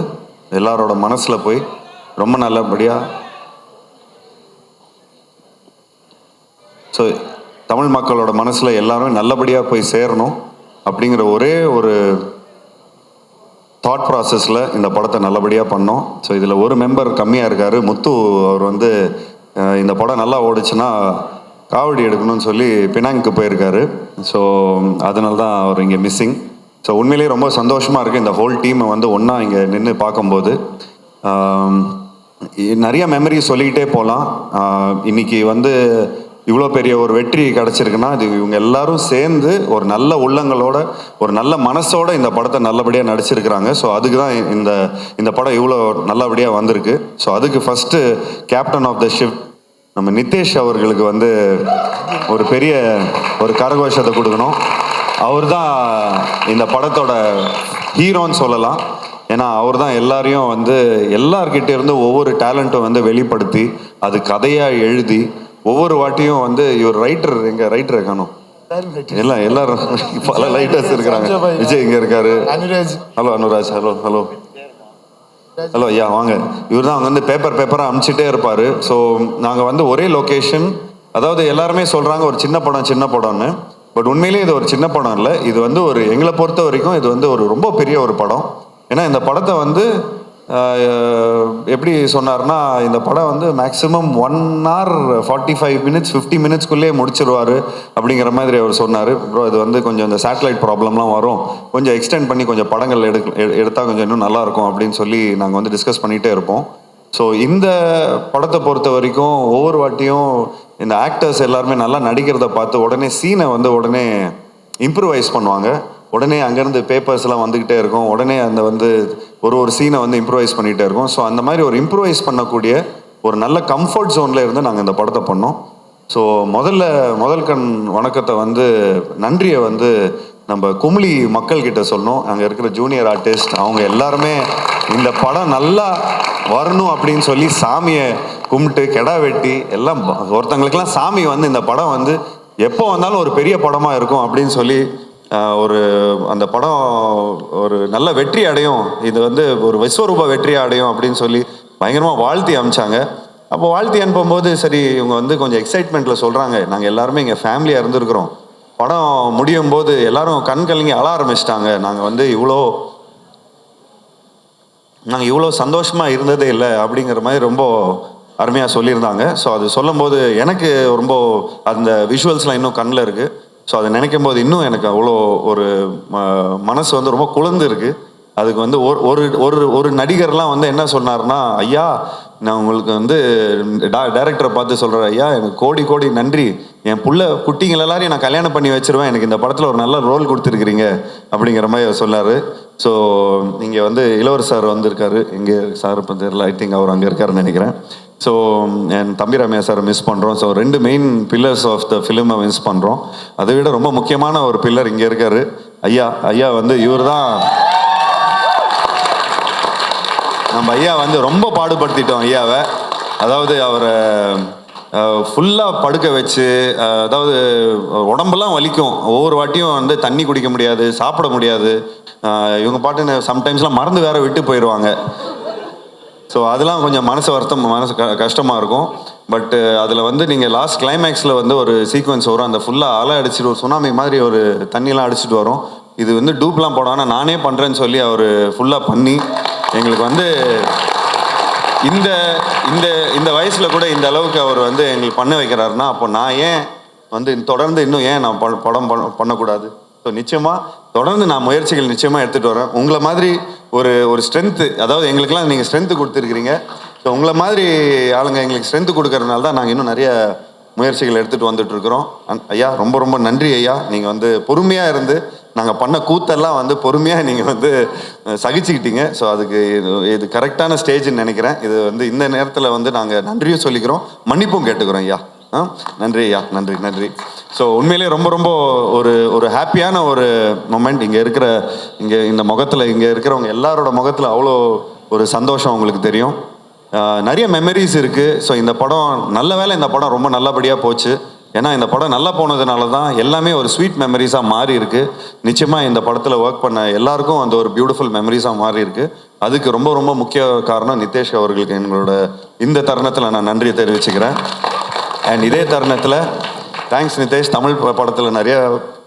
எல்லாரோட மனசில் போய் ரொம்ப நல்லபடியாக, ஸோ தமிழ் மக்களோட மனசில் எல்லாரும் நல்லபடியாக போய் சேரணும் அப்படிங்கிற ஒரே ஒரு தாட் ப்ராசஸில் இந்த படத்தை நல்லபடியாக பண்ணோம். ஸோ இதில் ஒரு மெம்பர் கம்மியாக இருக்கார், முத்து. அவர் வந்து இந்த படம் நல்லா ஓடிச்சுன்னா காவடி எடுக்கணும்னு சொல்லி பினாங்க்கு போயிருக்காரு. ஸோ அதனால தான் அவர் இங்கே மிஸ்ஸிங். ஸோ உண்மையிலேயே ரொம்ப சந்தோஷமாக இருக்குது இந்த ஹோல் டீமை வந்து ஒன்றா இங்கே நின்று பார்க்கும்போது. நிறைய மெமரி சொல்லிக்கிட்டே போகலாம். இன்றைக்கி வந்து இவ்வளோ பெரிய ஒரு வெற்றி கிடச்சிருக்குன்னா இது இவங்க எல்லாரும் சேர்ந்து ஒரு நல்ல உள்ளங்களோட, ஒரு நல்ல மனசோட இந்த படத்தை நல்லபடியாக நடிச்சிருக்கிறாங்க. ஸோ அதுக்கு தான் இந்த படம் இவ்வளோ நல்லபடியாக வந்திருக்கு. ஸோ அதுக்கு first captain of the ship நம்ம நிதேஷ் அவர்களுக்கு வந்து ஒரு பெரிய ஒரு கரகோஷத்தை கொடுக்கணும். அவர் தான் இந்த படத்தோட ஹீரோன்னு சொல்லலாம். ஏன்னா அவர் தான் எல்லாரையும் வந்து எல்லார்கிட்ட இருந்து ஒவ்வொரு டேலண்ட்டும் வந்து வெளிப்படுத்தி அது கதையாக எழுதி ஒவ்வொரு வாட்டியும் வந்து இவர் ரைட்டர், எங்கள் ரைட்டரை காணும் எல்லாரும் பல ரைட்டர்ஸ் இருக்கிறாங்க. விஜய் இங்கே இருக்காரு. ஹலோ அனுராஜ். ஹலோ ஐயா வாங்க. இவர் தான் அவங்க வந்து பேப்பராக அனுப்பிச்சிட்டே இருப்பார். ஸோ நாங்கள் வந்து ஒரே லொக்கேஷன், அதாவது எல்லாருமே சொல்கிறாங்க ஒரு சின்ன படம்னு, பட் உண்மையிலேயே இது ஒரு சின்ன படம் இல்லை. இது வந்து ஒரு எங்களை பொறுத்த வரைக்கும் இது வந்து ஒரு ரொம்ப பெரிய ஒரு படம். ஏன்னா இந்த படத்தை வந்து எப்படி சொன்னார்னா, இந்த படம் வந்து மேக்ஸிமம் 1 hour 45 minutes 50 minutesக்குள்ளேயே முடிச்சிருவார் அப்படிங்கிற மாதிரி அவர் சொன்னார். அப்புறம் இது வந்து கொஞ்சம் இந்த சேட்டலைட் ப்ராப்ளம்லாம் வரும், கொஞ்சம் எக்ஸ்டெண்ட் பண்ணி கொஞ்சம் படங்கள் எடுத்தால் கொஞ்சம் இன்னும் நல்லாயிருக்கும் அப்படின்னு சொல்லி நாங்கள் வந்து டிஸ்கஸ் பண்ணிகிட்டே இருப்போம். ஸோ இந்த படத்தை பொறுத்த வரைக்கும் ஒவ்வொரு வாட்டியும் இந்த ஆக்டர்ஸ் எல்லாருமே நல்லா நடிக்கிறத பார்த்து உடனே சீனை வந்து உடனே இம்ப்ரூவைஸ் பண்ணுவாங்க. உடனே அங்கேருந்து பேப்பர்ஸ்லாம் வந்துக்கிட்டே இருக்கும். உடனே அந்த வந்து ஒரு சீனை வந்து இம்ப்ரூவைஸ் பண்ணிகிட்டே இருக்கும். ஸோ அந்த மாதிரி ஒரு இம்ப்ரூவைஸ் பண்ணக்கூடிய ஒரு நல்ல கம்ஃபர்ட் ஜோனில் இருந்து நாங்கள் இந்த படத்தை பண்ணோம். ஸோ முதல் கண் வணக்கத்தை வந்து நன்றியை வந்து நம்ம குமுளி மக்கள்கிட்ட சொல்லணும். அங்கே இருக்கிற ஜூனியர் ஆர்டிஸ்ட் அவங்க எல்லாருமே இந்த படம் நல்லா வரணும் அப்படின்னு சொல்லி சாமியை கும்பிட்டு கெடா வெட்டி எல்லாம் ஒருத்தங்களுக்கெல்லாம் சாமி வந்து இந்த படம் வந்து எப்போ வந்தாலும் ஒரு பெரிய படமாக இருக்கும் அப்படின்னு சொல்லி அந்த படம் ஒரு நல்ல வெற்றி அடையும், இது வந்து ஒரு விஸ்வரூப வெற்றி அடையும் அப்படின்னு சொல்லி பயங்கரமாக வாழ்த்தி அனுப்பிச்சாங்க. அப்போ வாழ்த்தி அனுப்பும்போது சரி இவங்க வந்து கொஞ்சம் எக்ஸைட்மெண்ட்டில் சொல்கிறாங்க, நாங்கள் எல்லாருமே இங்கே ஃபேமிலியாக இருந்திருக்கிறோம், படம் முடியும் போது எல்லாரும் கண் கலங்கி அழ ஆரம்பிச்சிட்டாங்க, நாங்கள் வந்து இவ்வளோ சந்தோஷமாக இருந்ததே இல்லை அப்படிங்கிற மாதிரி ரொம்ப அருமையாக சொல்லியிருந்தாங்க. ஸோ அது சொல்லும்போது எனக்கு ரொம்ப அந்த விஷுவல்ஸ்லாம் இன்னும் கண்ணில் இருக்குது. ஸோ அதை நினைக்கும் போது இன்னும் எனக்கு அவ்வளோ ஒரு மனசு வந்து ரொம்ப குளிர்ந்து இருக்குது. அதுக்கு வந்து ஒரு நடிகர்லாம் வந்து என்ன சொன்னார்னா, ஐயா நான் உங்களுக்கு வந்து டைரக்டரை பார்த்து சொல்கிறேன், ஐயா எனக்கு கோடி நன்றி, என் குட்டிங்கள் எல்லாரையும் நான் கல்யாணம் பண்ணி வச்சிருவேன், எனக்கு இந்த படத்தில் ஒரு நல்ல ரோல் கொடுத்துருக்குறீங்க அப்படிங்கிற மாதிரி அவர் சொன்னார். ஸோ இங்கே வந்து இளவர் சார் வந்திருக்காரு, இங்கே சார் இப்போ தெரியல, ஐ திங்க் அவர் அங்கே இருக்காருன்னு நினைக்கிறேன். ஸோ என் தம்பி ரம்யா சாரை மிஸ் பண்ணுறோம். So 2 main pillars of the ஃபிலிமை மிஸ் பண்ணுறோம். அதை விட ரொம்ப முக்கியமான ஒரு பில்லர் இங்கே இருக்கார் ஐயா வந்து இவர் தான் நம்ம ஐயா வந்து ரொம்ப பாடுபடுத்திட்டோம் ஐயாவை. அதாவது அவரை ஃபுல்லாக படுக்க வச்சு, அதாவது உடம்பெல்லாம் வலிக்கும், ஒவ்வொரு வாட்டியும் வந்து தண்ணி குடிக்க முடியாது, சாப்பிட முடியாது, இவங்க பாட்டு சம்டைம்ஸ்லாம் மறந்து வேற விட்டு போயிடுவாங்க. ஸோ அதெல்லாம் கொஞ்சம் மனசு கஷ்டமாக இருக்கும். பட்டு அதில் வந்து நீங்கள் லாஸ்ட் கிளைமேக்ஸில் வந்து ஒரு சீக்வன்ஸ் வரும், அந்த ஃபுல்லாக அலை அடிச்சுட்டு ஒரு சுனாமி மாதிரி ஒரு தண்ணியெலாம் அடிச்சுட்டு வரும். இது வந்து டூப்லாம் போடாமல் நானே பண்ணுறேன்னு சொல்லி அவர் ஃபுல்லாக பண்ணி எங்களுக்கு வந்து இந்த வயசில் கூட இந்த அளவுக்கு அவர் வந்து எங்களுக்கு பண்ண வைக்கிறாருன்னா, அப்போ நான் ஏன் வந்து தொடர்ந்து இன்னும் ஏன் நான் படம் பண்ணக்கூடாது? ஸோ நிச்சயமாக தொடர்ந்து நான் முயற்சிகள் நிச்சயமாக எடுத்துகிட்டு வரேன். உங்களை மாதிரி ஒரு ஸ்ட்ரென்த்து, அதாவது எங்களுக்கெல்லாம் நீங்கள் ஸ்ட்ரென்த்து கொடுத்துருக்கிறீங்க. ஸோ உங்களை மாதிரி ஆளுங்க எங்களுக்கு ஸ்ட்ரென்த்து கொடுக்கறதுனால தான் நாங்கள் இன்னும் நிறைய முயற்சிகள் எடுத்துகிட்டு வந்துட்டுருக்குறோம். ஐயா ரொம்ப நன்றி ஐயா. நீங்கள் வந்து பொறுமையாக இருந்து நாங்கள் பண்ண கூத்தெல்லாம் வந்து பொறுமையாக நீங்கள் வந்து சகிச்சுக்கிட்டீங்க. ஸோ அதுக்கு இது கரெக்டான ஸ்டேஜ்னு நினைக்கிறேன். இது வந்து இந்த நேரத்தில் வந்து நாங்கள் நன்றியும் சொல்லிக்கிறோம், மன்னிப்பும் கேட்டுக்கிறோம் ஐயா. நன்றி ஐயா, நன்றி. ஸோ உண்மையிலே ரொம்ப ஒரு ஹாப்பியான ஒரு மொமெண்ட். இங்கே இந்த முகத்தில் இங்கே இருக்கிறவங்க எல்லாரோட முகத்தில் அவ்வளோ ஒரு சந்தோஷம் உங்களுக்கு தெரியும். நிறைய மெமரிஸ் இருக்குது. ஸோ இந்த படம் நல்ல வேளை இந்த படம் ரொம்ப நல்லபடியாக போச்சு. ஏன்னா இந்த படம் நல்லா போனதுனால தான் எல்லாமே ஒரு ஸ்வீட் மெமரிஸாக மாறி இருக்கு. நிச்சயமாக இந்த படத்தில் ஒர்க் பண்ண எல்லாருக்கும் அந்த ஒரு பியூட்டிஃபுல் மெமரிஸாக மாறி இருக்கு. அதுக்கு ரொம்ப முக்கிய காரணம் நிதேஷ் அவர்களுக்கு எங்களோட இந்த தருணத்தில் நான் நன்றி தெரிவிச்சுக்கிறேன். அண்ட் இதே தருணத்தில் தேங்க்ஸ் நிதேஷ். தமிழ் படத்தில் நிறைய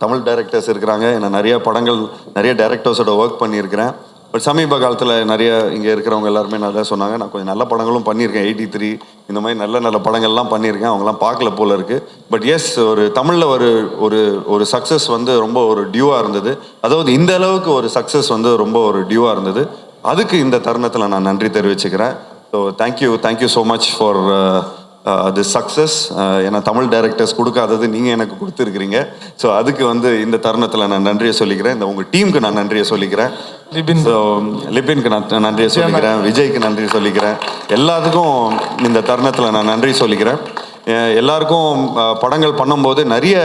தமிழ் டைரக்டர்ஸ் இருக்கிறாங்க, நான் நிறைய படங்கள் நிறைய டைரக்டர்ஸோட ஒர்க் பண்ணியிருக்கிறேன். பட் சமீப காலத்தில் நிறைய இங்கே இருக்கிறவங்க எல்லாருமே நல்லா சொன்னாங்க, நான் கொஞ்சம் நல்ல படங்களும் பண்ணியிருக்கேன். 83 இந்த மாதிரி நல்ல படங்கள்லாம் பண்ணியிருக்கேன், அவங்களாம் பார்க்கல போல இருக்குது. பட் எஸ், ஒரு தமிழில் ஒரு சக்ஸஸ் வந்து ரொம்ப ஒரு டியூவாக இருந்தது. அதாவது இந்த அளவுக்கு ஒரு சக்ஸஸ் வந்து ரொம்ப ஒரு டியூவாக இருந்தது. அதுக்கு இந்த தருணத்தில் நான் நன்றி தெரிவிச்சுக்கிறேன். So thank you so much for அது சக்ஸஸ். ஏன்னா தமிழ் டைரக்டர்ஸ் கொடுக்காதது நீங்கள் எனக்கு கொடுத்துருக்கிறீங்க. ஸோ அதுக்கு வந்து இந்த தருணத்தில் நான் நன்றியை சொல்லிக்கிறேன். இந்த உங்கள் டீமுக்கு நான் நன்றியை சொல்லிக்கிறேன். லிபினுக்கு நான் நன்றியை சொல்லிக்கிறேன். விஜய்க்கு நன்றி சொல்லிக்கிறேன். எல்லாத்துக்கும் இந்த தருணத்தில் நான் நன்றி சொல்லிக்கிறேன். எல்லாருக்கும் படங்கள் பண்ணும்போது நிறைய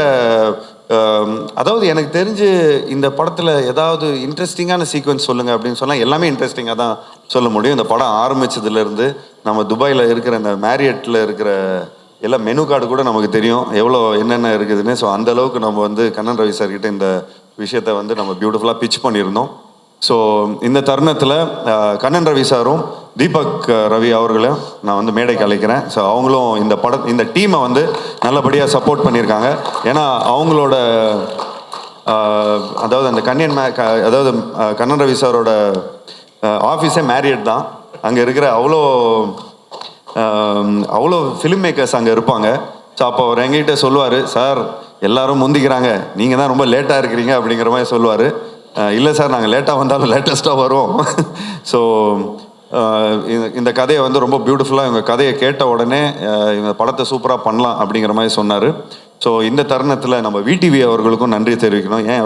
அதாவது எனக்கு தெரிஞ்சு இந்த படத்தில் ஏதாவது இன்ட்ரெஸ்டிங்கான சீக்வன்ஸ் சொல்லுங்கள் அப்படின்னு சொன்னால் எல்லாமே இன்ட்ரெஸ்டிங்காக தான் சொல்ல முடியும். இந்த படம் ஆரம்பித்ததுலேருந்து நம்ம துபாயில் இருக்கிற இந்த மேரியட்டில் இருக்கிற எல்லா மெனு கார்டு கூட நமக்கு தெரியும் எவ்வளோ என்னென்ன இருக்குதுன்னு. ஸோ அந்தளவுக்கு நம்ம வந்து கண்ணன் ரவி சார்கிட்ட இந்த விஷயத்தை வந்து நம்ம பியூட்டிஃபுல்லாக பிச் பண்ணியிருந்தோம். ஸோ இந்த தருணத்தில் கண்ணன் ரவி சாரும் தீபக் ரவி அவர்களையும் நான் வந்து மேடைக்கு அழைக்கிறேன். ஸோ அவங்களும் இந்த டீமை வந்து நல்லபடியாக சப்போர்ட் பண்ணியிருக்காங்க. ஏன்னா அவங்களோட அதாவது அந்த அதாவது கண்ணன் ரவி சாரோட ஆஃபீஸே மேரியட் தான். அங்கே இருக்கிற அவ்வளோ ஃபிலிம் மேக்கர்ஸ் அங்கே இருப்பாங்க. ஸோ அப்போ அவர் எங்ககிட்ட சொல்லுவார், சார் எல்லாரும் முந்திக்கிறாங்க, நீங்கள் தான் ரொம்ப லேட்டாக இருக்கிறீங்க அப்படிங்கிற மாதிரி சொல்லுவார். இல்லை சார், நாங்கள் லேட்டாக வந்தாலும் லேட்டஸ்ட்டாக வரும். ஸோ இந்த கதையை வந்து ரொம்ப பியூட்டிஃபுல்லாக இவங்க கதையை கேட்ட உடனே இவங்க படத்தை சூப்பராக பண்ணலாம் அப்படிங்கிற மாதிரி சொன்னார். ஸோ இந்த தருணத்தில் நம்ம விடிவி அவர்களுக்கும் நன்றி தெரிவிக்கணும். ஏன்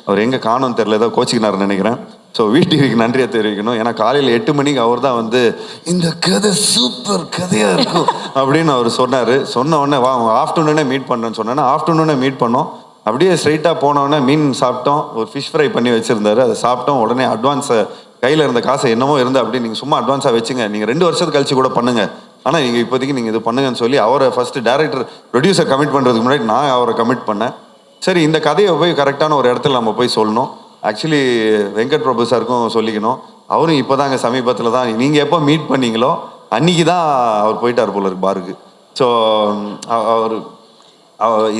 அவர் எங்கே காணும்னு தெரில, ஏதோ கோச்சிக்கினார்னு நினைக்கிறேன். ஸோ விடிவிக்கு நன்றியை தெரிவிக்கணும். ஏன்னா காலையில் 8 மணிக்கு அவர் தான் வந்து இந்த கதை சூப்பர் கதையாக இருக்கும் அப்படின்னு அவர் சொன்னார். சொன்ன உடனே ஆஃப்டர்நூனே மீட் பண்ணுறேன்னு சொன்னேன்னா ஆஃப்டர்நூனே மீட் பண்ணோம். அப்படியே ஸ்ட்ரைட்டாக போனோடனே மீன் சாப்பிட்டோம், ஒரு ஃபிஷ் ஃப்ரை பண்ணி வச்சுருந்தாரு, அதை சாப்பிட்டோம். உடனே அட்வான்ஸை கையில் இருந்த காசை என்னமோ இருந்து அப்படி நீங்கள் சும்மா அட்வான்ஸாக வச்சுங்க, நீங்கள் 2 வருஷத்துக்கு கழிச்சு கூட பண்ணுங்கள், ஆனால் நீங்கள் இப்போதைக்கு நீங்கள் இது பண்ணுங்கன்னு சொல்லி அவரை ஃபஸ்ட்டு டேரக்டர் ப்ரொடியூசர் கமிட் பண்ணுறதுக்கு முன்னாடி நான் அவரை கமிட் பண்ணேன். சரி, இந்த கதையை போய் கரெக்டான ஒரு இடத்துல நம்ம போய் சொல்லணும். ஆக்சுவலி வெங்கட் பிரபு சாருக்கும் சொல்லிக்கணும், அவரும் இப்போ தாங்க சமீபத்தில் தான் நீங்கள் எப்போ மீட் பண்ணீங்களோ அன்றைக்கி தான் அவர் போயிட்டார் போல இருக்கு பாருக்கு. ஸோ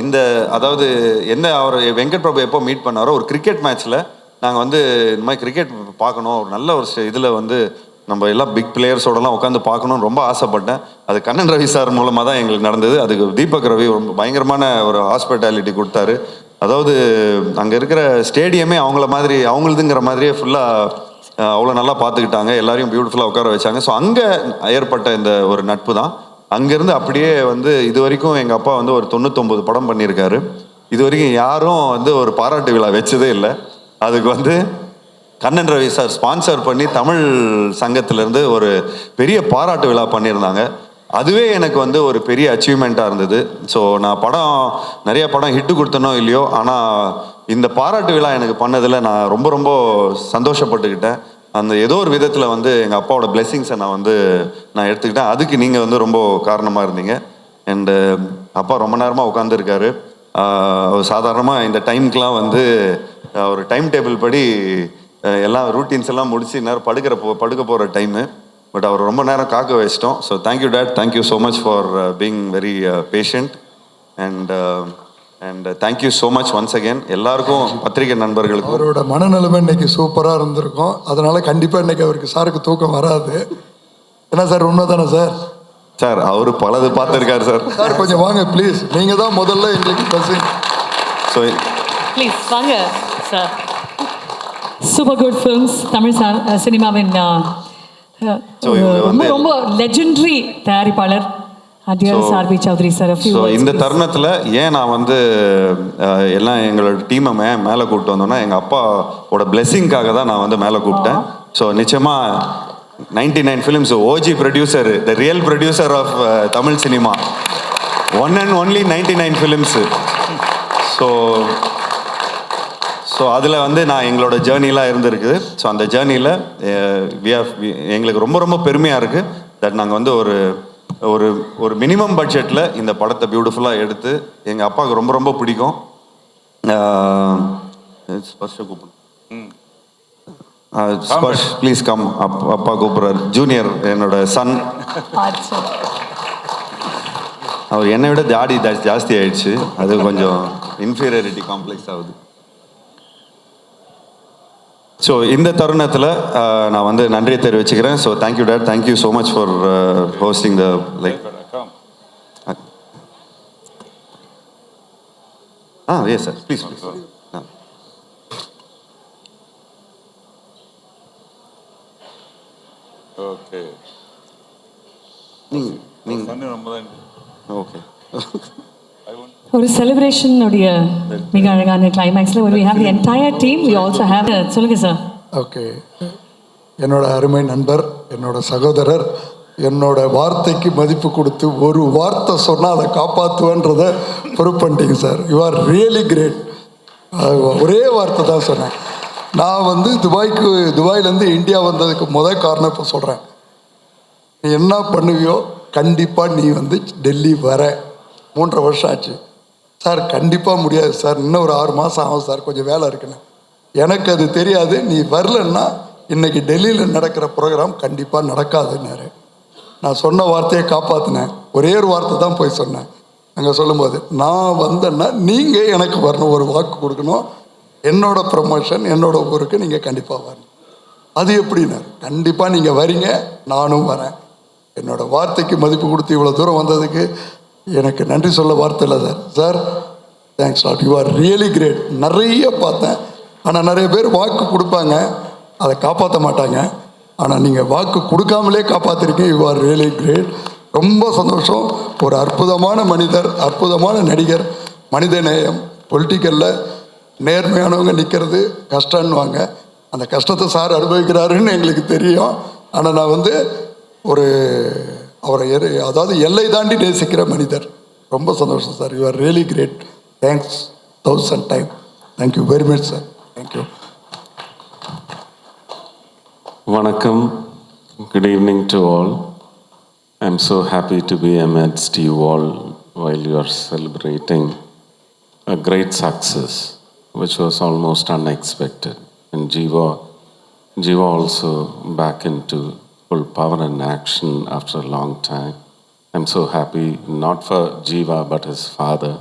இந்த அதாவது என்ன அவர் வெங்கட் பிரபு எப்போ மீட் பண்ணாரோ ஒரு கிரிக்கெட் மேட்ச்சில் நாங்கள் வந்து இந்த மாதிரி கிரிக்கெட் பார்க்கணும், ஒரு நல்ல ஒரு இதில் வந்து நம்ம எல்லாம் பிக் பிளேயர்ஸோடலாம் உட்காந்து பார்க்கணுன்னு ரொம்ப ஆசைப்பட்டேன். அது கண்ணன் ரவி சார் மூலமாக தான் எங்களுக்கு நடந்தது. அதுக்கு தீபக் ரவி ரொம்ப பயங்கரமான ஒரு ஹாஸ்பிட்டாலிட்டி கொடுத்தாரு. அதாவது அங்கே இருக்கிற ஸ்டேடியமே அவங்களதுங்கிற மாதிரியே ஃபுல்லாக அவ்வளோ நல்லா பார்த்துக்கிட்டாங்க, எல்லாரையும் பியூட்டிஃபுல்லாக உட்கார வச்சாங்க. ஸோ அங்கே ஏற்பட்ட இந்த ஒரு நட்பு தான். அங்கேருந்து அப்படியே வந்து இது வரைக்கும் எங்கள் அப்பா வந்து ஒரு 99 படம் பண்ணியிருக்காரு. இது வரைக்கும் யாரும் வந்து ஒரு பாராட்டு விழா வச்சதே இல்லை. அதுக்கு வந்து கண்ணன் ரவி சார் ஸ்பான்சர் பண்ணி தமிழ் சங்கத்திலேருந்து ஒரு பெரிய பாராட்டு விழா பண்ணியிருந்தாங்க. அதுவே எனக்கு வந்து ஒரு பெரிய அச்சீவ்மெண்ட்டாக இருந்தது. ஸோ நான் நிறைய படம் ஹிட்டு கொடுத்தனோ இல்லையோ, ஆனால் இந்த பாராட்டு விழா எனக்கு பண்ணதில் நான் ரொம்ப ரொம்ப சந்தோஷப்பட்டுக்கிட்டேன். அந்த ஏதோ ஒரு விதத்தில் வந்து எங்கள் அப்பாவோட பிளெஸ்ஸிங்ஸை நான் எடுத்துக்கிட்டேன். அதுக்கு நீங்கள் வந்து ரொம்ப காரணமாக இருந்தீங்க. அண்டு அப்பா ரொம்ப நேரமாக உட்காந்துருக்காரு. சாதாரணமாக இந்த டைமுக்கெலாம் வந்து ஒரு டைம் டேபிள் படி எல்லாம் ரூட்டீன்ஸ் எல்லாம் முடிச்சு நேரம் படுக்க போகிற டைமு. பட் அவர் ரொம்ப நேரம் காக்க வச்சிட்டோம். So thank you date, thank you so much for being very patient and thank you so much once again எல்லாருக்கும், பத்திரிகை நண்பர்களுக்கும். அவரோட மனநிலைமை இன்னைக்கு சூப்பராக இருந்திருக்கும். அதனால கண்டிப்பாக இன்னைக்கு அவருக்கு சாருக்கு தூக்கம் வராது. என்ன சார், உண்மை தானே சார்? சார் அவர் பலது பார்த்துருக்காரு சார். சார் கொஞ்சம் வாங்க ப்ளீஸ், நீங்கள் தான் முதல்ல எங்களுக்கு பிளஸிங். ஸோ ப்ளீஸ் வாங்க sir. Super good films Tamil சினிமாவின் ரொம்ப ரொம்ப லெஜெண்டரி தயாரிப்பாளர் ஆர்பி சௌத்ரி சார். ஸோ இந்த தருணத்தில் ஏன் நான் வந்து எல்லாம் எங்களோட டீமை மேலே கூப்பிட்டு வந்தோன்னா எங்கள் அப்பாவோட பிளெஸ்ஸிங்காக தான் நான் வந்து மேலே கூப்பிட்டேன். ஸோ நிச்சயமாக 99 films OG producer, the real producer of Tamil cinema, one and only 99 films. So அதில் வந்து எங்களோட ஜேர்னிலாம் இருந்திருக்குது. ஸோ அந்த ஜேர்னியில் எங்களுக்கு ரொம்ப ரொம்ப பெருமையாக இருக்குது தட் நாங்கள் வந்து ஒரு மினிமம் பட்ஜெட்டில் இந்த படத்தை பியூட்டிஃபுல்லாக எடுத்து எங்கள் அப்பாவுக்கு ரொம்ப ரொம்ப பிடிக்கும். Sparsh please come. அப்பா கூப்பிட்றாரு. ஜூனியர் என்னோட சன். அவர் என்னை விட ஜாஸ்தி ஆயிடுச்சு, அது கொஞ்சம் இன்ஃபீரியாரிட்டி காம்ப்ளெக்ஸ் ஆகுது. ஸோ இந்த தருணத்தில் நான் வந்து நன்றியை தெரிவிச்சுக்கிறேன். So thank you date, thank you so much for hosting the yes sir please please. Okay okay. ஒரு செலிப்ரேஷனுடைய மிக அழகான கிளைமேக்ஸில் we have the entire team, we also have சொல்லுங்க சார். ஓகே, என்னோட அருமை நண்பர், என்னோட சகோதரர் என்னோட வார்த்தைக்கு மதிப்பு கொடுத்து ஒரு வார்த்தை சொன்னால் அதை காப்பாற்றுவேன்றதை ப்ரூவ் பண்ணிட்டீங்க sir. You are really great. ஒரே வார்த்தை தான் சொன்னேன். நான் வந்து துபாயிலேருந்து இந்தியா வந்ததுக்கு முதல் காரணம் இப்போ சொல்கிறேன். நீ என்ன பண்ணுவியோ கண்டிப்பாக நீ வந்து டெல்லி வர. 3.5 வருஷம் ஆச்சு சார். கண்டிப்பாக முடியாது சார், இன்னும் ஒரு 6 மாதம் ஆகும் சார், கொஞ்சம் வேலை இருக்குன்னு. எனக்கு அது தெரியாது. நீ வரலன்னா இன்றைக்கி டெல்லியில் நடக்கிற ப்ரோக்ராம் கண்டிப்பாக நடக்காதுன்னாரு. நான் சொன்ன வார்த்தையை காப்பாற்றினேன். ஒரே ஒரு வார்த்தை தான் போய் சொன்னேன். அங்கே சொல்லும்போது நான் வந்தேன்னா நீங்கள் எனக்கு வரணும், ஒரு வாக்கு கொடுக்கணும். என்னோட ப்ரமோஷன் என்னோட ஊருக்கு நீங்கள் கண்டிப்பாக வரணும். அது எப்படின்னாரு. கண்டிப்பாக நீங்கள் வரீங்க, நானும் வரேன். என்னோட வார்த்தைக்கு மதிப்பு கொடுத்து இவ்வளோ தூரம் வந்ததுக்கு எனக்கு நன்றி சொல்ல வார்த்தை இல்லை sir. Sir thanks lot. You are really great. நிறைய பார்த்தேன், ஆனால் நிறைய பேர் வாக்கு கொடுப்பாங்க, அதை காப்பாற்ற மாட்டாங்க. ஆனால் நீங்கள் வாக்கு கொடுக்காமலே காப்பாற்றிருக்கீங்க. You are really great. ரொம்ப சந்தோஷம். ஒரு அற்புதமான மனிதர், அற்புதமான நடிகர், மனித நேயம். பொலிட்டிக்கலில் நேர்மையானவங்க நிற்கிறது கஷ்டம்னுவாங்க. அந்த கஷ்டத்தை சார் அனுபவிக்கிறாருன்னு எங்களுக்கு தெரியும். ஆனால் நான் வந்து அவரை அதாவது எல்லை தாண்டி நேசிக்கிற மனிதர். ரொம்ப சந்தோஷம் sir. You are really great. Thanks 1000 time. Thank you very much sir. Thank you. Vanakkam. Good evening to all. I'm so happy to be amidst you all while you are celebrating a great success, which was almost unexpected. And Jiva also back into full power and action after a long time. I'm so happy, not for Jiva, but his father,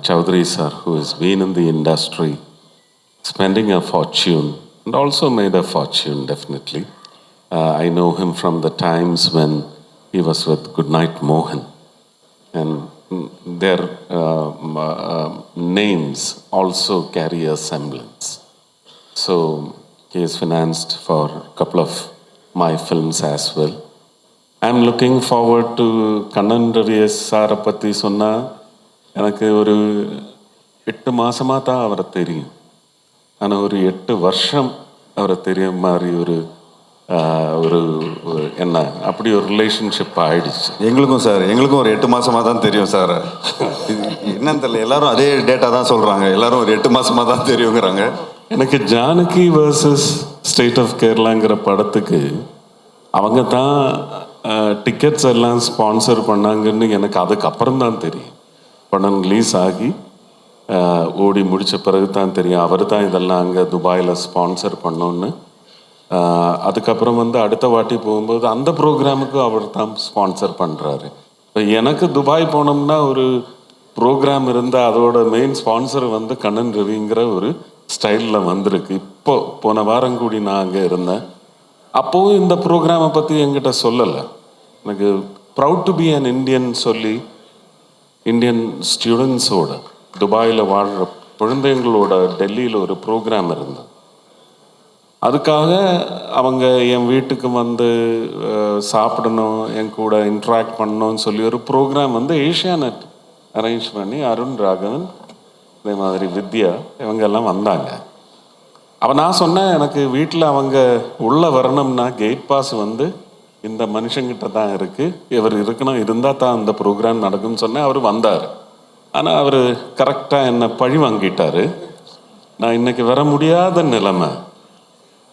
Chaudhary sir, who has been in the industry, spending a fortune, and also made a fortune, definitely. I know him from the times when he was with Goodnight Mohan. And their names also carry a semblance. So he is financed for a couple of my films as well. I'm looking forward to Kannan Ravi சாரை பற்றி சொன்னால் எனக்கு ஒரு 8 மாதமாக தான் அவரை தெரியும். ஆனால் ஒரு 8 வருஷம் அவரை தெரிய மாதிரி ஒரு என்ன அப்படி ஒரு ரிலேஷன்ஷிப் ஆயிடுச்சு. எங்களுக்கும் சார், எங்களுக்கும் ஒரு 8 மாதமாக தான் தெரியும் சார். என்னன்னு தெரியல, எல்லாரும் அதே டேட்டா தான் சொல்கிறாங்க. எல்லாரும் ஒரு 8 மாதமாக தான் தெரியுங்கிறாங்க. எனக்கு ஜானகி வர்சஸ் ஸ்டேட் ஆஃப் கேரளாங்கிற படத்துக்கு அவங்க தான் டிக்கெட்ஸ் எல்லாம் ஸ்பான்சர் பண்ணாங்கன்னு எனக்கு அதுக்கப்புறம் தான் தெரியும். படம் ரிலீஸ் ஆகி ஓடி முடித்த பிறகு தான் தெரியும் அவர் தான் இதெல்லாம் அங்கே துபாயில் ஸ்பான்சர் பண்ணோன்னு. அதுக்கப்புறம் வந்து அடுத்த வாட்டி போகும்போது அந்த ப்ரோக்ராமுக்கு அவர் தான் ஸ்பான்சர் பண்ணுறாரு. இப்போ எனக்கு துபாய் போனோம்னா ஒரு ப்ரோக்ராம் இருந்தால் அதோட மெயின் ஸ்பான்சர் வந்து கண்ணன் ரவிங்கிற ஒரு ஸ்டைலில் வந்திருக்கு. போன வாரம் கூடி நான் அங்கே இருந்தேன். அப்போவும் இந்த ப்ரோக்ராமை பற்றி என்கிட்ட சொல்லலை. எனக்கு proud to be an Indian சொல்லி இந்தியன் ஸ்டூடெண்ட்ஸோட துபாயில் வாழ்கிற குழந்தைங்களோட டெல்லியில் ஒரு ப்ரோக்ராம் இருந்தது. அதுக்காக அவங்க என் வீட்டுக்கு வந்து சாப்பிடணும், என் கூட இன்ட்ராக்ட் பண்ணணும்னு சொல்லி ஒரு ப்ரோக்ராம் வந்து ஏஷியாநெட் அரேஞ்ச் பண்ணி அருண் ராகவன், அதே மாதிரி வித்யா இவங்கெல்லாம் வந்தாங்க. அப்போ நான் சொன்னேன், எனக்கு வீட்டில் அவங்க உள்ளே வரணும்னா கேட் பாஸ் வந்து இந்த மனுஷங்கிட்ட தான் இருக்குது, இவர் இருக்கணும், இருந்தால் தான் அந்த ப்ரோக்ராம் நடக்கும்னு சொன்னேன். அவர் வந்தார். ஆனால் அவர் கரெக்டாக என்னை பழி வாங்கிட்டார். நான் இன்றைக்கி வர முடியாத நிலைமை.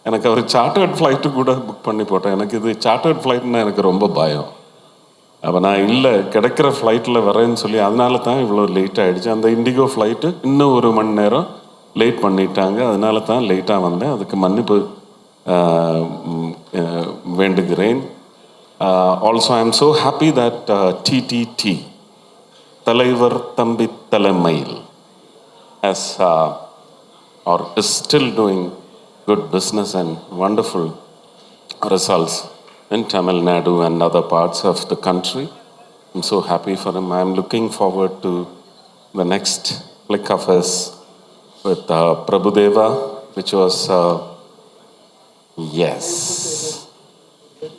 எனக்கு அவர் சார்ட்டர்ட் ஃப்ளைட்டு கூட புக் பண்ணி போட்டேன். எனக்கு இது சார்ட்டர்ட் ஃப்ளைட்னா எனக்கு ரொம்ப பயம். அப்போ நான் இல்லை கிடைக்கிற ஃப்ளைட்டில் வரேன்னு சொல்லி அதனால தான் இவ்வளோ லேட் ஆகிடுச்சு. அந்த இண்டிகோ ஃப்ளைட்டு இன்னும் 1 மணி நேரம் லேட் பண்ணிட்டாங்க. அதனால தான் லேட்டாக வந்தேன். அதுக்கு மன்னிப்பு வேண்டுகிறேன். Also I am so happy that TTD தலைவர் தம்பி தலைமையில் as or is still doing good business and wonderful results in Tamil Nadu and other parts of the country. I'm so happy for him. I'm looking forward to the next flick of his with Prabhudeva, which was yes.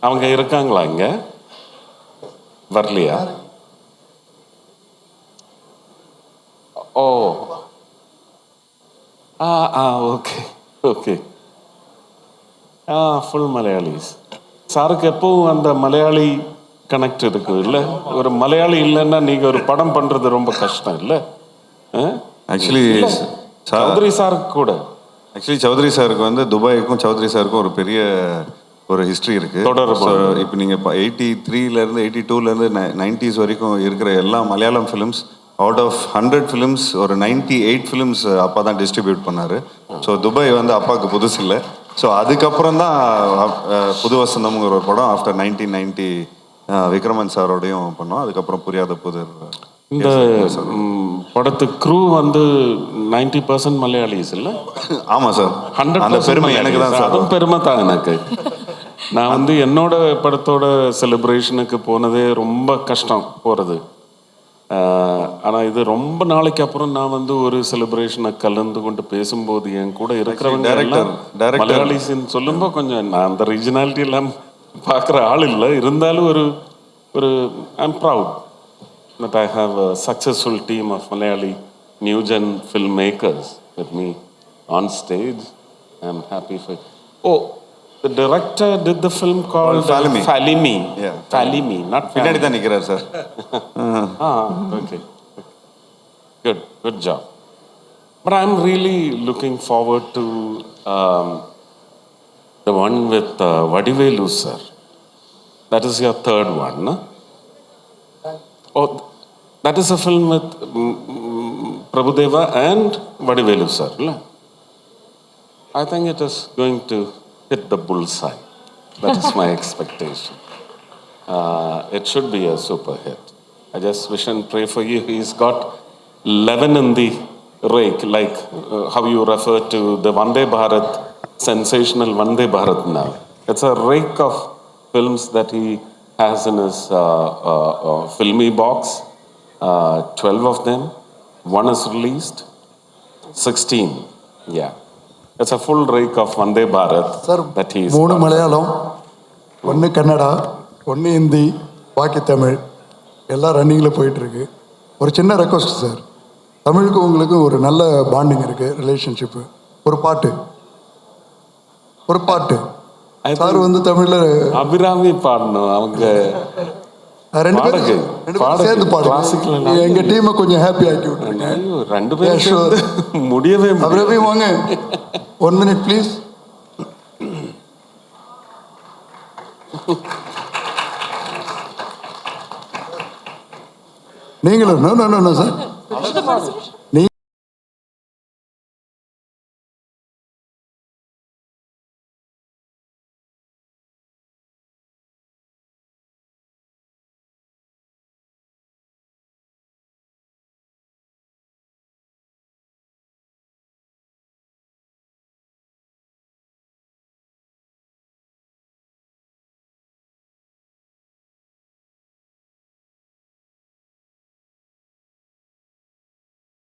அவங்க இருக்காங்களா இங்க? வரலையா? ஓ okay. Full Malayalis. சாருக்கு எப்பவும் அந்த Malayali connect இருக்கு இல்லை? ஒரு மலையாளி இல்லைன்னா நீங்கள் ஒரு படம் பண்ணுறது ரொம்ப கஷ்டம் இல்லை? ஆக்சுவலி சௌத்ரி சாருக்கு கூட சௌத்ரி சாருக்கு வந்து துபாய்க்கும் சௌத்ரி சாருக்கும் ஒரு பெரிய ஒரு ஹிஸ்ட்ரி இருக்குது. இப்போ நீங்கள் இப்போ 83லேருந்து 82லேருந்து 90s வரைக்கும் இருக்கிற எல்லா Malayalam films out of 100 films ஒரு 98 ஃபிலிம்ஸ் அப்பா தான் டிஸ்ட்ரிபியூட் பண்ணார். ஸோ துபாய் வந்து அப்பாவுக்கு புதுசு இல்லை. ஸோ அதுக்கப்புறம் தான் புது வசந்தம்ங்கிற ஒரு படம் ஆஃப்டர் 1990 விக்ரமன் சாரோடையும் பண்ணோம். அதுக்கப்புறம் புரியாத புதர். இந்த படத்து க்ரூ வந்து 90% மலையாளிஸ் இல்லை? ஆமாம் சார். 100% அந்த பெருமை எனக்கு தான் சார். அதுவும் பெருமை தான் எனக்கு. நான் வந்து என்னோட படத்தோட செலிப்ரேஷனுக்கு போனதே ரொம்ப கஷ்டம் போகிறது. ஆனால் இது ரொம்ப நாளைக்கு அப்புறம் நான் வந்து ஒரு செலிப்ரேஷனை கலந்து கொண்டு பேசும்போது என் கூட இருக்கிறவங்க மலையாளிஸ்ன்னு சொல்லும்போது கொஞ்சம் நான் அந்த ரீஜனாலிட்டி எல்லாம் பார்க்குற ஆள் இல்லை. இருந்தாலும் ஒரு I'm proud that I have a successful team of Malayali new gen filmmakers with me on stage. I'm happy for. Oh, the director did the film called Falimi. Yeah, Falimi, not பின்னாடி தான் நிற்கிறார் sir. Okay. Good job. But I'm really looking forward to the one with Vadivelu sir. That is your third one, no? Oh, that is a film with Prabhudeva and Vadivelu sir. I think it is going to hit the bullseye. That is my expectation. It should be a super hit. I just wish and pray for you. He's got 11 in the rake, like how you refer to the Vande Bharat, sensational Vande Bharat now. It's a rake of films that he has in his filmy box. 12 of them. One is released. 16. Yeah. It's a full rake of Vande Bharat. Sir that he's 3 Malayalam, 1 Kannada, 1 Hindi, பாக்கி தமிழ் எல்லாம் ரன்னிங்கில் போயிட்டுருக்கு. ஒரு சின்ன request sir, தமிழுக்கும் உங்களுக்கும் ஒரு நல்ல பாண்டிங் இருக்குது, ரிலேஷன்ஷிப்பு. ஒரு பாட்டு சார் வந்து தமிழில் அபிராமி பாடணும். அவங்க ரெண்டு பேரும் சேர்ந்து பாடுங்க. எங்கள் டீமை கொஞ்சம் ஹாப்பி ஆக்கி விட்டுருங்க. 2 பேரும் முடியவே அபிராமி வாங்க. 1 minute ப்ளீஸ். நீங்களும் நோ சார்